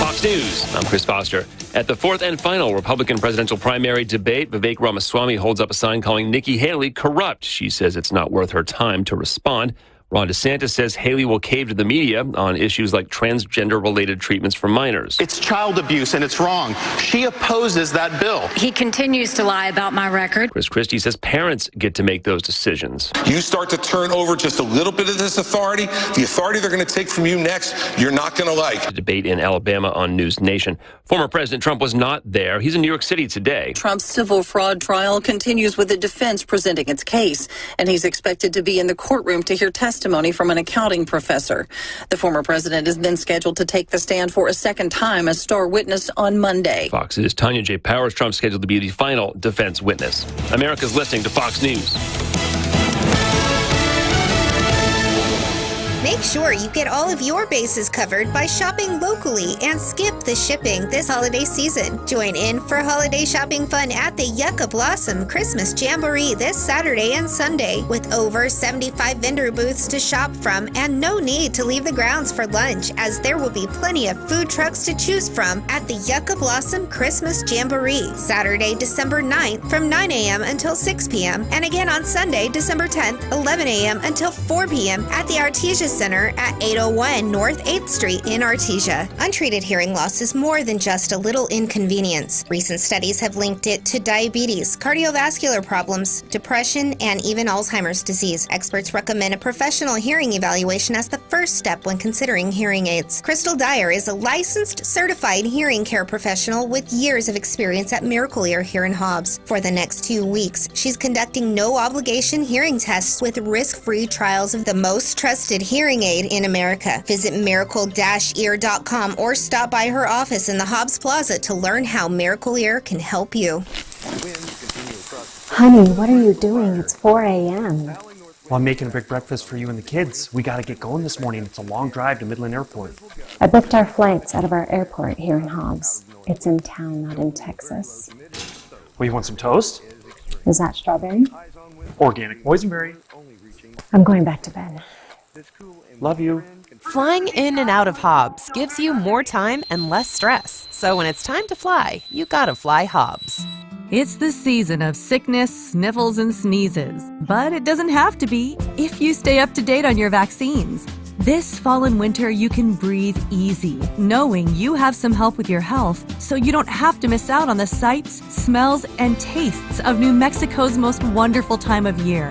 Fox News, I'm Chris Foster. At the 4th and final Republican presidential primary debate, Vivek Ramaswamy holds up a sign calling Nikki Haley corrupt. She says it's not worth her time to respond. Ron DeSantis says Haley will cave to the media on issues like transgender-related treatments for minors. It's child abuse, and it's wrong. She opposes that bill. He continues to lie about my record. Chris Christie says parents get to make those decisions. You start to turn over just a little bit of this authority, the authority they're going to take from you next, you're not going to like. The debate in Alabama on News Nation. Former President Trump was not there. He's in New York City today. Trump's civil fraud trial continues with the defense presenting its case, and he's expected to be in the courtroom to hear testimony testimony from an accounting professor. The former president is then scheduled to take the stand for a second time as star witness on Monday. Fox's Tanya J. Powers Trump scheduled to be the final defense witness. America's listening to Fox News. Make sure you get all of your bases covered by shopping locally and skip the shipping this holiday season. Join in for holiday shopping fun at the Yucca Blossom Christmas Jamboree this Saturday and Sunday with over 75 vendor booths to shop from and no need to leave the grounds for lunch, as there will be plenty of food trucks to choose from at the Yucca Blossom Christmas Jamboree, Saturday, December 9th from 9 a.m. until 6 p.m. and again on Sunday, December 10th, 11 a.m. until 4 p.m. at the Artesia Center at 801 North 8th Street in Artesia. Untreated hearing loss is more than just a little inconvenience. Recent studies have linked it to diabetes, cardiovascular problems, depression, and even Alzheimer's disease. Experts recommend a professional hearing evaluation as the first step when considering hearing aids. Crystal Dyer is a licensed, certified hearing care professional with years of experience at Miracle Ear here in Hobbs. For the next 2 weeks, she's conducting no-obligation hearing tests with risk-free trials of the most trusted hearing aid in America. Visit miracle-ear.com or stop by her office in the Hobbs Plaza to learn how Miracle Ear can help you. Honey, what are you doing? It's 4 a.m. Well, I'm making a big breakfast for you and the kids. We gotta get going this morning. It's a long drive to Midland Airport. I booked our flights out of our airport here in Hobbs. It's in town, not in Texas. Well, you want some toast? Is that strawberry? Organic boysenberry. I'm going back to bed. Love you. Flying in and out of Hobbs gives you more time and less stress. So when it's time to fly, you gotta fly Hobbs. It's the season of sickness, sniffles, and sneezes. But it doesn't have to be if you stay up to date on your vaccines. This fall and winter, you can breathe easy, knowing you have some help with your health, so you don't have to miss out on the sights, smells, and tastes of New Mexico's most wonderful time of year.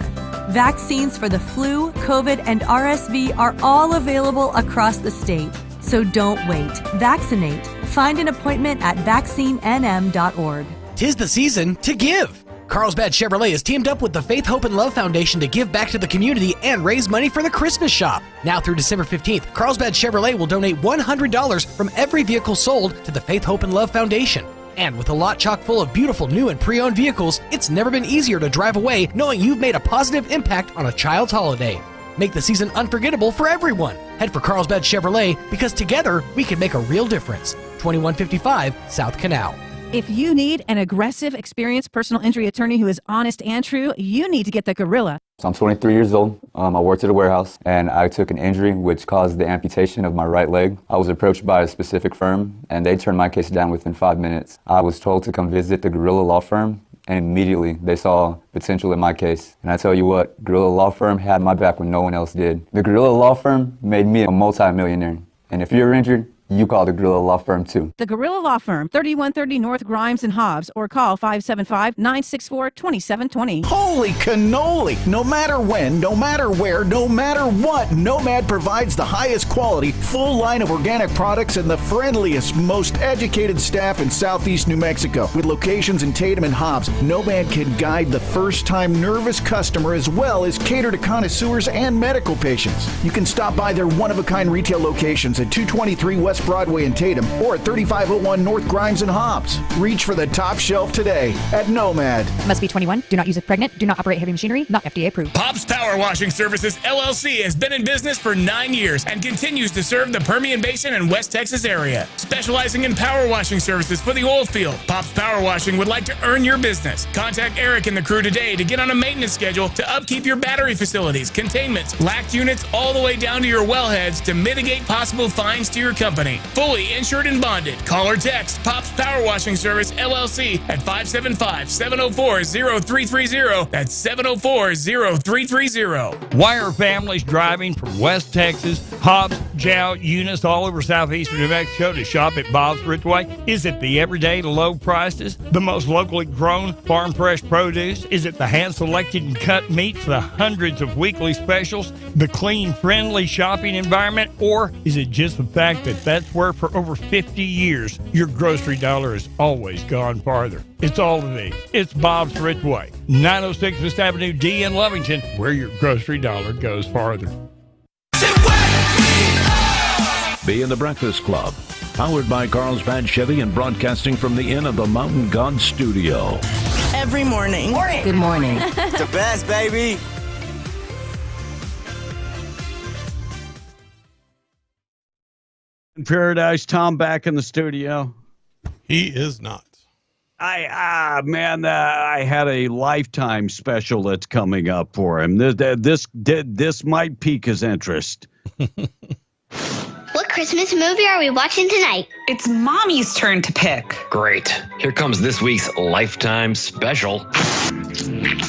Vaccines for the flu, COVID, and RSV are all available across the state. So don't wait. Vaccinate. Find an appointment at vaccinenm.org. 'Tis the season to give. Carlsbad Chevrolet has teamed up with the Faith, Hope, and Love Foundation to give back to the community and raise money for the Christmas shop. Now through December 15th, Carlsbad Chevrolet will donate $100 from every vehicle sold to the Faith, Hope, and Love Foundation. And with a lot chock full of beautiful new and pre-owned vehicles, it's never been easier to drive away knowing you've made a positive impact on a child's holiday. Make the season unforgettable for everyone. Head for Carlsbad Chevrolet, because together we can make a real difference. 2155 South Canal. If you need an aggressive, experienced personal injury attorney who is honest and true, you need to get the Gorilla. So I'm 23 years old. I worked at a warehouse and I took an injury which caused the amputation of my right leg. I was approached by a specific firm and they turned my case down within 5 minutes. I was told to come visit the Gorilla Law Firm, and immediately they saw potential in my case. And I tell you what, Gorilla Law Firm had my back when no one else did. The Gorilla Law Firm made me a multi-millionaire. And if you're injured, you call the Gorilla Law Firm too. The Gorilla Law Firm, 3130 North Grimes and Hobbs, or call 575-964-2720. Holy cannoli! No matter when, no matter where, no matter what, Nomad provides the highest quality, full line of organic products and the friendliest, most educated staff in Southeast New Mexico. With locations in Tatum and Hobbs, Nomad can guide the first-time nervous customer as well as cater to connoisseurs and medical patients. You can stop by their one-of-a-kind retail locations at 223 West Broadway in Tatum or at 3501 North Grimes and Hobbs. Reach for the top shelf today at Nomad. Must be 21. Do not use if pregnant. Do not operate heavy machinery. Not FDA approved. Pops Power Washing Services, LLC has been in business for 9 years and continues to serve the Permian Basin and West Texas area. Specializing in power washing services for the oil field, Pops Power Washing would like to earn your business. Contact Eric and the crew today to get on a maintenance schedule to upkeep your battery facilities, containments, LACT units, all the way down to your wellheads to mitigate possible fines to your company. Fully insured and bonded. Call or text Pops Power Washing Service, LLC at 575-704-0330. That's 704-0330. Why are families driving from West Texas, Hobbs, Jow, Eunice, all over southeastern New Mexico to shop at Bob's Ridgeway? Is it the everyday low prices? The most locally grown farm fresh produce? Is it the hand-selected and cut meats, the hundreds of weekly specials, the clean, friendly shopping environment? Or is it just the fact that that's where for over 50 years your grocery dollar has always gone farther? It's all of these. It's Bob's Ridgeway, 906 West Avenue D in Lovington, where your grocery dollar goes farther. Be in the Breakfast Club, powered by Carlsbad Chevy and broadcasting from the Inn of the Mountain God Studio. Every morning. Good morning. The best, baby. In Paradise, Tom back in the studio. He is not. I had a Lifetime special that's coming up for him. This might pique his interest. What Christmas movie are we watching tonight? It's Mommy's turn to pick. Great. Here comes this week's Lifetime special.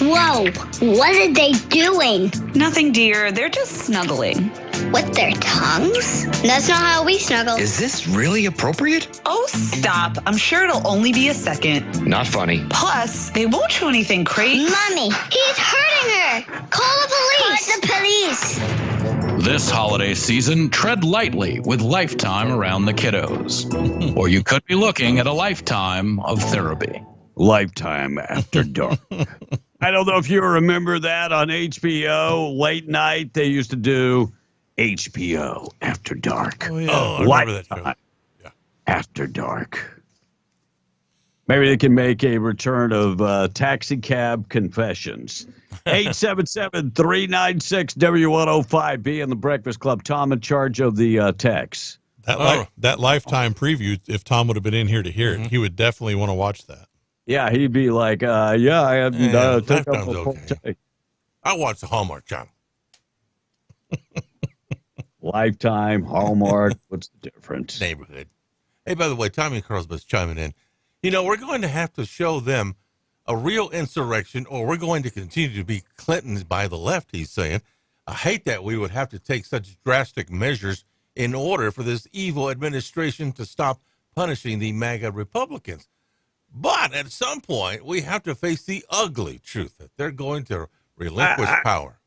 Whoa, what are they doing? Nothing, dear. They're just snuggling. With their tongues? That's not how we snuggle. Is this really appropriate? Oh, stop. I'm sure it'll only be a second. Not funny. Plus, they won't show anything crazy. Mommy, he's hurting her. Call the police. Call the police. This holiday season, tread lightly with Lifetime around the kiddos. Or you could be looking at a lifetime of therapy. Lifetime After Dark. I don't know if you remember that on HBO, late night, they used to do HBO After Dark. Oh, yeah. I remember that show. Yeah. After Dark. Maybe they can make a return of Taxi Cab Confessions. 877-396-W105. Be in the Breakfast Club. Tom in charge of the text. That Lifetime preview, if Tom would have been in here to hear it, he would definitely want to watch that. Yeah, he'd be like, I had took up a full take. I watch the Hallmark Channel. Lifetime, Hallmark, what's the difference? Neighborhood. Hey, by the way, Tommy Carlsbad's chiming in. You know, we're going to have to show them a real insurrection, or we're going to continue to be Clintons by the left, he's saying. I hate that we would have to take such drastic measures in order for this evil administration to stop punishing the MAGA Republicans. But at some point, we have to face the ugly truth that they're going to relinquish power.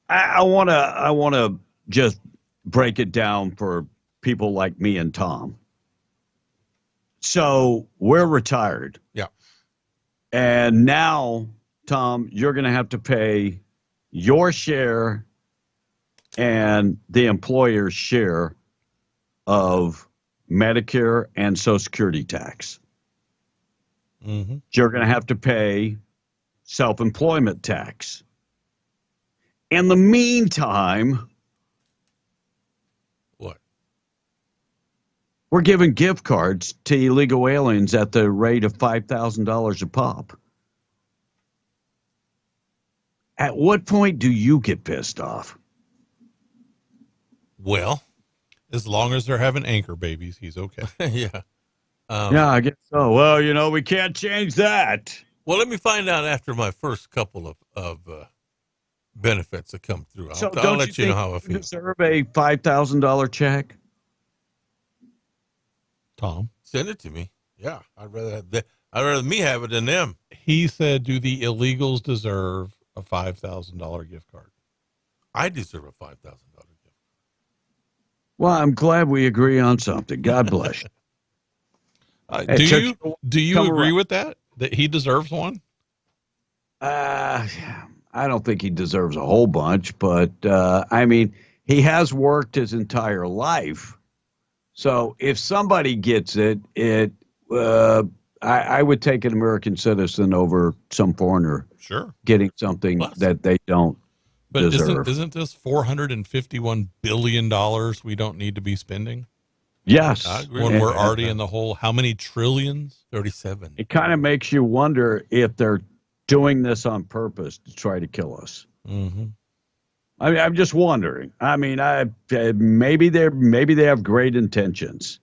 I want to just break it down for people like me and Tom. So we're retired. Yeah. And now, Tom, you're going to have to pay your share and the employer's share of Medicare and Social Security tax. Mm-hmm. You're going to have to pay self-employment tax. In the meantime, what? We're giving gift cards to illegal aliens at the rate of $5,000 a pop. At what point do you get pissed off? Well, as long as they're having anchor babies, he's okay. Yeah. Yeah, I guess so. Well, you know, we can't change that. Well, let me find out after my first couple of benefits that come through. I'll let you know how I feel. Deserve a $5,000 check? Tom, send it to me. Yeah, I'd rather me have it than them. He said, "Do the illegals deserve a $5,000 gift card?" I deserve a $5,000 gift. Well, I'm glad we agree on something. God bless you. Do you agree with that? That he deserves one? I don't think he deserves a whole bunch, but I mean, he has worked his entire life. So if somebody gets it, I would take an American citizen over some foreigner. Sure. Getting something that they don't deserve. Isn't this $451 billion we don't need to be spending? Yes. When we're already in the hole, how many trillions? 37. It kind of makes you wonder if they're doing this on purpose to try to kill us. Mm-hmm. I mean, I'm just wondering. I mean, maybe they have great intentions,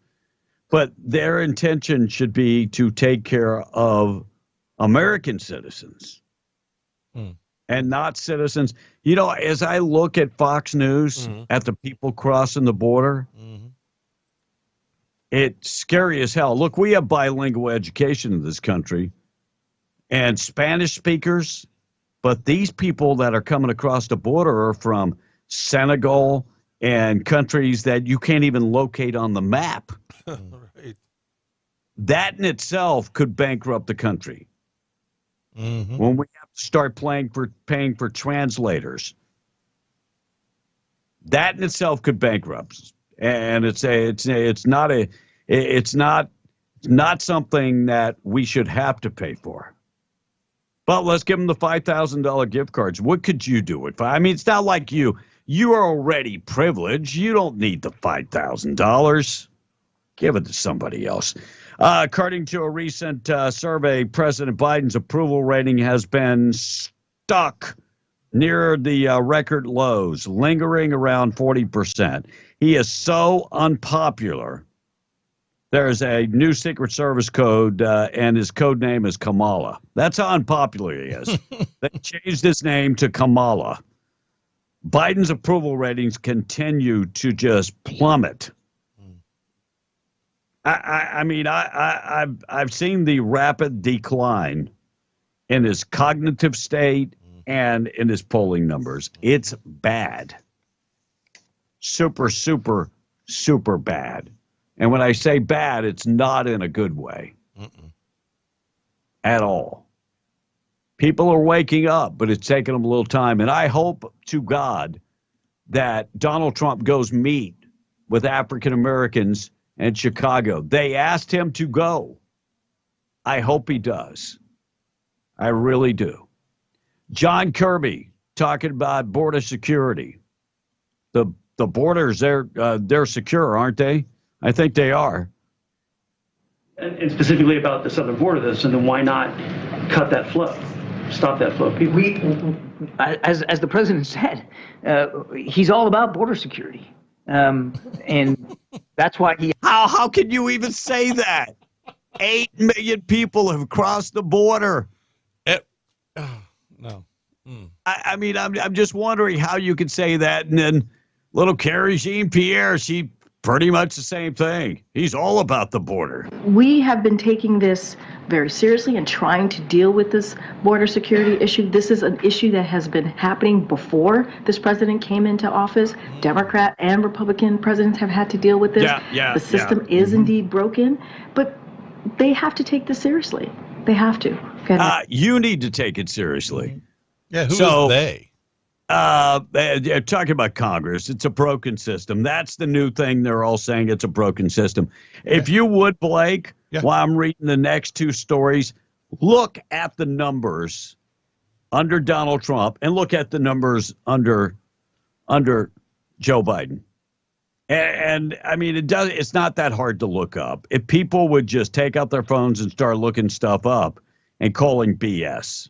but their intention should be to take care of American citizens and not citizens. You know, as I look at Fox News at the people crossing the border, it's scary as hell. Look, we have bilingual education in this country and Spanish speakers, but these people that are coming across the border are from Senegal and countries that you can't even locate on the map. Right. That in itself could bankrupt the country. When we have to start paying for translators, that in itself could bankrupt. and it's not something that we should have to pay for. But let's give them the $5,000 gift cards. What could you do with? I mean, it's not like you are already privileged. You don't need the $5,000. Give it to somebody else. According to a recent survey, President Biden's approval rating has been stuck near the record lows, lingering around 40%. He is so unpopular. There's a new Secret Service code, and his code name is Kamala. That's how unpopular he is. They changed his name to Kamala. Biden's approval ratings continue to just plummet. I've seen the rapid decline in his cognitive state and in his polling numbers. It's bad. Super, super, super bad. And when I say bad, it's not in a good way at all. People are waking up, but it's taking them a little time. And I hope to God that Donald Trump goes meet with African Americans in Chicago. They asked him to go. I hope he does. I really do. John Kirby talking about border security. The borders, they're secure, aren't they? I think they are. And specifically about the southern border of this, and then why not cut that flow, stop that flow? As the president said, he's all about border security. And that's why he... How can you even say that? 8 million people have crossed the border. No. I mean, I'm just wondering how you could say that. And then little Carrie Jean-Pierre, she pretty much the same thing. He's all about the border. We have been taking this very seriously and trying to deal with this border security issue. This is an issue that has been happening before this president came into office. Democrat and Republican presidents have had to deal with this. The system is indeed broken, but they have to take this seriously. They have to. You need to take it seriously. Yeah, who is they? They're talking about Congress. It's a broken system. That's the new thing. They're all saying it's a broken system. If you would, Blake, while I'm reading the next two stories, look at the numbers under Donald Trump and look at the numbers under Joe Biden. And I mean, it's not that hard to look up. If people would just take out their phones and start looking stuff up and calling BS,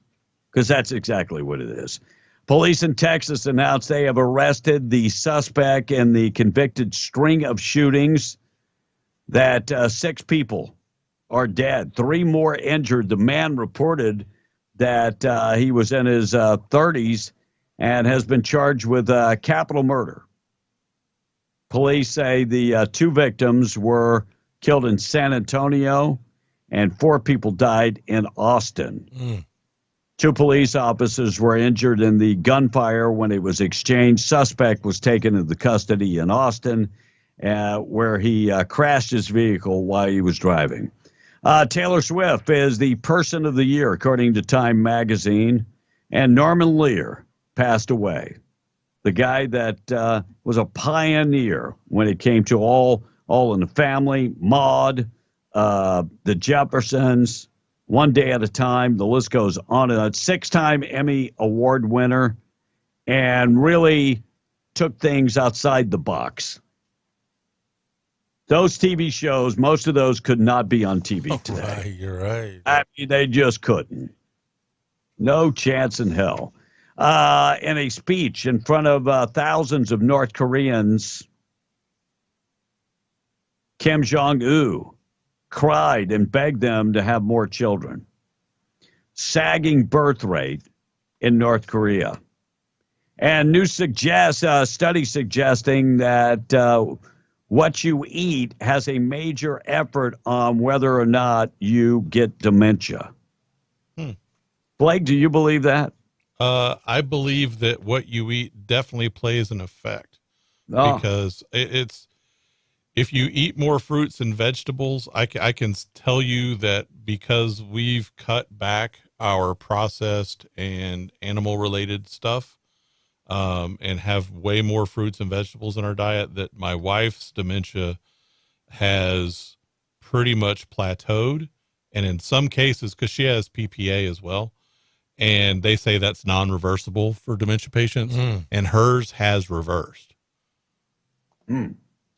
because that's exactly what it is. Police in Texas announced they have arrested the suspect in the convicted string of shootings, that 6 people are dead, 3 more injured. The man reported that he was in his 30s and has been charged with capital murder. Police say the 2 victims were killed in San Antonio and 4 people died in Austin. 2 police officers were injured in the gunfire when it was exchanged. Suspect was taken into custody in Austin, where he crashed his vehicle while he was driving. Taylor Swift is the Person of the Year, according to Time magazine, and Norman Lear passed away. The guy that was a pioneer when it came to All in the Family, Maude, the Jeffersons, One Day at a Time. The list goes on and on. 6-time Emmy Award winner, and really took things outside the box. Those TV shows, most of those could not be on TV today. Right, you're right. I mean, they just couldn't. No chance in hell. In a speech in front of thousands of North Koreans, Kim Jong-un cried and begged them to have more children. Sagging birth rate in North Korea. And new study suggesting that what you eat has a major effort on whether or not you get dementia. Blake, do you believe that? I believe that what you eat definitely plays an effect, because it's, if you eat more fruits and vegetables, I can tell you that because we've cut back our processed and animal related stuff, and have way more fruits and vegetables in our diet, that my wife's dementia has pretty much plateaued. And in some cases, because she has PPA as well, and they say that's non-reversible for dementia patients, and hers has reversed.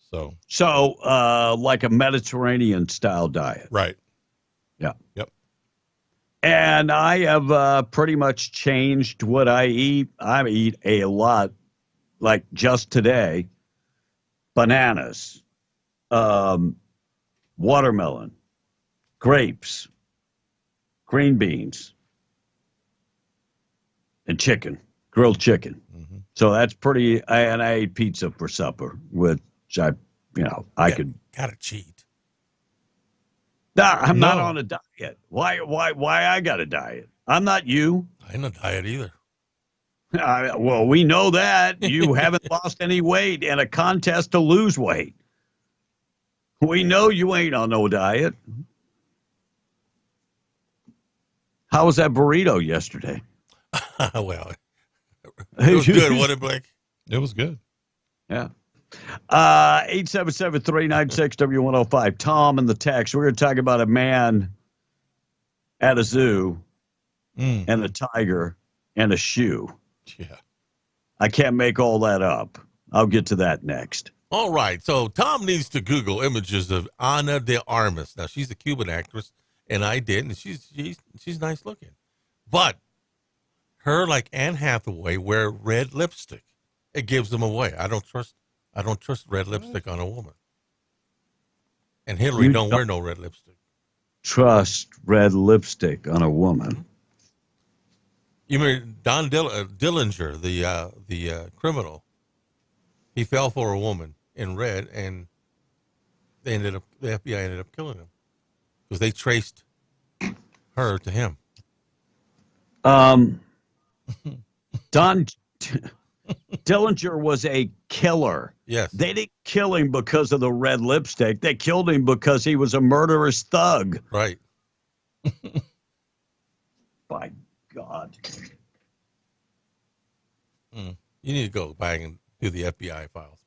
So like a Mediterranean style diet. Right. Yeah. Yep. And I have pretty much changed what I eat. I eat a lot, like just today, bananas, watermelon, grapes, green beans, and chicken, grilled chicken. So that's pretty, and I ate pizza for supper, which I could. Gotta cheat. Nah, I'm not on a diet. Why I got a diet? I'm not you. I ain't on a diet either. Well, we know that. You haven't lost any weight in a contest to lose weight. We know you ain't on no diet. How was that burrito yesterday? Well, it was good, wasn't it, Blake? It was good. Yeah. 877-396-W105. Tom in the text. We're going to talk about a man at a zoo and a tiger and a shoe. Yeah. I can't make all that up. I'll get to that next. All right. So Tom needs to Google images of Ana de Armas. Now, she's a Cuban actress, and I did, and she's nice looking. But her, like Anne Hathaway, wear red lipstick. It gives them away. I don't trust red lipstick on a woman. And Hillary don't wear no red lipstick. Trust red lipstick on a woman. You mean Don Dillinger, the criminal? He fell for a woman in red, and the FBI ended up killing him because they traced her to him. Don Dillinger was a killer. Yes. They didn't kill him because of the red lipstick. They killed him because he was a murderous thug. Right. By God. You need to go back and do the FBI files.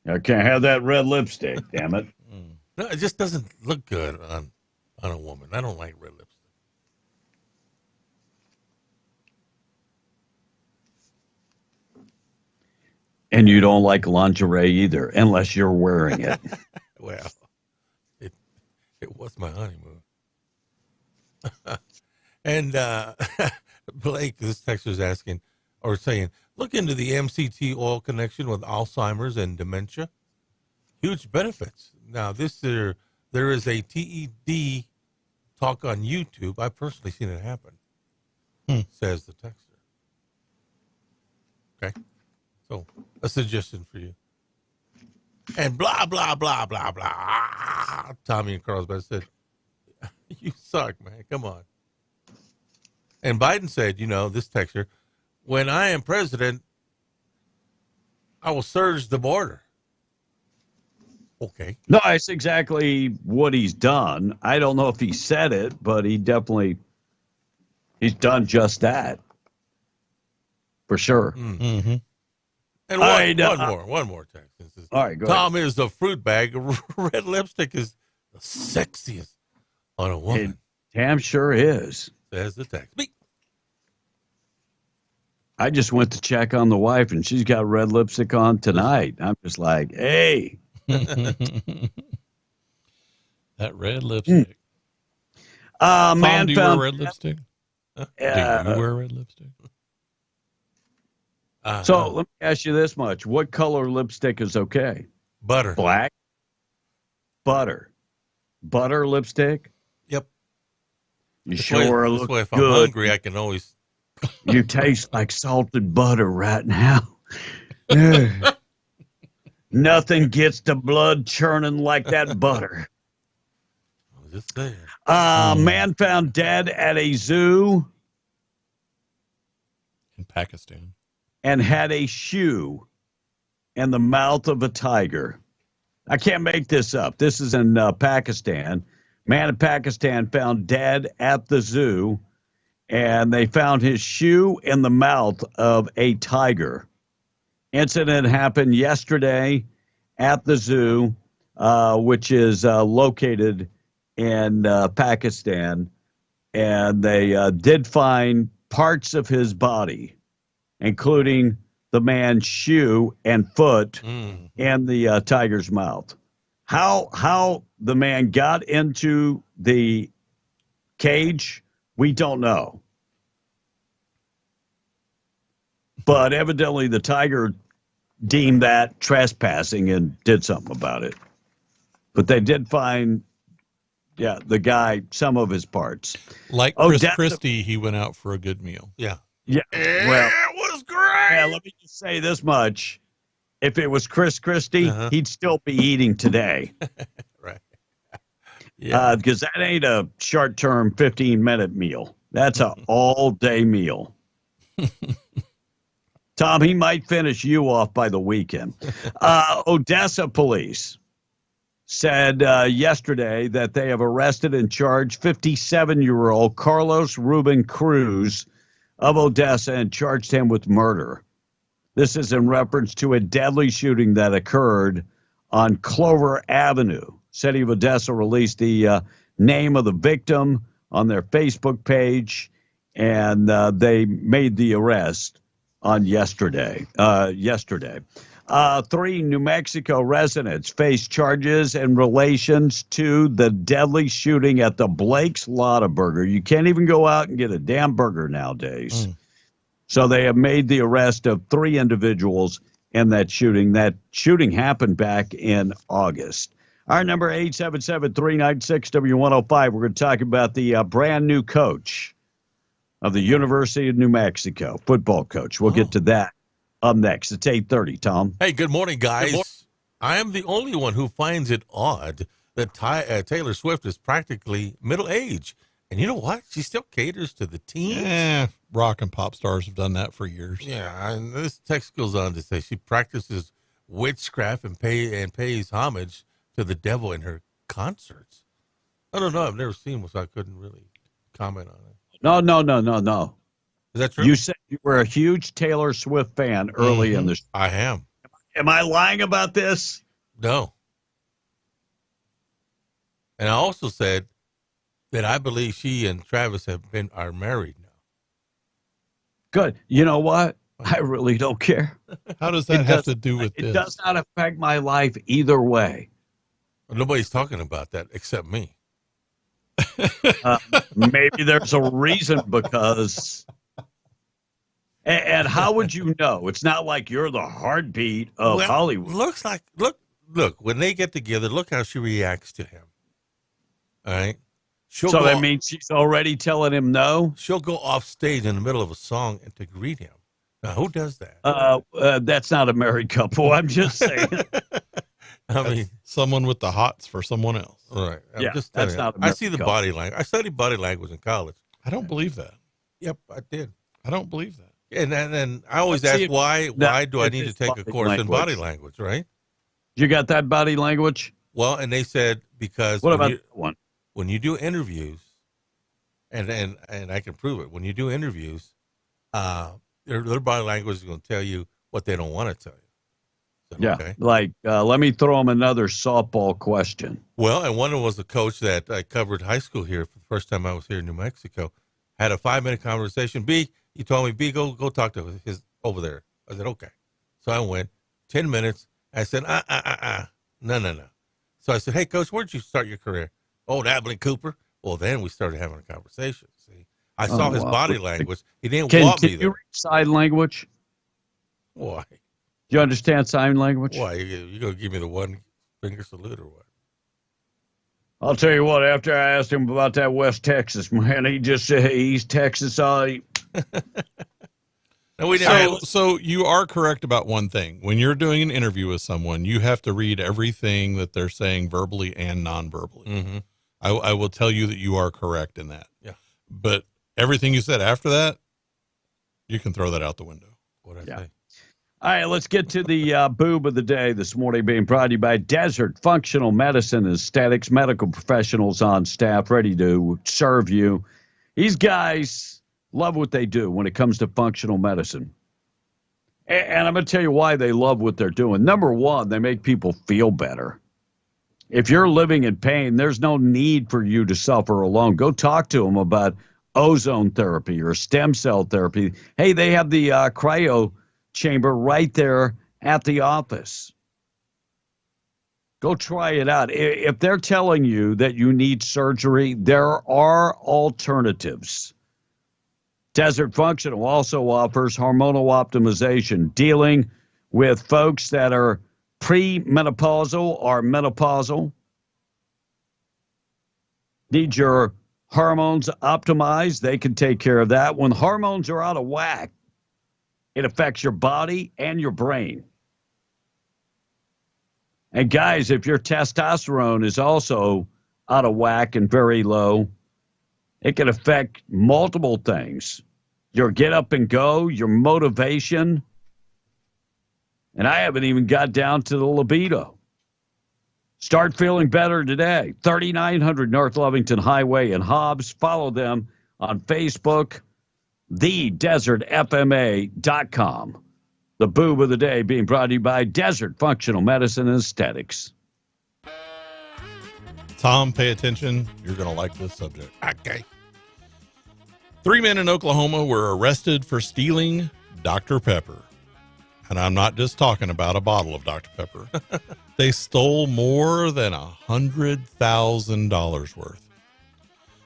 I can't have that red lipstick, damn it. No, it just doesn't look good on a woman. I don't like red lipstick. And you don't like lingerie either, unless you're wearing it. Well, it was my honeymoon. And Blake, this texter's asking or saying, look into the MCT oil connection with Alzheimer's and dementia. Huge benefits. Now, there is a TED talk on YouTube. I've personally seen it happen, says the texter. Okay. So, a suggestion for you. And blah, blah, blah, blah, blah. Tommy in Carlsbad said, you suck, man. Come on. And Biden said, this texter, when I am president, I will surge the border. Okay. No, that's exactly what he's done. I don't know if he said it, but he's done just that. For sure. Mm-hmm. And one more text. All right, go Tom is the fruit bag. Red lipstick is the sexiest on a woman. It damn sure is. Says the text. I just went to check on the wife, and she's got red lipstick on tonight. I'm just like, hey. That red lipstick. Man, do you wear red lipstick? Do you wear red lipstick? So let me ask you this much. What color lipstick is okay? Butter. Black? Butter. Butter lipstick? Yep. You sure look if good. I'm hungry, I can always... You taste like salted butter right now. Nothing gets the blood churning like that butter. I was just saying. Man found dead at a zoo in Pakistan and had a shoe in the mouth of a tiger. I can't make this up. This is in Pakistan. Man in Pakistan found dead at the zoo and they found his shoe in the mouth of a tiger. Incident happened yesterday at the zoo, which is located in Pakistan, and they did find parts of his body, including the man's shoe and foot in the tiger's mouth. How the man got into the cage, we don't know. But evidently the tiger deemed that trespassing and did something about it. But they did find, the guy, some of his parts. Like Chris Christie, he went out for a good meal. Yeah. Yeah. Well, it was great. Yeah, let me just say this much. If it was Chris Christie, he'd still be eating today. Right. Yeah. Because that ain't a short-term 15-minute meal. That's an all-day meal. Tom, he might finish you off by the weekend. Odessa police said yesterday that they have arrested and charged 57-year-old Carlos Ruben Cruz of Odessa and charged him with murder. This is in reference to a deadly shooting that occurred on Clover Avenue. City of Odessa released the name of the victim on their Facebook page, and they made the arrest on yesterday. 3 New Mexico residents face charges in relations to the deadly shooting at the Blake's Lottaburger. You can't even go out and get a damn burger nowadays. So they have made the arrest of 3 individuals in that shooting. That shooting happened back in August. Our number 877-396-W105. We're going to talk about the brand new coach of the University of New Mexico, football coach. We'll get to that up next. It's 8:30, Tom. Hey, good morning, guys. I am the only one who finds it odd that Taylor Swift is practically middle age. And you know what? She still caters to the teens. Rock and pop stars have done that for years. Yeah, and this text goes on to say she practices witchcraft and pays homage to the devil in her concerts. I don't know. I've never seen one, so I couldn't really comment on it. No. Is that true? You said you were a huge Taylor Swift fan early in the show. I am. Am I lying about this? No. And I also said that I believe she and Travis are married now. Good. You know what? I really don't care. How does that have to do with this? It does not affect my life either way. Well, nobody's talking about that except me. Maybe there's a reason because... And how would you know? It's not like you're the heartbeat of Hollywood. Look, when they get together, look how she reacts to him. All right? So that means she's already telling him no? She'll go off stage in the middle of a song and to greet him. Now, who does that? That's not a married couple. I'm just saying. I mean, someone with the hots for someone else. Right. That's not I see the body language. I studied body language in college. I don't believe that. Yep, I did. I don't believe that. And I always ask why do I need to take a course in body language, right? You got that body language? Well, and they said because what about one? When you do interviews, and I can prove it, when you do interviews, their body language is going to tell you what they don't want to tell you. So, yeah, okay. Like let me throw them another softball question. Well, and one of them was a coach that I covered high school here for the first time I was here in New Mexico. Had a 5-minute conversation. B, he told me, B, go talk to his over there. I said, okay. So I went 10 minutes. I said, no. So I said, hey, coach, where'd you start your career? Oh, Abilene Cooper. Well, then we started having a conversation. See, I saw his body language. He didn't want me there. Can you read sign language? Why? Do you understand sign language? Why? You going to give me the one finger salute or what? I'll tell you what, after I asked him about that West Texas, man, he just said, hey, East Texas, So you are correct about one thing. When you're doing an interview with someone, you have to read everything that they're saying verbally and non-verbally. Mm-hmm. I will tell you that you are correct in that. Yeah. But everything you said after that, you can throw that out the window. What'd I say? All right, let's get to the boob of the day this morning, being brought to you by Desert Functional Medicine and Aesthetics, medical professionals on staff ready to serve you. These guys love what they do when it comes to functional medicine. And I'm going to tell you why they love what they're doing. Number one, they make people feel better. If you're living in pain, there's no need for you to suffer alone. Go talk to them about ozone therapy or stem cell therapy. Hey, they have the cryo chamber right there at the office. Go try it out. If they're telling you that you need surgery, there are alternatives. Desert Functional also offers hormonal optimization, dealing with folks that are premenopausal or menopausal. Need your hormones optimized? They can take care of that. When hormones are out of whack, it affects your body and your brain. And guys, if your testosterone is also out of whack and very low, it can affect multiple things. Your get up and go, your motivation. And I haven't even got down to the libido. Start feeling better today. 3900 North Lovington Highway in Hobbs. Follow them on Facebook, thedesertfma.com. The boob of the day being brought to you by Desert Functional Medicine and Aesthetics. Tom, pay attention. You're going to like this subject. Okay. 3 men in Oklahoma were arrested for stealing Dr. Pepper. And I'm not just talking about a bottle of Dr. Pepper. They stole more than $100,000 worth.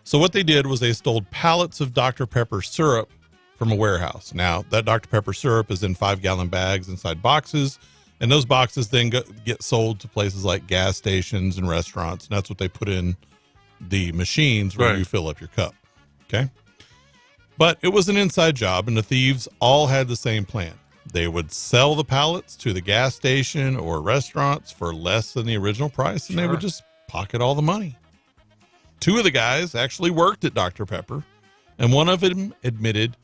So what they did was they stole pallets of Dr. Pepper syrup from a warehouse. Now, that Dr. Pepper syrup is in 5-gallon bags inside boxes, and those boxes then get sold to places like gas stations and restaurants, and that's what they put in the machines where you fill up your cup. Okay? But it was an inside job, and the thieves all had the same plan. They would sell the pallets to the gas station or restaurants for less than the original price, and they would just pocket all the money. 2 of the guys actually worked at Dr. Pepper, and one of them admitted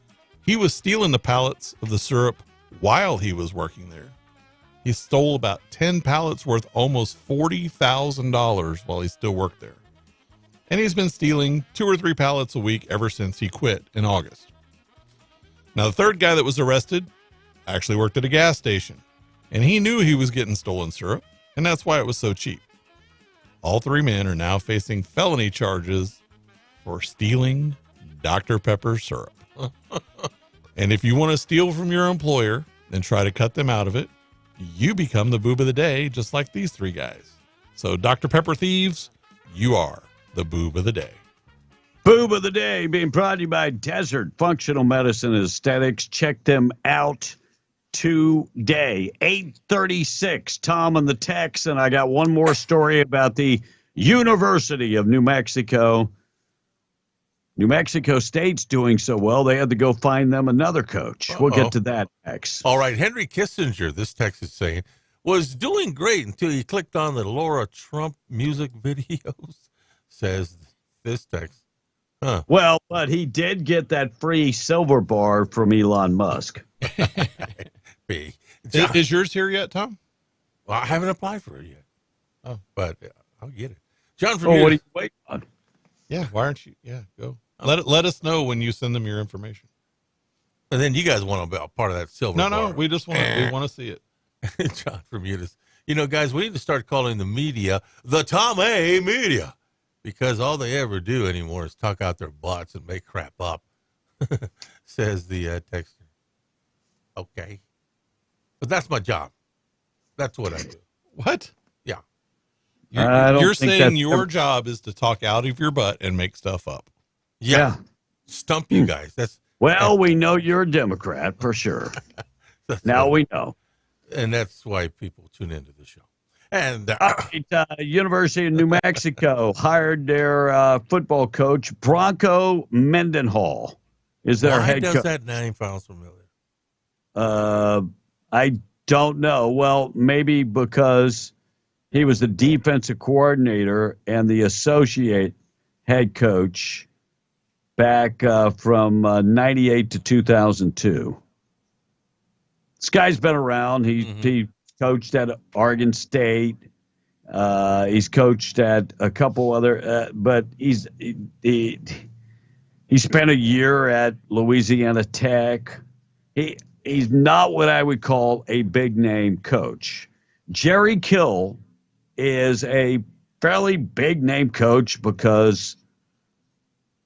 he was stealing the pallets of the syrup while he was working there. He stole about 10 pallets worth almost $40,000 while he still worked there. And he's been stealing 2 or 3 pallets a week ever since he quit in August. Now, the third guy that was arrested actually worked at a gas station, and he knew he was getting stolen syrup, and that's why it was so cheap. All 3 men are now facing felony charges for stealing Dr. Pepper syrup. And if you want to steal from your employer and try to cut them out of it, you become the boob of the day, just like these 3 guys. So, Dr. Pepper thieves, you are the boob of the day. Boob of the day being brought to you by Desert Functional Medicine and Aesthetics. Check them out today. 8:36. Tom on the text, and I got one more story about the University of New Mexico. New Mexico State's doing so well, they had to go find them another coach. We'll get to that next. All right, Henry Kissinger, this text is saying, was doing great until he clicked on the Laura Trump music videos, says this text. Huh. Well, but he did get that free silver bar from Elon Musk. Is yours here yet, Tom? Well, I haven't applied for it yet. Oh, but I'll get it. John from what are you waiting on? Yeah, why aren't you? Yeah, go. Let us know when you send them your information. And then you guys want to be a part of that silver bar. No, we just want to see it. John from Eunice. You know, guys, we need to start calling the media the Tom A. media, because all they ever do anymore is talk out their butts and make crap up, says the texter. Okay. But that's my job. That's what I do. What? Yeah. You're saying your job is to talk out of your butt and make stuff up. Yeah. Stump you guys. We know you're a Democrat for sure. Now we know. And that's why people tune into the show. And University of New Mexico hired their football coach, Bronco Mendenhall, is their head coach. Why does that name sound familiar? I don't know. Well, maybe because he was the defensive coordinator and the associate head coach back from 98 to 2002. This guy's been around. He coached at Oregon State. He's coached at a couple other, but he's He spent a year at Louisiana Tech. He's not what I would call a big-name coach. Jerry Kill is a fairly big-name coach because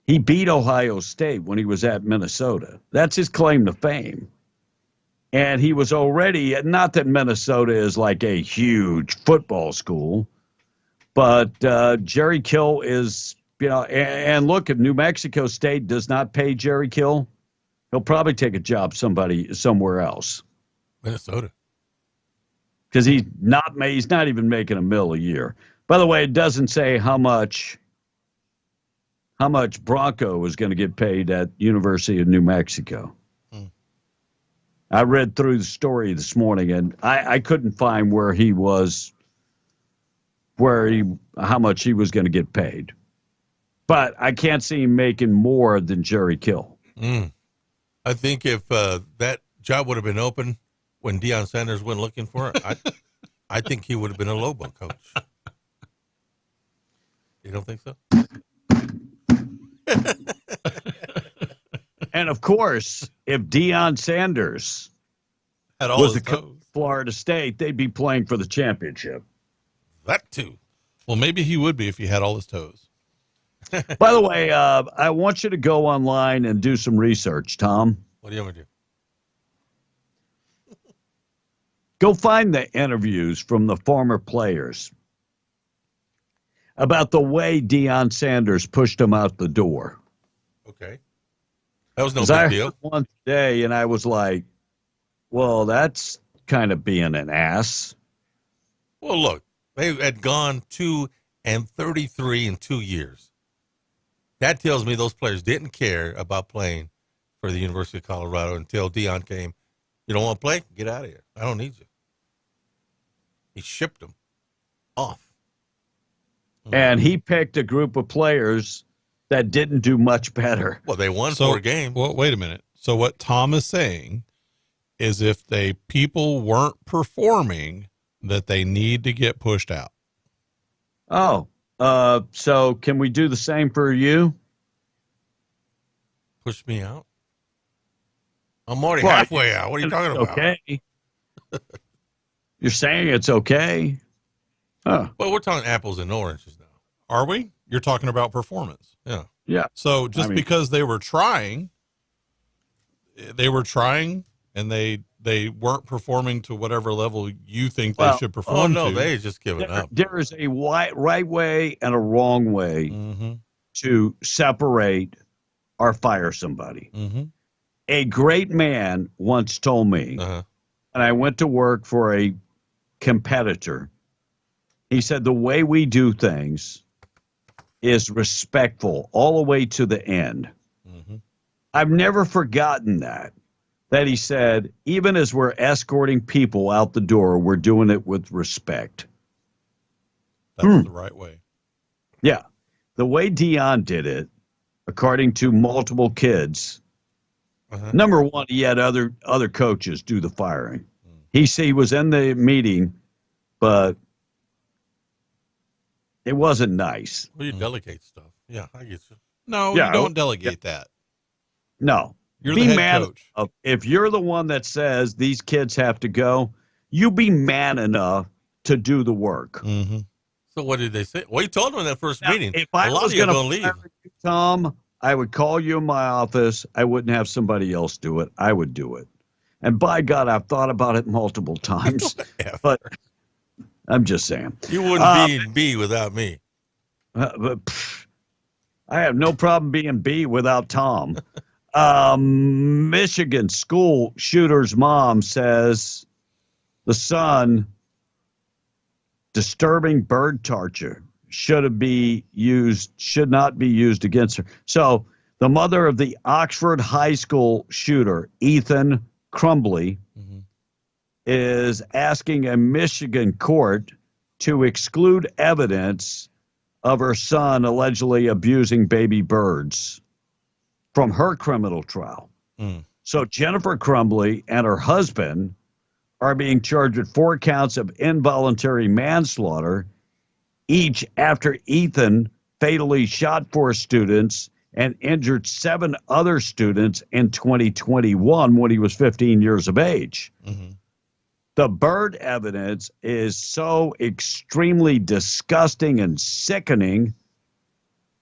he beat Ohio State when he was at Minnesota. That's his claim to fame. And he was already, not that Minnesota is like a huge football school, but Jerry Kill is, and look, if New Mexico State does not pay Jerry Kill, he'll probably take a job somewhere else. Minnesota. Because he's not even making $1 million a year. By the way, it doesn't say how much Bronco is going to get paid at University of New Mexico. I read through the story this morning, and I couldn't find how much he was going to get paid. But I can't see him making more than Jerry Kill. I think if that job would have been open when Deion Sanders went looking for it, I think he would have been a Lobo coach. You don't think so? And of course, if Deion Sanders was the coach of Florida State, they'd be playing for the championship. That too. Well, maybe he would be if he had all his toes. By the way, I want you to go online and do some research, Tom. What do you want me to do? Go find the interviews from the former players about the way Deion Sanders pushed them out the door. Okay. That was no big deal. I heard one day, and I was like, well, that's kind of being an ass. Well, look, they had gone 2-33 in 2 years. That tells me those players didn't care about playing for the University of Colorado until Deion came. You don't want to play? Get out of here. I don't need you. He shipped them off. And he picked a group of players that didn't do much better. Well, they won 4 games. Well, wait a minute. So what Tom is saying is if people weren't performing, that they need to get pushed out. Oh, so can we do the same for you? Push me out? I'm already halfway out. What are you talking about? Okay. You're saying it's okay? Huh. Well, we're talking apples and oranges now. Are we? You're talking about performance. Yeah. Yeah. So because they were trying and they weren't performing to whatever level you think they should perform to. They just given up. There is a right way and a wrong way to separate or fire somebody. A great man once told me, and I went to work for a competitor. He said, the way we do things is respectful all the way to the end. I've never forgotten that he said, even as we're escorting people out the door, we're doing it with respect. That's the right way. Yeah. The way Deion did it, according to multiple kids, number one, he had other coaches do the firing. He was in the meeting, but it wasn't nice. Well, you delegate stuff. Yeah, I get you. No, you don't delegate that. No. You're the head coach. If you're the one that says these kids have to go, you be man enough to do the work. So what did they say? Well, you told them in that first meeting. If I was going to leave, Tom, I would call you in my office. I wouldn't have somebody else do it. I would do it. And by God, I've thought about it multiple times. But I'm just saying. You wouldn't be in B without me. I have no problem being B without Tom. Michigan school shooter's mom says the son disturbing bird torture should not be used against her. So the mother of the Oxford High School shooter, Ethan Crumbley, is asking a Michigan court to exclude evidence of her son allegedly abusing baby birds from her criminal trial. So Jennifer Crumbley and her husband are being charged with 4 counts of involuntary manslaughter, each after Ethan fatally shot 4 students and injured 7 other students in 2021 when he was 15 years of age. Mm-hmm. The bird evidence is so extremely disgusting and sickening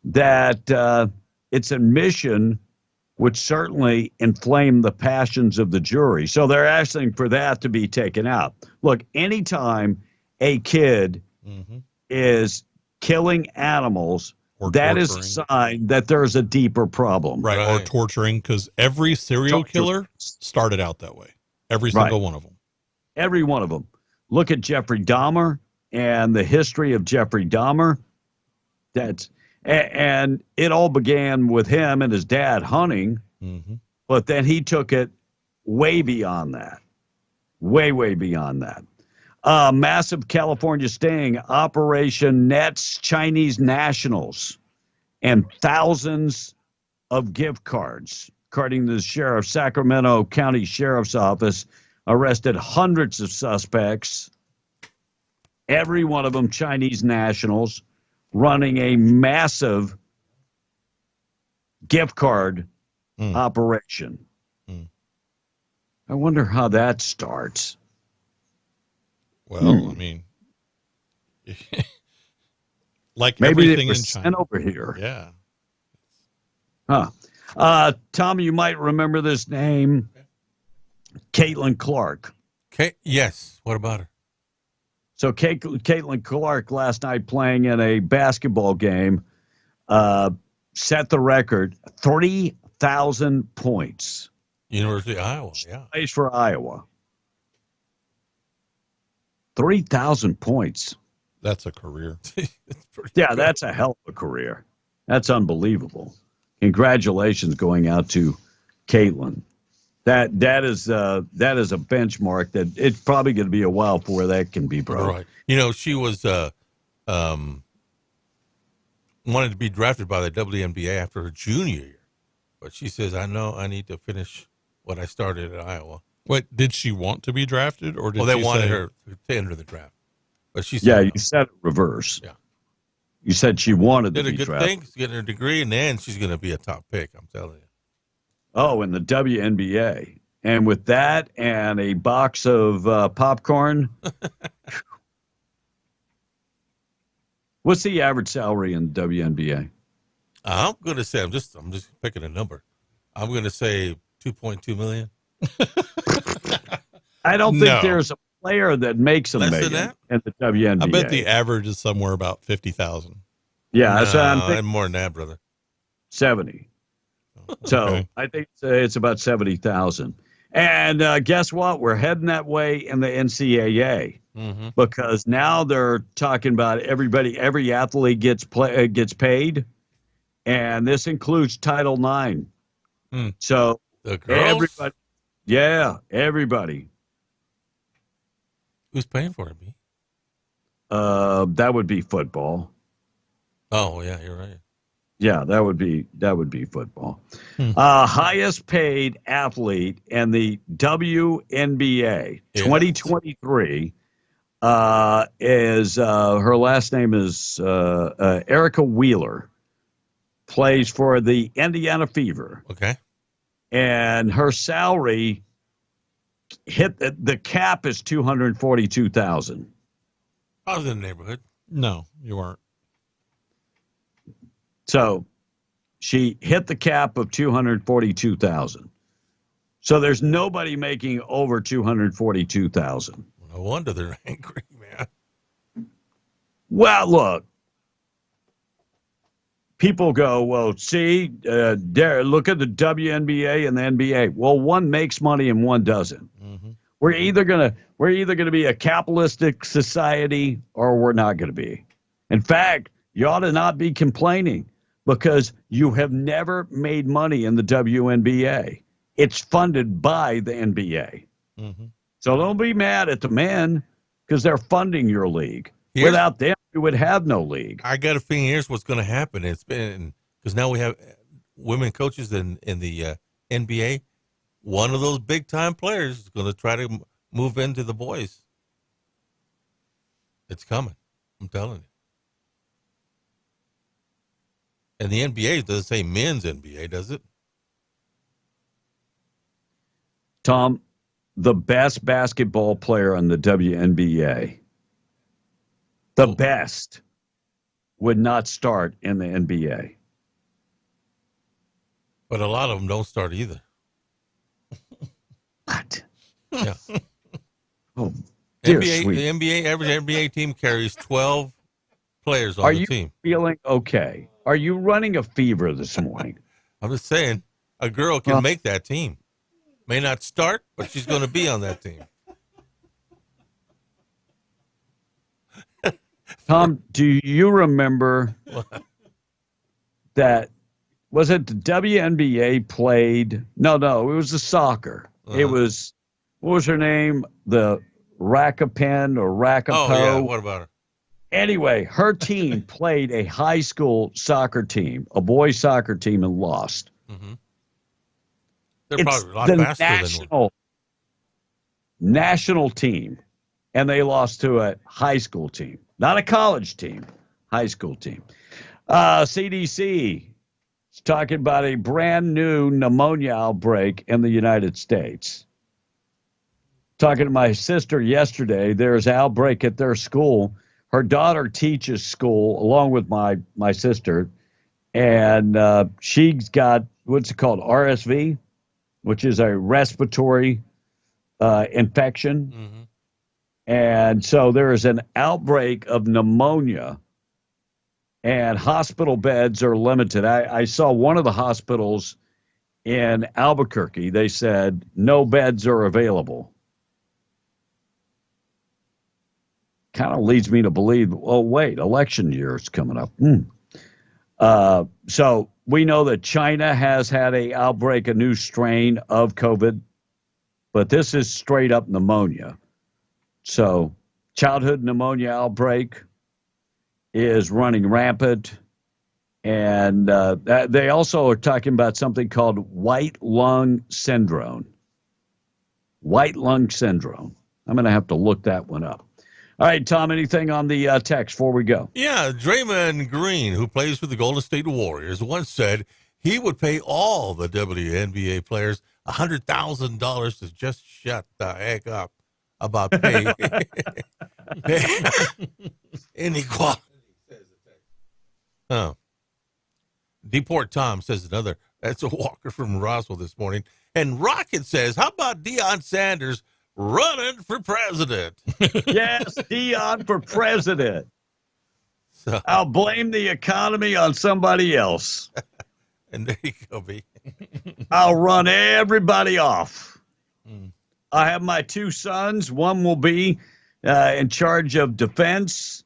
that its admission would certainly inflame the passions of the jury. So they're asking for that to be taken out. Look, anytime a kid is killing animals, or that is torturing. a sign that there's a deeper problem. Right. Or torturing, because every serial killer started out that way. Every single one of them. Every one of them. Look at Jeffrey Dahmer and the history of Jeffrey Dahmer. And it all began with him and his dad hunting, but then he took it way beyond that. Way beyond that. Massive California sting, Operation nets Chinese nationals, and thousands of gift cards. According to the Sacramento County Sheriff's Office, arrested hundreds of suspects, every one of them Chinese nationals, running a massive gift card operation. I wonder how that starts. Well, I mean, like maybe everything they were in sent China. over here. Yeah. Tom, you might remember this name, Caitlin Clark. Yes. What about her? So Caitlin Clark last night playing in a basketball game set the record, 30,000 points. University of Iowa, yeah. Plays for Iowa. 3,000 points. That's a career. Yeah, that's a hell of a career. That's unbelievable. Congratulations going out to Caitlin. That is a benchmark that it's probably going to be a while before that can be broken. Right. You know, she was wanted to be drafted by the WNBA after her junior year, but she says, "I know I need to finish what I started at Iowa." Wait, did she want to be drafted, or did they she wanted say, her to enter the draft? But she said, yeah, no. you said it reverse. Yeah. You said she wanted Did to a be good drafted. thing. She's getting her degree, and then she's going to be a top pick. I'm telling you. Oh, in the WNBA. And with that and a box of popcorn, what's the average salary in the WNBA? I'm going to say I'm just picking a number. I'm going to say $2.2 million. I don't think there's a player that makes a Less than million that? in the WNBA. I bet the average is somewhere about 50,000. Yeah, that's what I'm thinking. More than that, brother. 70. So I think it's about 70,000. And guess what? We're heading that way in the NCAA because now they're talking about every athlete gets paid, and this includes Title IX. So the girls? everybody. Who's paying for it, B? That would be football. Oh yeah, you're right. Yeah, that would be football. Highest paid athlete in the WNBA 2023 is her last name is Erica Wheeler. Plays for the Indiana Fever. Okay. And her salary hit the cap is $242,000. I was in the neighborhood. No, you weren't. So she hit the cap of $242,000. So there's nobody making over $242,000. No wonder they're angry, man. Well, look, people go, well, see, look at the WNBA and the NBA. Well, one makes money and one doesn't. We're either gonna be a capitalistic society or we're not gonna be. In fact, you ought to not be complaining because you have never made money in the WNBA. It's funded by the NBA. So don't be mad at the men because they're funding your league. Without them, you would have no league. I got a feeling here's what's going to happen. It's been because now we have women coaches in the NBA. One of those big time players is going to try to move into the boys. It's coming. I'm telling you. And the NBA doesn't say men's NBA, does it? Tom, the best basketball player on the WNBA, the best, would not start in the NBA. But a lot of them don't start either. What? Yeah. Oh, dear NBA, sweet. the NBA, every NBA team carries 12 players on Are the you team. feeling okay? Are you running a fever this morning? I'm just saying, a girl can make that team. May not start, but she's going to be on that team. Tom, do you remember that? Was it the WNBA played? No, it was the soccer. It was, what was her name? The Rakapen or Rakapo? Oh, yeah. What about her? Anyway, her team played a high school soccer team, a boys soccer team, and lost. Mm-hmm. They're It's probably a lot the faster than national team, and they lost to a high school team, not a college team, high school team. CDC is talking about a brand new pneumonia outbreak in the United States. Talking to my sister yesterday, there's an outbreak at their school. Her daughter teaches school along with my sister, and she's got, what's it called, RSV, which is a respiratory infection. Mm-hmm. And so there is an outbreak of pneumonia, and hospital beds are limited. I saw one of the hospitals in Albuquerque. They said no beds are available. Kind of leads me to believe, oh, wait, election year is coming up. So we know that China has had a outbreak, a new strain of COVID, but this is straight up pneumonia. So childhood pneumonia outbreak is running rampant. And they also are talking about something called white lung syndrome. White lung syndrome. I'm going to have to look that one up. All right, Tom, anything on the text before we go? Yeah, Draymond Green, who plays for the Golden State Warriors, once said he would pay all the WNBA players $100,000 to just shut the heck up about pay inequality. Oh. Deport Tom says another. That's a Walker from Roswell this morning. And Rocket says, how about Deion Sanders running for president? Yes, Deion for president. So, I'll blame the economy on somebody else. And there you go, B. I'll run everybody off. I have my two sons. One will be in charge of defense,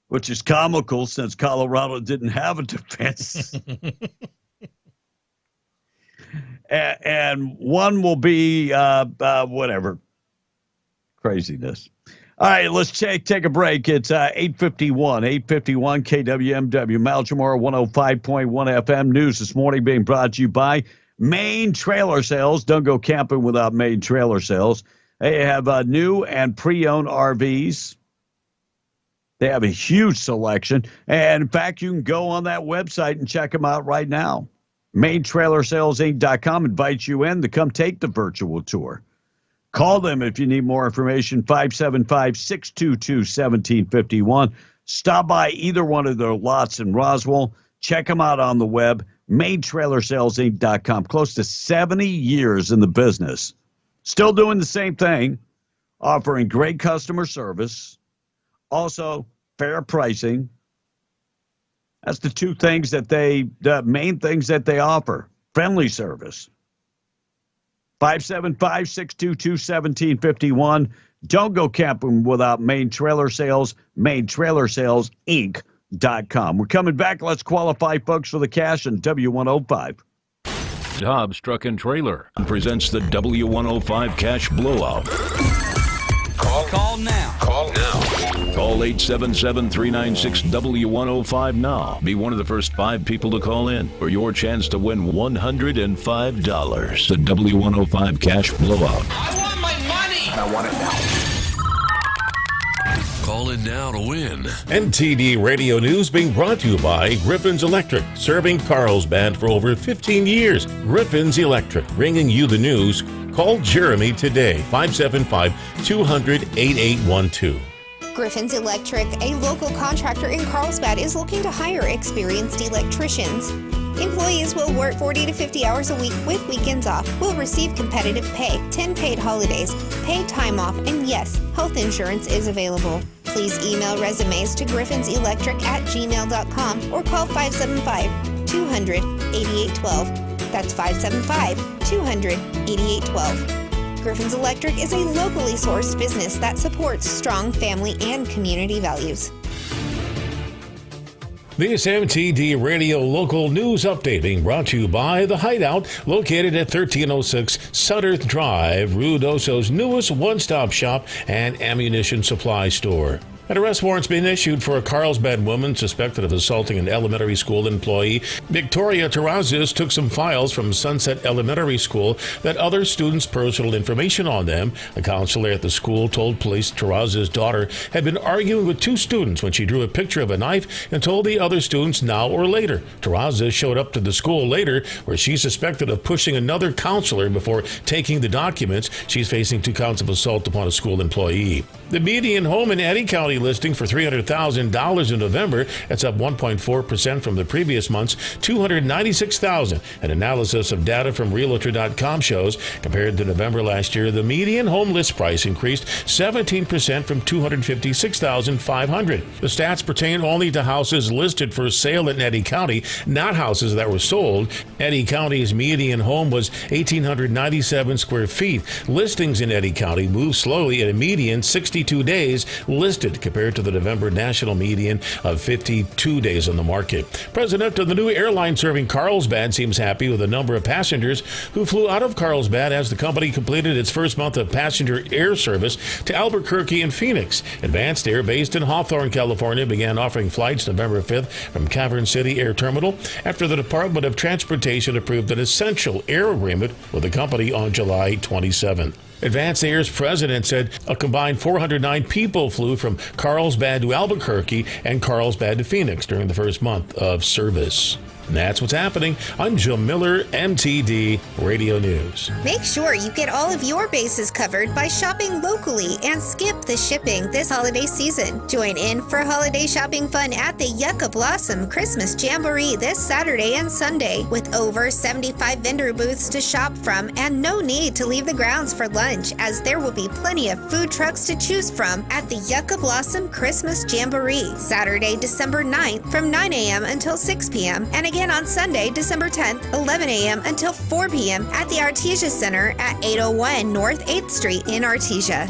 which is comical since Colorado didn't have a defense. And one will be whatever. Craziness. All right, let's take a break. It's 8:51 KWMW, Malchamore 105.1 FM. News this morning being brought to you by Maine Trailer Sales. Don't go camping without Maine Trailer Sales. They have new and pre-owned RVs. They have a huge selection. And in fact, you can go on that website and check them out right now. MaineTrailerSalesInc.com invites you in to come take the virtual tour. Call them if you need more information, 575-622-1751. Stop by either one of their lots in Roswell. Check them out on the web, MaineTrailerSalesInc.com. Close to 70 years in the business. Still doing the same thing, offering great customer service, also fair pricing. That's the two things the main things that they offer. Friendly service. 575-622-1751. Don't go camping without Maine Trailer Sales, MaineTrailerSalesInc.com. We're coming back. Let's qualify folks for the cash in W105. Hobbs Truck and Trailer presents the W105 Cash Blowout. Call now. Call now. Call 877-396-W105 now. Be one of the first 5 people to call in for your chance to win $105. The W105 Cash Blowout. I want my money. I want it now. Call in now to win. NTD Radio News being brought to you by Griffin's Electric, serving Carlsbad for over 15 years. Griffin's Electric, bringing you the news. Call Jeremy today, 575-200-8812. Griffin's Electric, a local contractor in Carlsbad, is looking to hire experienced electricians. Employees will work 40 to 50 hours a week with weekends off, will receive competitive pay, 10 paid holidays, paid time off, and yes, health insurance is available. Please email resumes to griffinselectric@gmail.com or call 575-200-8812. That's 575-200-8812. Griffin's Electric is a locally sourced business that supports strong family and community values. This MTD Radio Local News Update being brought to you by The Hideout, located at 1306 Sutterth Drive, Ruidoso's newest one-stop shop and ammunition supply store. An arrest warrant's been issued for a Carlsbad woman suspected of assaulting an elementary school employee. Victoria Terrazas took some files from Sunset Elementary School that other students' personal information on them. A counselor at the school told police Terrazas' daughter had been arguing with two students when she drew a picture of a knife and told the other students now or later. Terrazas showed up to the school later where she's suspected of pushing another counselor before taking the documents. She's facing 2 counts of assault upon a school employee. The median home in Eddy County listing for $300,000 in November. That's up 1.4% from the previous month's $296,000. An analysis of data from Realtor.com shows compared to November last year, the median home list price increased 17% from $256,500. The stats pertain only to houses listed for sale in Eddy County, not houses that were sold. Eddy County's median home was 1,897 square feet. Listings in Eddy County moved slowly at a median 62 days listed compared to the November national median of 52 days on the market. President of the new airline serving Carlsbad seems happy with the number of passengers who flew out of Carlsbad as the company completed its first month of passenger air service to Albuquerque and Phoenix. Advanced Air, based in Hawthorne, California, began offering flights November 5th from Cavern City Air Terminal after the Department of Transportation approved an essential air agreement with the company on July 27th. Advanced Air's president said a combined 409 people flew from Carlsbad to Albuquerque and Carlsbad to Phoenix during the first month of service. And that's what's happening. I'm Joe Miller, MTD Radio News. Make sure you get all of your bases covered by shopping locally and skip the shipping this holiday season. Join in for holiday shopping fun at the Yucca Blossom Christmas Jamboree this Saturday and Sunday with over 75 vendor booths to shop from and no need to leave the grounds for lunch as there will be plenty of food trucks to choose from at the Yucca Blossom Christmas Jamboree, Saturday, December 9th from 9 a.m. until 6 p.m. and again on Sunday, December 10th, 11 a.m. until 4 p.m. at the Artesia Center at 801 North 8th Street in Artesia.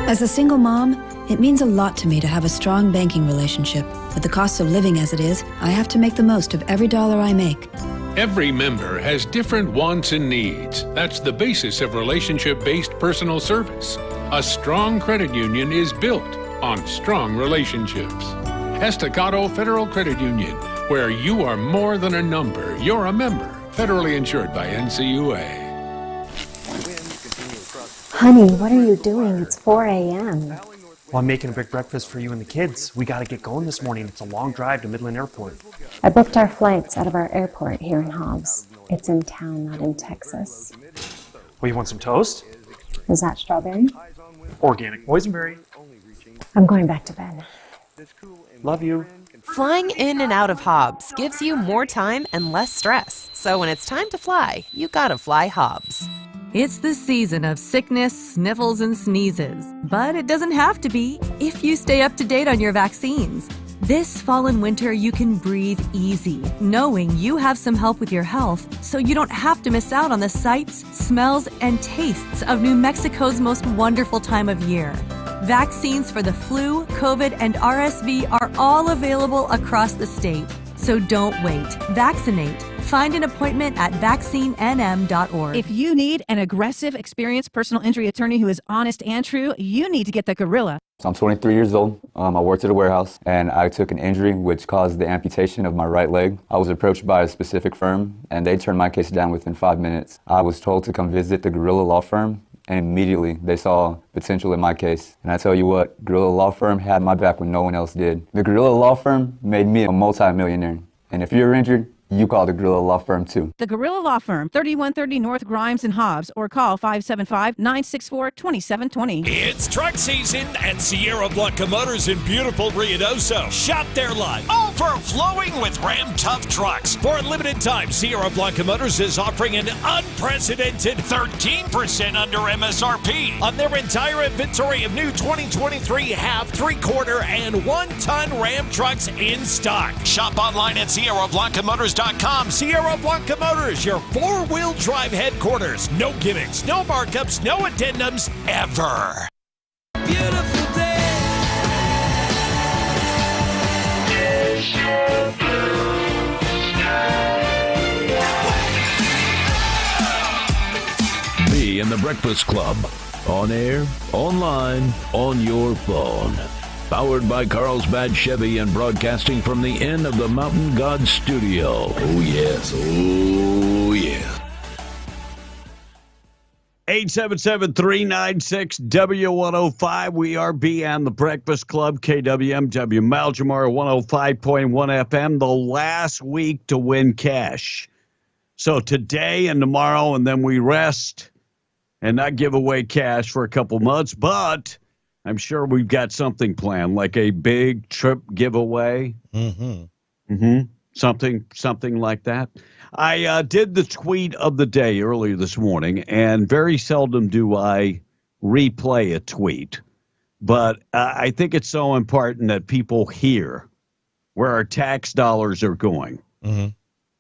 As a single mom, it means a lot to me to have a strong banking relationship. With the cost of living as it is, I have to make the most of every dollar I make. Every member has different wants and needs. That's the basis of relationship-based personal service. A strong credit union is built on strong relationships. Estacado Federal Credit Union, where you are more than a number. You're a member. Federally insured by NCUA. Honey, what are you doing? It's 4 a.m. Well, I'm making a big breakfast for you and the kids. We got to get going this morning. It's a long drive to Midland Airport. I booked our flights out of our airport here in Hobbs. It's in town, not in Texas. Well, you want some toast? Is that strawberry? Organic boysenberry. I'm going back to bed. Love you. Flying in and out of Hobbs gives you more time and less stress. So when it's time to fly, you gotta fly Hobbs. It's the season of sickness, sniffles, and sneezes. But it doesn't have to be if you stay up to date on your vaccines. This fall and winter, you can breathe easy, knowing you have some help with your health, so you don't have to miss out on the sights, smells, and tastes of New Mexico's most wonderful time of year. Vaccines for the flu, COVID, and RSV are all available across the state. So don't wait. Vaccinate. Find an appointment at vaccinenm.org. If you need an aggressive, experienced personal injury attorney who is honest and true, you need to get the Gorilla. So I'm 23 years old. I worked at a warehouse, and I took an injury which caused the amputation of my right leg. I was approached by a specific firm, and they turned my case down within 5 minutes. I was told to come visit the Gorilla Law Firm, and immediately they saw potential in my case. And I tell you what, Gorilla Law Firm had my back when no one else did. The Gorilla Law Firm made me a multi-millionaire. And if you're injured, you call the Gorilla Law Firm too. The Gorilla Law Firm, 3130 North Grimes and Hobbs, or call 575-964-2720. It's truck season at Sierra Blanca Motors in beautiful Ruidoso. Shop their lot, overflowing with Ram Tough trucks. For a limited time, Sierra Blanca Motors is offering an unprecedented 13% under MSRP on their entire inventory of new 2023 half, 3/4, and 1-ton Ram trucks in stock. Shop online at SierraBlancaMotors.com. Sierra Blanca Motors, your 4-wheel drive headquarters. No gimmicks, no markups, no addendums, ever. Beautiful day. Be in the Breakfast Club. On air, online, on your phone. Powered by Carlsbad Chevy and broadcasting from the Inn of the Mountain God Studio. Oh, yes. Oh, yeah. 877-396-W105. We are beyond the Breakfast Club, KWMW, Maljamar 105.1 FM, the last week to win cash. So today and tomorrow, and then we rest and not give away cash for a couple months, but I'm sure we've got something planned, like a big trip giveaway. Something like that. I did the tweet of the day earlier this morning, and very seldom do I replay a tweet. But I think it's so important that people hear where our tax dollars are going.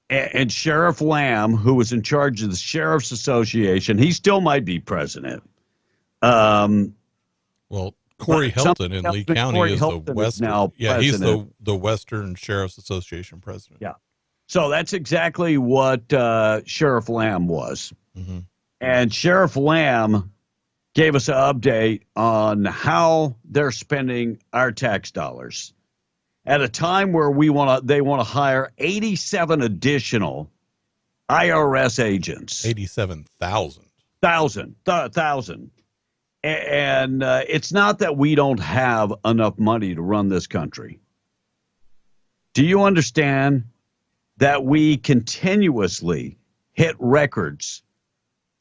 And Sheriff Lamb, who was in charge of the Sheriff's Association, he still might be president. Well, Corey Helton in Lee County is the Western. Yeah, he's the Western Sheriff's Association president. Yeah. So that's exactly what Sheriff Lamb was. And Sheriff Lamb gave us an update on how they're spending our tax dollars at a time where they want to hire 87 additional IRS agents. 87,000. Thousand. And it's not that we don't have enough money to run this country. Do you understand that we continuously hit records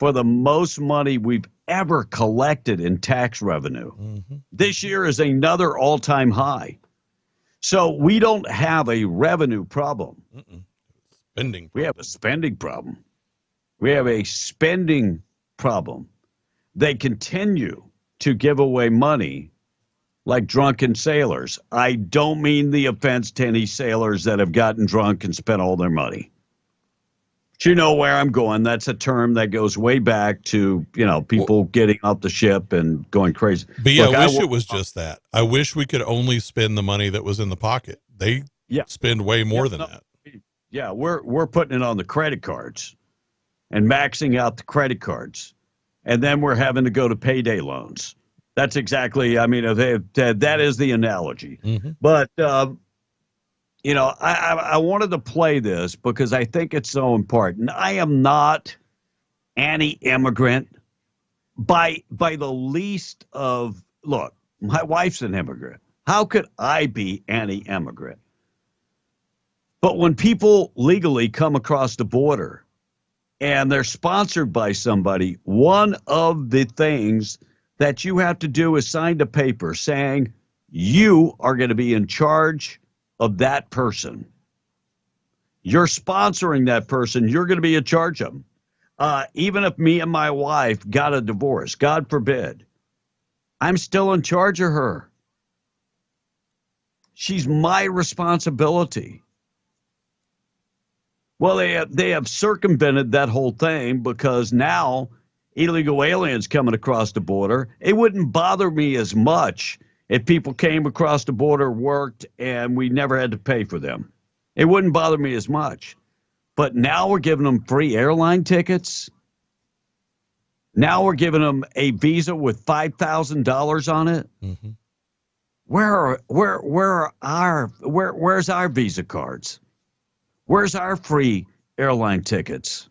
for the most money we've ever collected in tax revenue? This year is another all-time high. So we don't have a revenue problem. We have a spending problem. We have a spending problem. They continue to give away money like drunken sailors. I don't mean the offense to any sailors that have gotten drunk and spent all their money. But you know where I'm going. That's a term that goes way back to, people getting off the ship and going crazy. But yeah, I wish it was just that. I wish we could only spend the money that was in the pocket. They spend way more than that. Yeah, we're putting it on the credit cards and maxing out the credit cards. And then we're having to go to payday loans. That's exactly, that is the analogy. But, I wanted to play this because I think it's so important. I am not anti-immigrant by the least of, look, my wife's an immigrant. How could I be anti-immigrant? But when people legally come across the border and they're sponsored by somebody, one of the things that you have to do is sign the paper saying you are going to be in charge of that person. You're sponsoring that person. You're going to be in charge of them. Even if me and my wife got a divorce, God forbid, I'm still in charge of her. She's my responsibility. Well, they have circumvented that whole thing because now illegal aliens coming across the border, it wouldn't bother me as much if people came across the border, worked, and we never had to pay for them. It wouldn't bother me as much. But now we're giving them free airline tickets. Now we're giving them a visa with $5,000 on it. Where's our Visa cards? Where's our free airline tickets?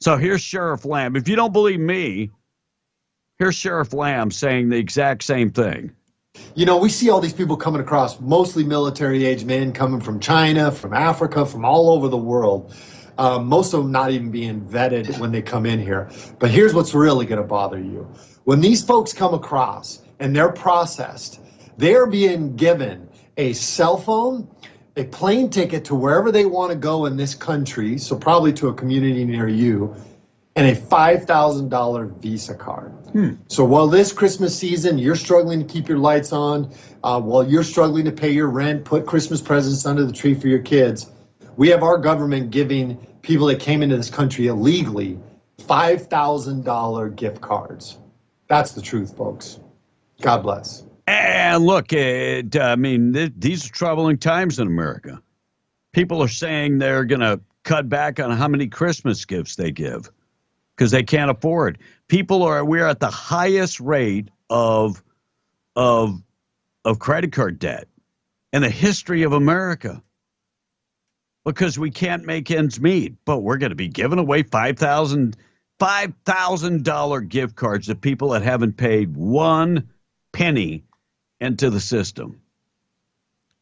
So here's Sheriff Lamb. If you don't believe me, here's Sheriff Lamb saying the exact same thing. You know, we see all these people coming across, mostly military-age men coming from China, from Africa, from all over the world. Most of them not even being vetted when they come in here. But here's what's really going to bother you. When these folks come across and they're processed, they're being given a cell phone, a plane ticket to wherever they want to go in this country, so probably to a community near you, and a $5,000 Visa card. So while this Christmas season, you're struggling to keep your lights on, while you're struggling to pay your rent, put Christmas presents under the tree for your kids, we have our government giving people that came into this country illegally $5,000 gift cards. That's the truth, folks. God bless. And look, these are troubling times in America. People are saying they're going to cut back on how many Christmas gifts they give because they can't afford. We're at the highest rate of credit card debt in the history of America because we can't make ends meet. But we're going to be giving away $5,000 gift cards to people that haven't paid one penny into the system.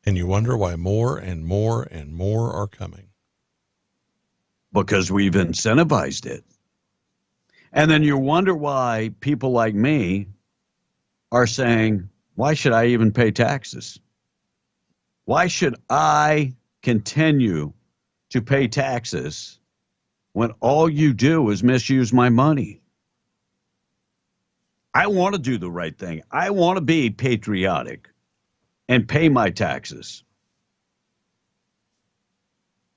And you wonder why more and more and more are coming. Because we've incentivized it. And then you wonder why people like me are saying, why should I even pay taxes? Why should I continue to pay taxes when all you do is misuse my money? I want to do the right thing. I want to be patriotic and pay my taxes.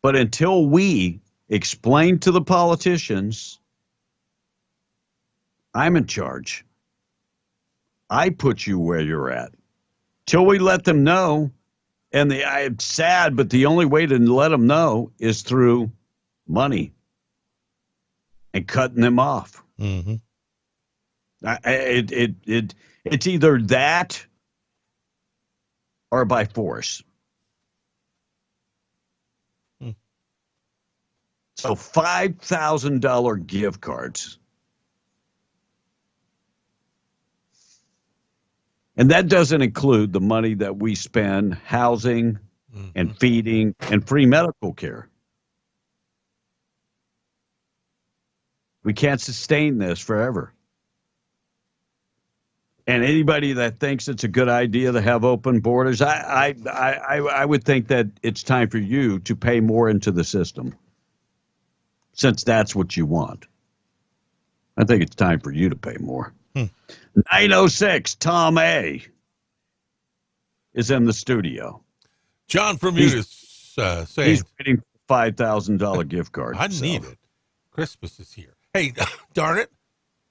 But until we explain to the politicians, I'm in charge. I put you where you're at. Till we let them know, and it's sad, but the only way to let them know is through money and cutting them off. Mm-hmm. It's either that or by force. So $5,000 gift cards. And that doesn't include the money that we spend housing and feeding and free medical care. We can't sustain this forever. And anybody that thinks it's a good idea to have open borders, I would think that it's time for you to pay more into the system, since that's what you want. I think it's time for you to pay more. 906, Tom A. is in the studio. John from Utis saying he's waiting for $5,000 gift card. I need it. Christmas is here. Hey, darn it.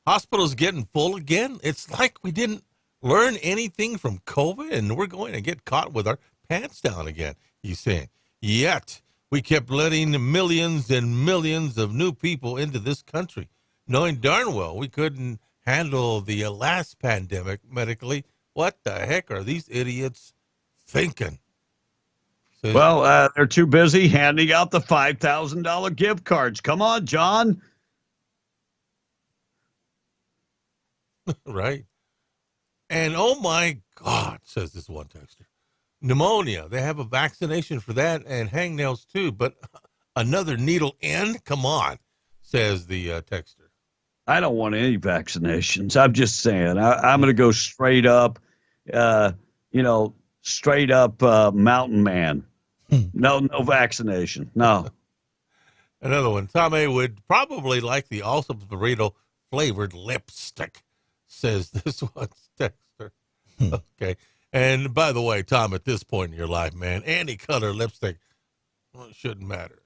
Hospitals getting full again. It's like we didn't learn anything from COVID and we're going to get caught with our pants down again, he's saying. Yet we kept letting millions and millions of new people into this country, knowing darn well we couldn't handle the last pandemic medically. What the heck are these idiots thinking? Well, they're too busy handing out the $5,000 gift cards. Come on, John. Right. And oh my God, says this one texter, pneumonia. They have a vaccination for that and hangnails too, but another needle in? Come on, says the texter. I don't want any vaccinations. I'm just saying. I'm going to go straight up, straight up mountain man. No vaccination. No. Another one. Tom A. would probably like the awesome burrito flavored lipstick, says this one's texter. Okay. And by the way, Tom, at this point in your life, man, any color lipstick, well, it shouldn't matter.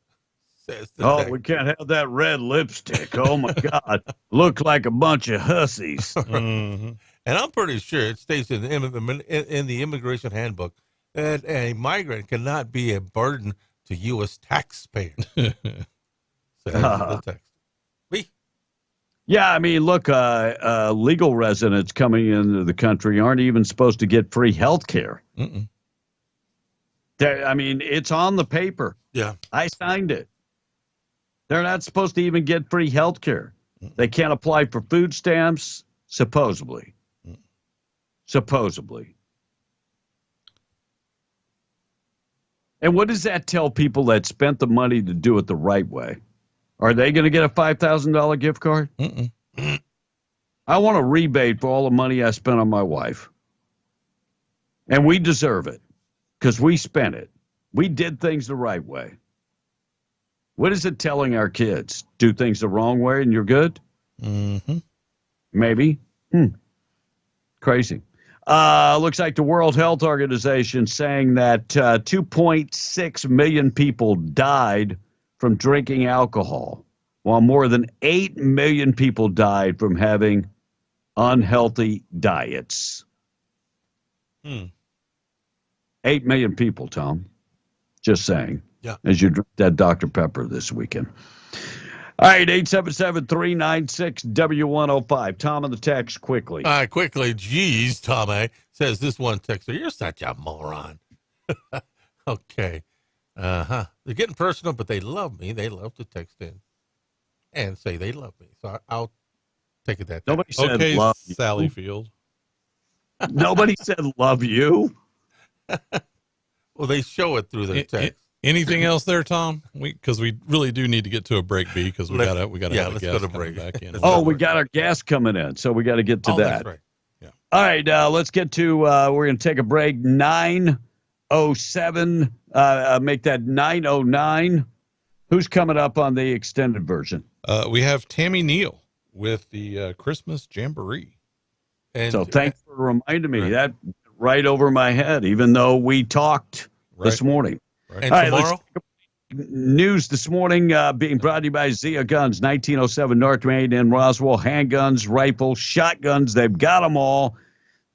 Says the texter. We can't have that red lipstick. Oh, my God. Look like a bunch of hussies. Mm-hmm. And I'm pretty sure it states in the immigration handbook that a migrant cannot be a burden to U.S. taxpayers. Says the texter. Yeah, I mean, look, legal residents coming into the country aren't even supposed to get free health care. I mean, it's on the paper. Yeah. I signed it. They're not supposed to even get free health care. They can't apply for food stamps, supposedly. Supposedly. And what does that tell people that spent the money to do it the right way? Are they going to get a $5,000 gift card? I want a rebate for all the money I spent on my wife. And we deserve it because we spent it. We did things the right way. What is it telling our kids? Do things the wrong way and you're good? Maybe. Crazy. Looks like the World Health Organization saying that 2.6 million people died from drinking alcohol, while more than 8 million people died from having unhealthy diets. 8 million people, Tom. Just saying. Yeah. As you drink that Dr. Pepper this weekend. All right, 877-396-W105. Tom on the text quickly. All right, quickly. Geez, Tommy, says this one texter, you're such a moron. Okay. They're getting personal, but they love me. They love to text in and say they love me. So I'll take it that. Nobody said okay, love you. Sally Field. Nobody said love you. Well, they show it through their text. Anything else there, Tom? Because we really do need to get to a break, B, because we got to have a let's guest go to coming break. back in. Oh, we got our guest coming in, so we got to get to that. That's right. Yeah. All right, let's get to, we're going to take a break. 9:07, make that 9:09. Who's coming up on the extended version? We have Tammy Neal with the Christmas Jamboree. And so thanks for reminding me. That right over my head, even though we talked this morning. And all right, tomorrow? News this morning being brought to you by Zia Guns, 1907 North Main in Roswell. Handguns, rifles, shotguns, they've got them all.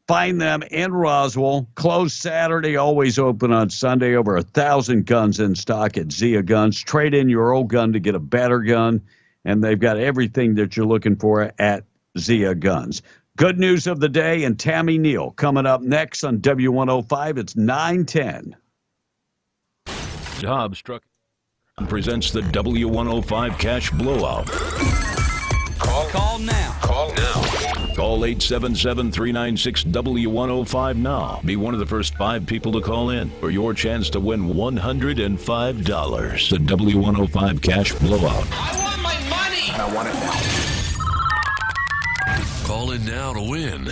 Find them in Roswell. Closed Saturday, always open on Sunday. Over 1,000 guns in stock at Zia Guns. Trade in your old gun to get a better gun, and they've got everything that you're looking for at Zia Guns. Good news of the day and Tammy Neal coming up next on W105. It's 9:10. Hobbs Truck presents the W105 Cash Blowout. Call now. Call 877-396-W105 now. Be one of the first 5 people to call in for your chance to win $105. The W105 Cash Blowout. I want my money. And I want it now. Call in now to win.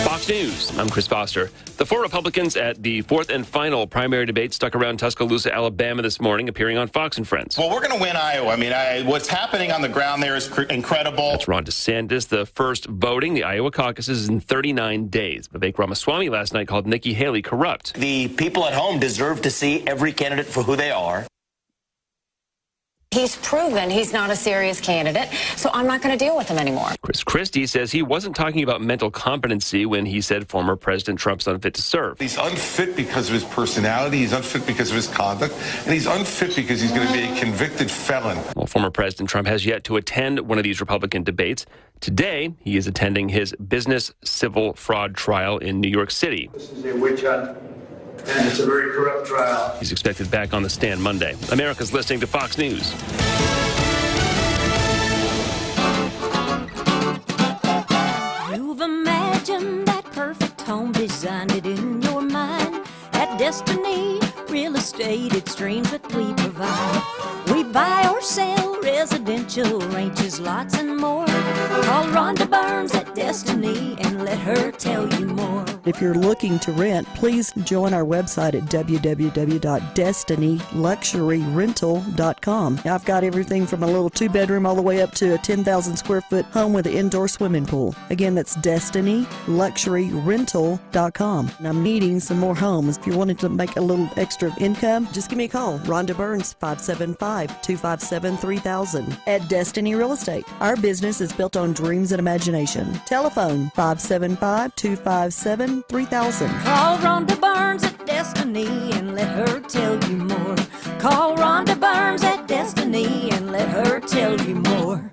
Fox News, I'm Chris Foster. The 4 Republicans at the 4th and final primary debate stuck around Tuscaloosa, Alabama this morning, appearing on Fox and Friends. Well, we're going to win Iowa. I mean, what's happening on the ground there is incredible. That's Ron DeSantis. The first voting, the Iowa caucuses, is in 39 days. Vivek Ramaswamy last night called Nikki Haley corrupt. The people at home deserve to see every candidate for who they are. He's proven he's not a serious candidate, so I'm not going to deal with him anymore. Chris Christie says he wasn't talking about mental competency when he said former President Trump's unfit to serve. He's unfit because of his personality, he's unfit because of his conduct, and he's unfit because he's going to be a convicted felon. Well, former President Trump has yet to attend one of these Republican debates. Today, he is attending his business civil fraud trial in New York City. This is a witch hunt, and it's a very corrupt trial. He's expected back on the stand Monday. America's listening to Fox News. You've imagined that perfect home, designed it in your mind. At Destiny Real Estate, it's dreams that we provide. We buy or sell residential ranches, lots and more. Call Rhonda Burns at Destiny and let her tell you more. If you're looking to rent, please join our website at www.destinyluxuryrental.com. I've got everything from a little 2-bedroom all the way up to a 10,000 square foot home with an indoor swimming pool. Again, that's destinyluxuryrental.com. And I'm needing some more homes. If you wanted to make a little extra income, just give me a call. Rhonda Burns, 575-257-3000. At Destiny Real Estate, our business is built on dreams and imagination. Telephone 575-257-3000. Call Rhonda Burns at Destiny and let her tell you more. Call Rhonda Burns at Destiny and let her tell you more.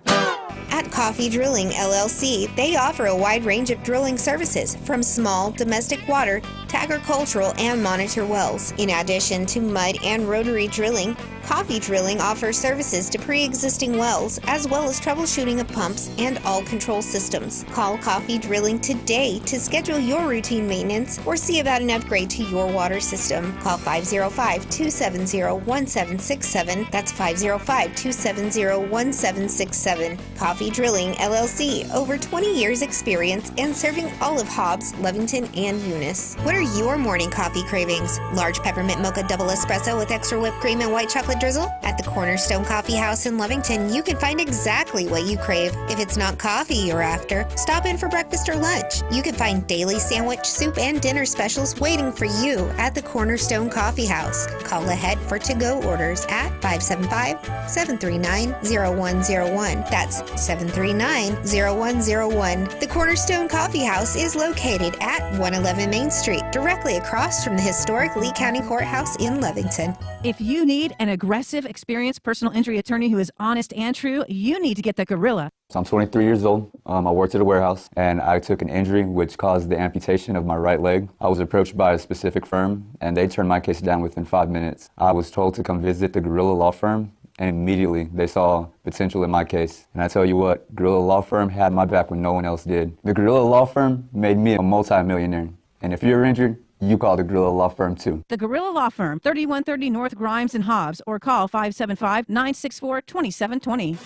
At Coffee Drilling LLC, they offer a wide range of drilling services, from small domestic water to agricultural and monitor wells. In addition to mud and rotary drilling, Coffee Drilling offers services to pre-existing wells, as well as troubleshooting of pumps and all control systems. Call Coffee Drilling today to schedule your routine maintenance or see about an upgrade to your water system. Call 505-270-1767. That's 505-270-1767. Coffee Drilling, LLC. Over 20 years experience and serving all of Hobbs, Lovington, and Eunice. What are your morning coffee cravings? Large peppermint mocha double espresso with extra whipped cream and white chocolate drizzle? At the Cornerstone Coffee House in Lovington, you can find exactly what you crave. If it's not coffee you're after, stop in for breakfast or lunch. You can find daily sandwich, soup, and dinner specials waiting for you at the Cornerstone Coffee House. Call ahead for to-go orders at 575-739-0101. That's 739-0101. The Cornerstone Coffee House is located at 111 Main Street, directly across from the historic Lee County Courthouse in Lovington. If you need an aggressive, experienced personal injury attorney who is honest and true, you need to get the Gorilla. So I'm 23 years old. I worked at a warehouse, and I took an injury which caused the amputation of my right leg. I was approached by a specific firm, and they turned my case down within 5 minutes. I was told to come visit the Gorilla Law Firm, and immediately they saw potential in my case. And I tell you what, Gorilla Law Firm had my back when no one else did. The Gorilla Law Firm made me a multi-millionaire. And if you're injured, you call the Gorilla Law Firm too. The Gorilla Law Firm, 3130 North Grimes and Hobbs, or call 575-964-2720.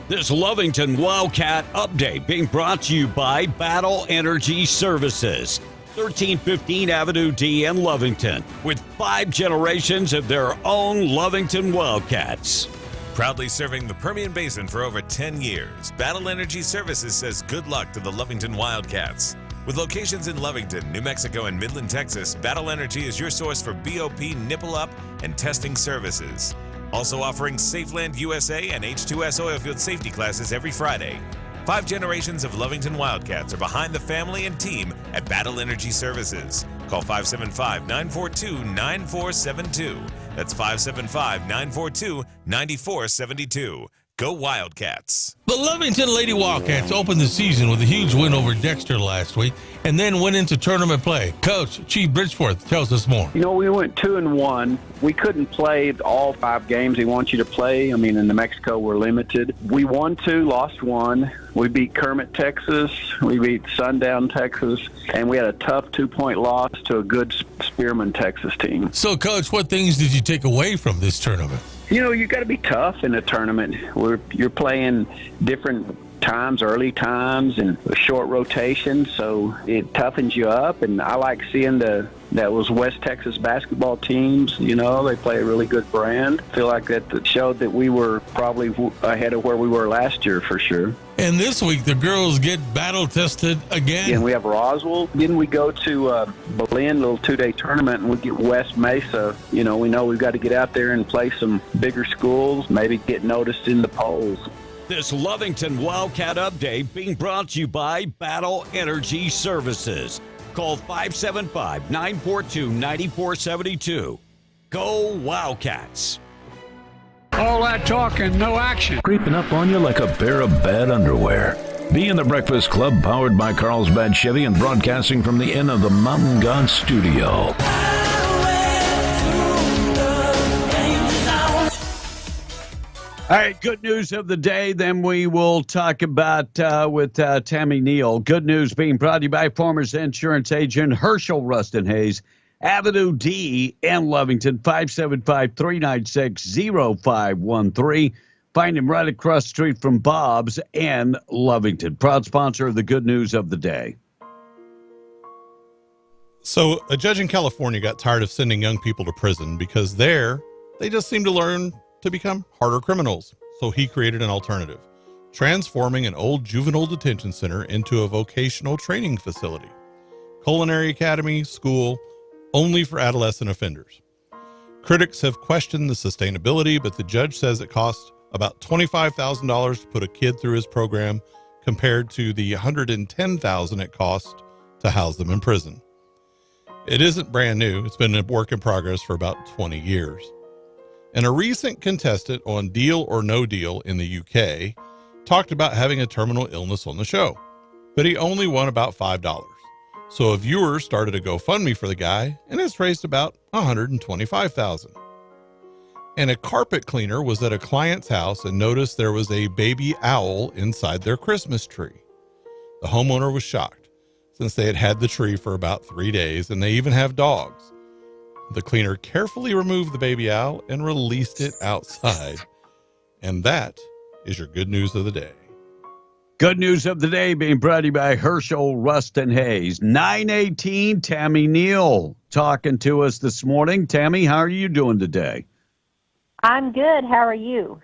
This Lovington Wildcat update being brought to you by Battle Energy Services. 1315 Avenue D in Lovington, with 5 generations of their own Lovington Wildcats. Proudly serving the Permian Basin for over 10 years, Battle Energy Services says good luck to the Lovington Wildcats. With locations in Lovington, New Mexico, and Midland, Texas, Battle Energy is your source for BOP nipple up and testing services. Also offering Safeland USA and H2S oilfield safety classes every Friday. 5 generations of Lovington Wildcats are behind the family and team at Battle Energy Services. Call 575-942-9472. That's 575-942-9472. Go Wildcats. The Lovington Lady Wildcats opened the season with a huge win over Dexter last week and then went into tournament play. Coach Chief Bridgeforth tells us more. You know, we went 2-1. We couldn't play all 5 games they want you to play. I mean, in New Mexico, we're limited. We won 2, lost 1. We beat Kermit, Texas. We beat Sundown, Texas. And we had a tough 2-point loss to a good Spearman, Texas team. So, Coach, what things did you take away from this tournament? You know, you got to be tough in a tournament where you're playing different times, early times, and a short rotation, so it toughens you up. And I like seeing that was West Texas basketball teams. You know, they play a really good brand. I feel like that showed that we were probably ahead of where we were last year for sure. And this week, the girls get battle tested again. And we have Roswell. Then we go to Berlin, a little 2-day tournament, and we get West Mesa. You know, we know we've got to get out there and play some bigger schools, maybe get noticed in the polls. This Lovington Wildcat update being brought to you by Battle Energy Services. Call 575-942-9472. Go Wildcats. All that talk and no action. Creeping up on you like a pair of bad underwear. Be in the Breakfast Club, powered by Carlsbad Chevy and broadcasting from the Inn of the Mountain God Studio. All right, good news of the day. Then we will talk about with Tammy Neal. Good news being brought to you by Farmers Insurance Agent Herschel Rustin Hayes, Avenue D in Lovington, 575-396-0513. Find him right across the street from Bob's in Lovington. Proud sponsor of the good news of the day. So a judge in California got tired of sending young people to prison because they just seem to learn to become harder criminals. So he created an alternative, transforming an old juvenile detention center into a vocational training facility. Culinary Academy School, only for adolescent offenders. Critics have questioned the sustainability, but the judge says it costs about $25,000 to put a kid through his program compared to the $110,000 it cost to house them in prison. It isn't brand new. It's been a work in progress for about 20 years. And a recent contestant on Deal or No Deal in the UK talked about having a terminal illness on the show, but he only won about $5. So a viewer started a GoFundMe for the guy, and it's raised about $125,000. And a carpet cleaner was at a client's house and noticed there was a baby owl inside their Christmas tree. The homeowner was shocked since they had had the tree for about 3 days and they even have dogs. The cleaner carefully removed the baby owl and released it outside. And that is your good news of the day. Good news of the day being brought to you by Herschel Rust and Hayes. 918, Tammy Neal talking to us this morning. Tammy, how are you doing today? I'm good. How are you?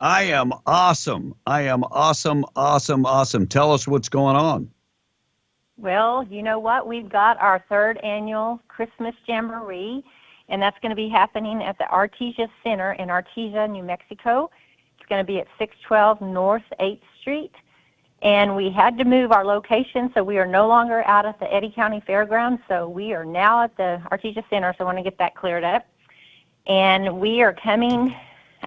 I am awesome. I am awesome. Tell us what's going on. Well, you know what? We've got our 3rd annual Christmas Jamboree, and that's going to be happening at the Artesia Center in Artesia, New Mexico. It's going to be at 612 North 8th Street. And we had to move our location, so we are no longer out at the Eddy County Fairgrounds. So we are now at the Artesia Center, so I want to get that cleared up. And we are coming,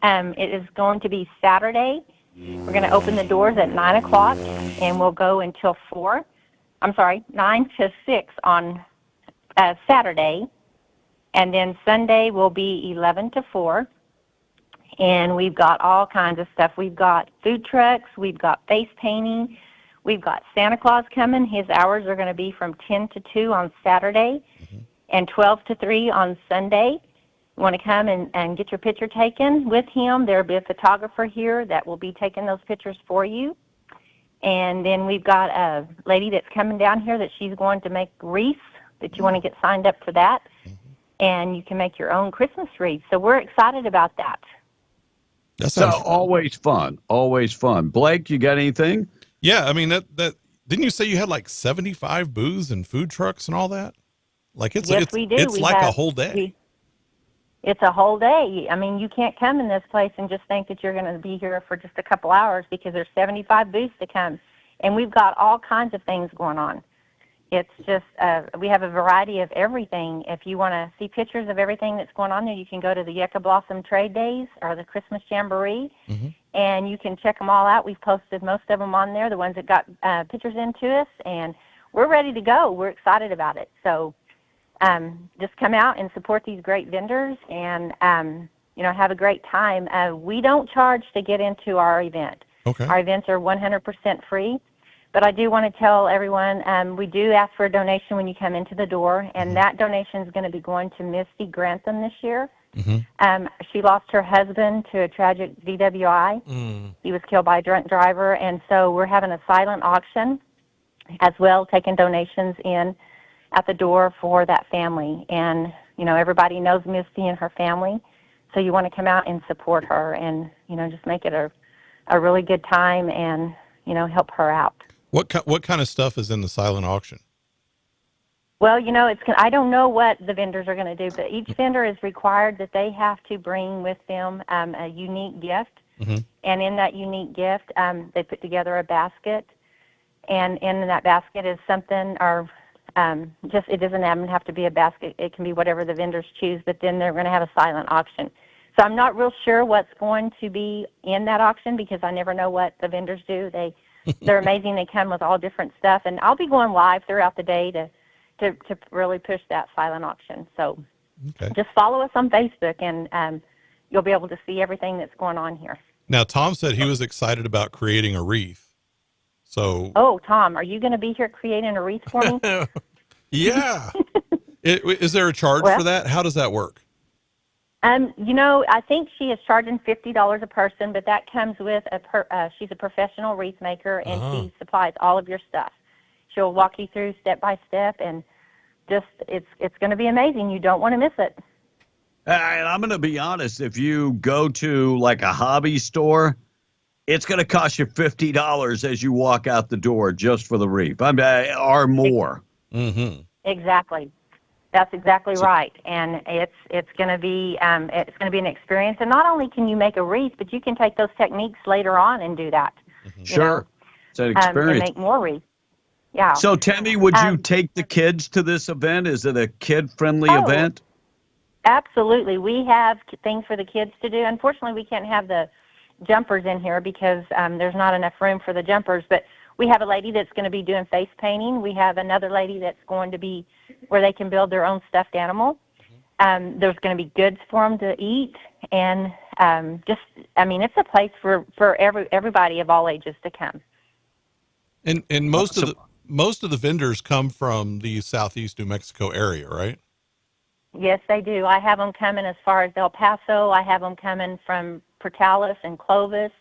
it is going to be Saturday. We're going to open the doors at 9 o'clock, and we'll go until 9 to 6 on Saturday. And then Sunday will be 11 to 4. And we've got all kinds of stuff. We've got food trucks. We've got face painting. We've got Santa Claus coming. His hours are going to be from 10 to 2 on Saturday and 12 to 3 on Sunday. You want to come and get your picture taken with him. There will be a photographer here that will be taking those pictures for you. And then we've got a lady that's coming down here that she's going to make wreaths, that you want to get signed up for that. And you can make your own Christmas wreath. So we're excited about that. That sounds always fun. Always fun. Blake, you got anything? Yeah, I mean, that didn't you say you had like 75 booths and food trucks and all that? Like it's we do. It's we like have, a whole day. It's a whole day. I mean, you can't come in this place and just think that you're going to be here for just a couple hours because there's 75 booths to come. And we've got all kinds of things going on. It's just, we have a variety of everything. If you want to see pictures of everything that's going on there, you can go to the Yucca Blossom Trade Days or the Christmas Jamboree, and you can check them all out. We've posted most of them on there, the ones that got pictures into us, and we're ready to go. We're excited about it. So just come out and support these great vendors and, have a great time. We don't charge to get into our event. Okay. Our events are 100% free. But I do want to tell everyone, we do ask for a donation when you come into the door, and that donation is going to be going to Misty Grantham this year. She lost her husband to a tragic DWI. He was killed by a drunk driver, and so we're having a silent auction as well, taking donations in at the door for that family. And, everybody knows Misty and her family, so you want to come out and support her and, just make it a really good time and, help her out. What kind of stuff is in the silent auction? Well, I don't know what the vendors are going to do, but each vendor is required that they have to bring with them a unique gift. And in that unique gift, they put together a basket. And in that basket is something, or it doesn't even have to be a basket. It can be whatever the vendors choose, but then they're going to have a silent auction. So I'm not real sure what's going to be in that auction because I never know what the vendors do. They're amazing. They come with all different stuff, and I'll be going live throughout the day to really push that silent auction. So just follow us on Facebook, and you'll be able to see everything that's going on here. Now, Tom said he was excited about creating a wreath. So, Tom, are you going to be here creating a wreath for me? Yeah. Is there a charge for that? How does that work? I think she is charging $50 a person, but that comes with she's a professional wreath maker, and she supplies all of your stuff. She'll walk you through step by step, and it's going to be amazing. You don't want to miss it. And I'm going to be honest, if you go to like a hobby store, it's going to cost you $50 as you walk out the door just for the wreath, or more. Exactly. That's exactly right, and it's going to be an experience. And not only can you make a wreath, but you can take those techniques later on and do that. Sure, it's an experience. And make more wreaths. Yeah. So, Tammy, would you take the kids to this event? Is it a kid-friendly event? Absolutely. We have things for the kids to do. Unfortunately, we can't have the jumpers in here because there's not enough room for the jumpers, but we have a lady that's going to be doing face painting. We have another lady that's going to be where they can build their own stuffed animal. There's going to be goods for them to eat, and it's a place for everybody of all ages to come. And most of the vendors come from the southeast New Mexico area, right? Yes, they do. I have them coming as far as El Paso. I have them coming from Portales and Clovis.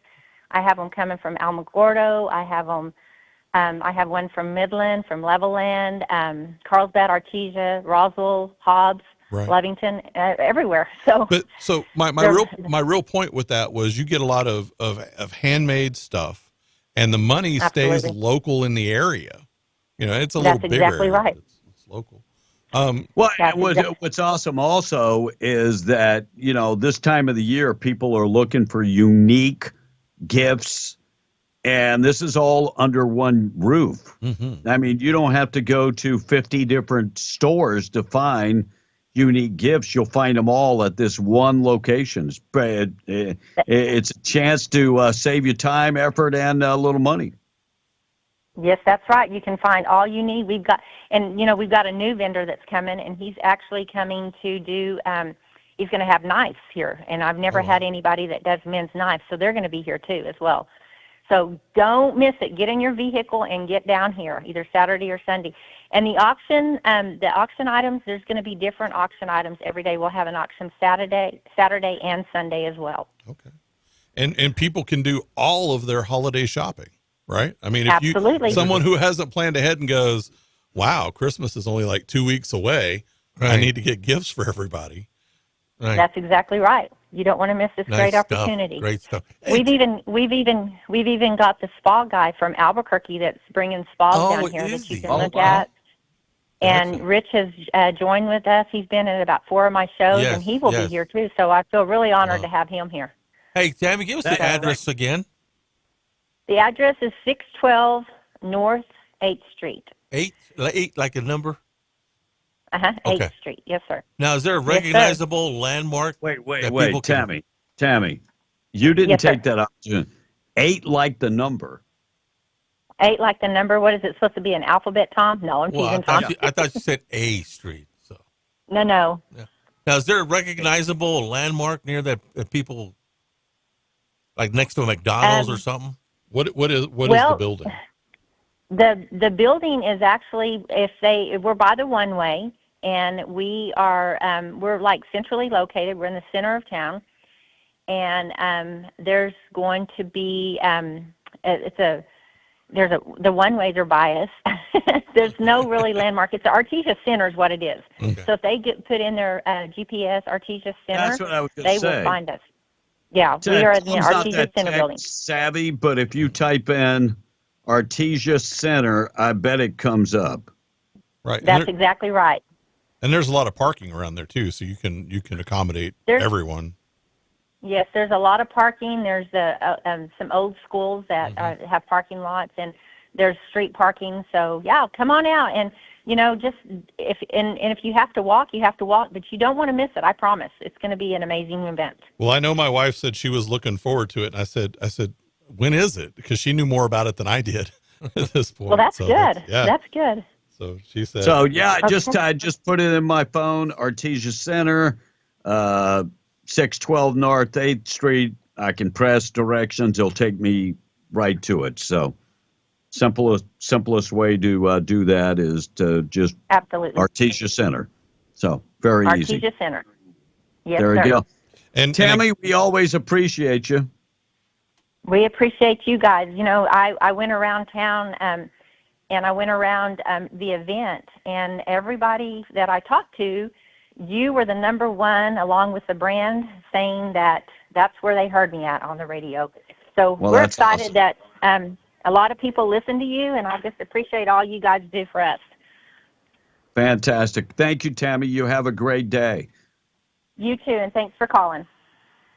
I have them coming from Alamogordo. I have them. I have one from Midland, from Levelland, Carlsbad, Artesia, Roswell, Hobbs. Right. Lovington, everywhere. So my real point with that was you get a lot of handmade stuff, and the money stays local in the area. It's a little bigger. That's exactly right. It's local. What's awesome also is that this time of the year people are looking for unique gifts, and this is all under one roof. Mm-hmm. I mean, you don't have to go to 50 different stores to find unique gifts. You'll find them all at this one location. It's a chance to save you time, effort, and a little money. Yes, that's right. You can find all you need. We've got a new vendor that's coming, and he's actually coming to do. He's going to have knives here, and I've never had anybody that does men's knives, so they're going to be here too as well. So don't miss it. Get in your vehicle and get down here, either Saturday or Sunday. And the auction items, there's going to be different auction items every day. We'll have an auction Saturday and Sunday as well. Okay. And people can do all of their holiday shopping, right? I mean, Absolutely. Someone who hasn't planned ahead and goes, wow, Christmas is only like 2 weeks away. Right. I need to get gifts for everybody. Right. That's exactly right. You don't want to miss this great opportunity. Great stuff. We've even got the spa guy from Albuquerque that's bringing spas down here that you can look at. And Rich has joined with us. He's been at about 4 of my shows, and he will be here too. So I feel really honored to have him here. Hey, Tammy, give us the address again. The address is 612 North 8th Street. 8 like a number? 8th Street. Yes, sir. Now, is there a recognizable landmark? Wait, Tammy, you didn't take that option. 8 like the number. 8 like the number. What is it supposed to be? An alphabet, Tom? No, I'm teasing Tom. I thought you said A Street. So. No. Yeah. Now, is there a recognizable landmark near that people, like next to a McDonald's or something? What is the building? The building is actually we're by the one-way, and we're like centrally located. We're in the center of town, and there's going to be the one-ways are by us. There's no really landmark. It's the Artesia Center is what it is. Okay. So if they put in their GPS Artesia Center, that's what I was they will find us. Yeah, we are in the Artesia Center building. Savvy, but if you type in Artesia Center, I bet it comes up. Right. That's exactly right. And there's a lot of parking around there too, so you can accommodate everyone. Yes, there's a lot of parking. There's some old schools that have parking lots, and there's street parking. So yeah, come on out, and just if you have to walk, you have to walk, but you don't want to miss it. I promise, it's going to be an amazing event. Well, I know my wife said she was looking forward to it, and I said, when is it? Because she knew more about it than I did at this point. Well, that's good. That's good. So she said. So yeah, I just put it in my phone. Artesia Center, 612 North 8th Street. I can press directions. It'll take me right to it. So simplest way to do that is to just absolutely Artesia Center. So very easy. Artesia Center. Yes, there you go. And Tammy, we always appreciate you. We appreciate you guys. I went around town and I went around the event, and everybody that I talked to, you were the number one, along with the brand, saying that that's where they heard me at on the radio. So we're excited that a lot of people listen to you, and I just appreciate all you guys do for us. Fantastic. Thank you, Tammy. You have a great day. You too, and thanks for calling.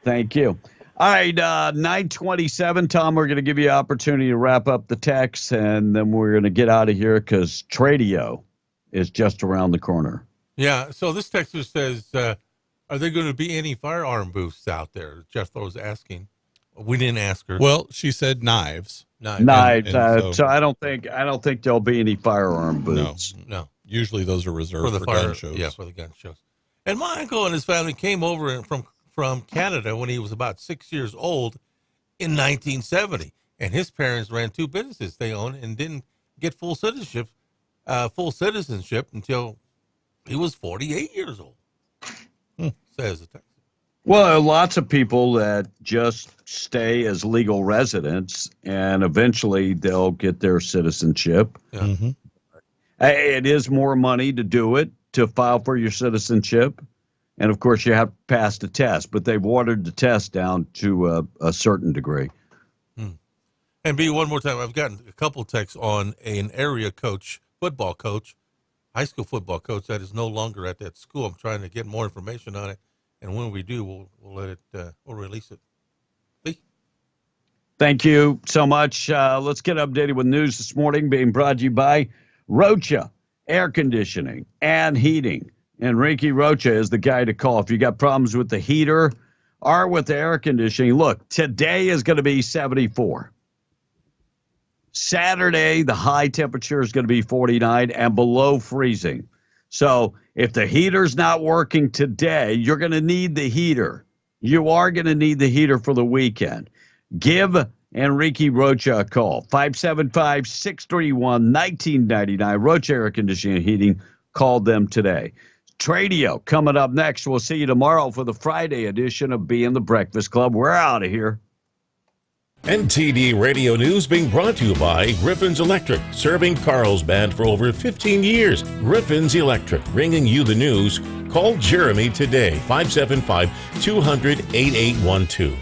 Thank you. All right, 9:27, Tom, we're going to give you an opportunity to wrap up the text, and then we're going to get out of here because Tradio is just around the corner. Yeah, so this texter says, are there going to be any firearm booths out there? Jethro's asking. We didn't ask her. Well, she said knives. Knives. So I don't think there'll be any firearm booths. No. Usually those are reserved for gun shows. Yeah, for the gun shows. And my uncle and his family came over from Canada when he was about 6 years old in 1970. And his parents ran 2 businesses they owned and didn't get full citizenship until he was 48 years old, says the text. Well, lots of people that just stay as legal residents and eventually they'll get their citizenship. Yeah. Mm-hmm. It is more money to do it, to file for your citizenship. And of course, you have to pass the test, but they've watered the test down to a certain degree. And B, one more time, I've gotten a couple texts on an area coach, football coach, high school football coach that is no longer at that school. I'm trying to get more information on it. And when we do, we'll let it, we'll release it. B? Thank you so much. Let's get updated with news this morning being brought to you by Rocha Air Conditioning and Heating. Enrique Rocha is the guy to call if you got problems with the heater or with the air conditioning. Look, today is going to be 74. Saturday, the high temperature is going to be 49 and below freezing. So if the heater's not working today, you're going to need the heater. You are going to need the heater for the weekend. Give Enrique Rocha a call. 575-631-1999. Rocha Air Conditioning and Heating. Called them today. Tradio coming up next. We'll see you tomorrow for the Friday edition of Being the Breakfast Club. We're out of here. NTD Radio News being brought to you by Griffin's Electric, serving Carlsbad for over 15 years. Griffin's Electric, bringing you the news. Call Jeremy today, 575-200-8812.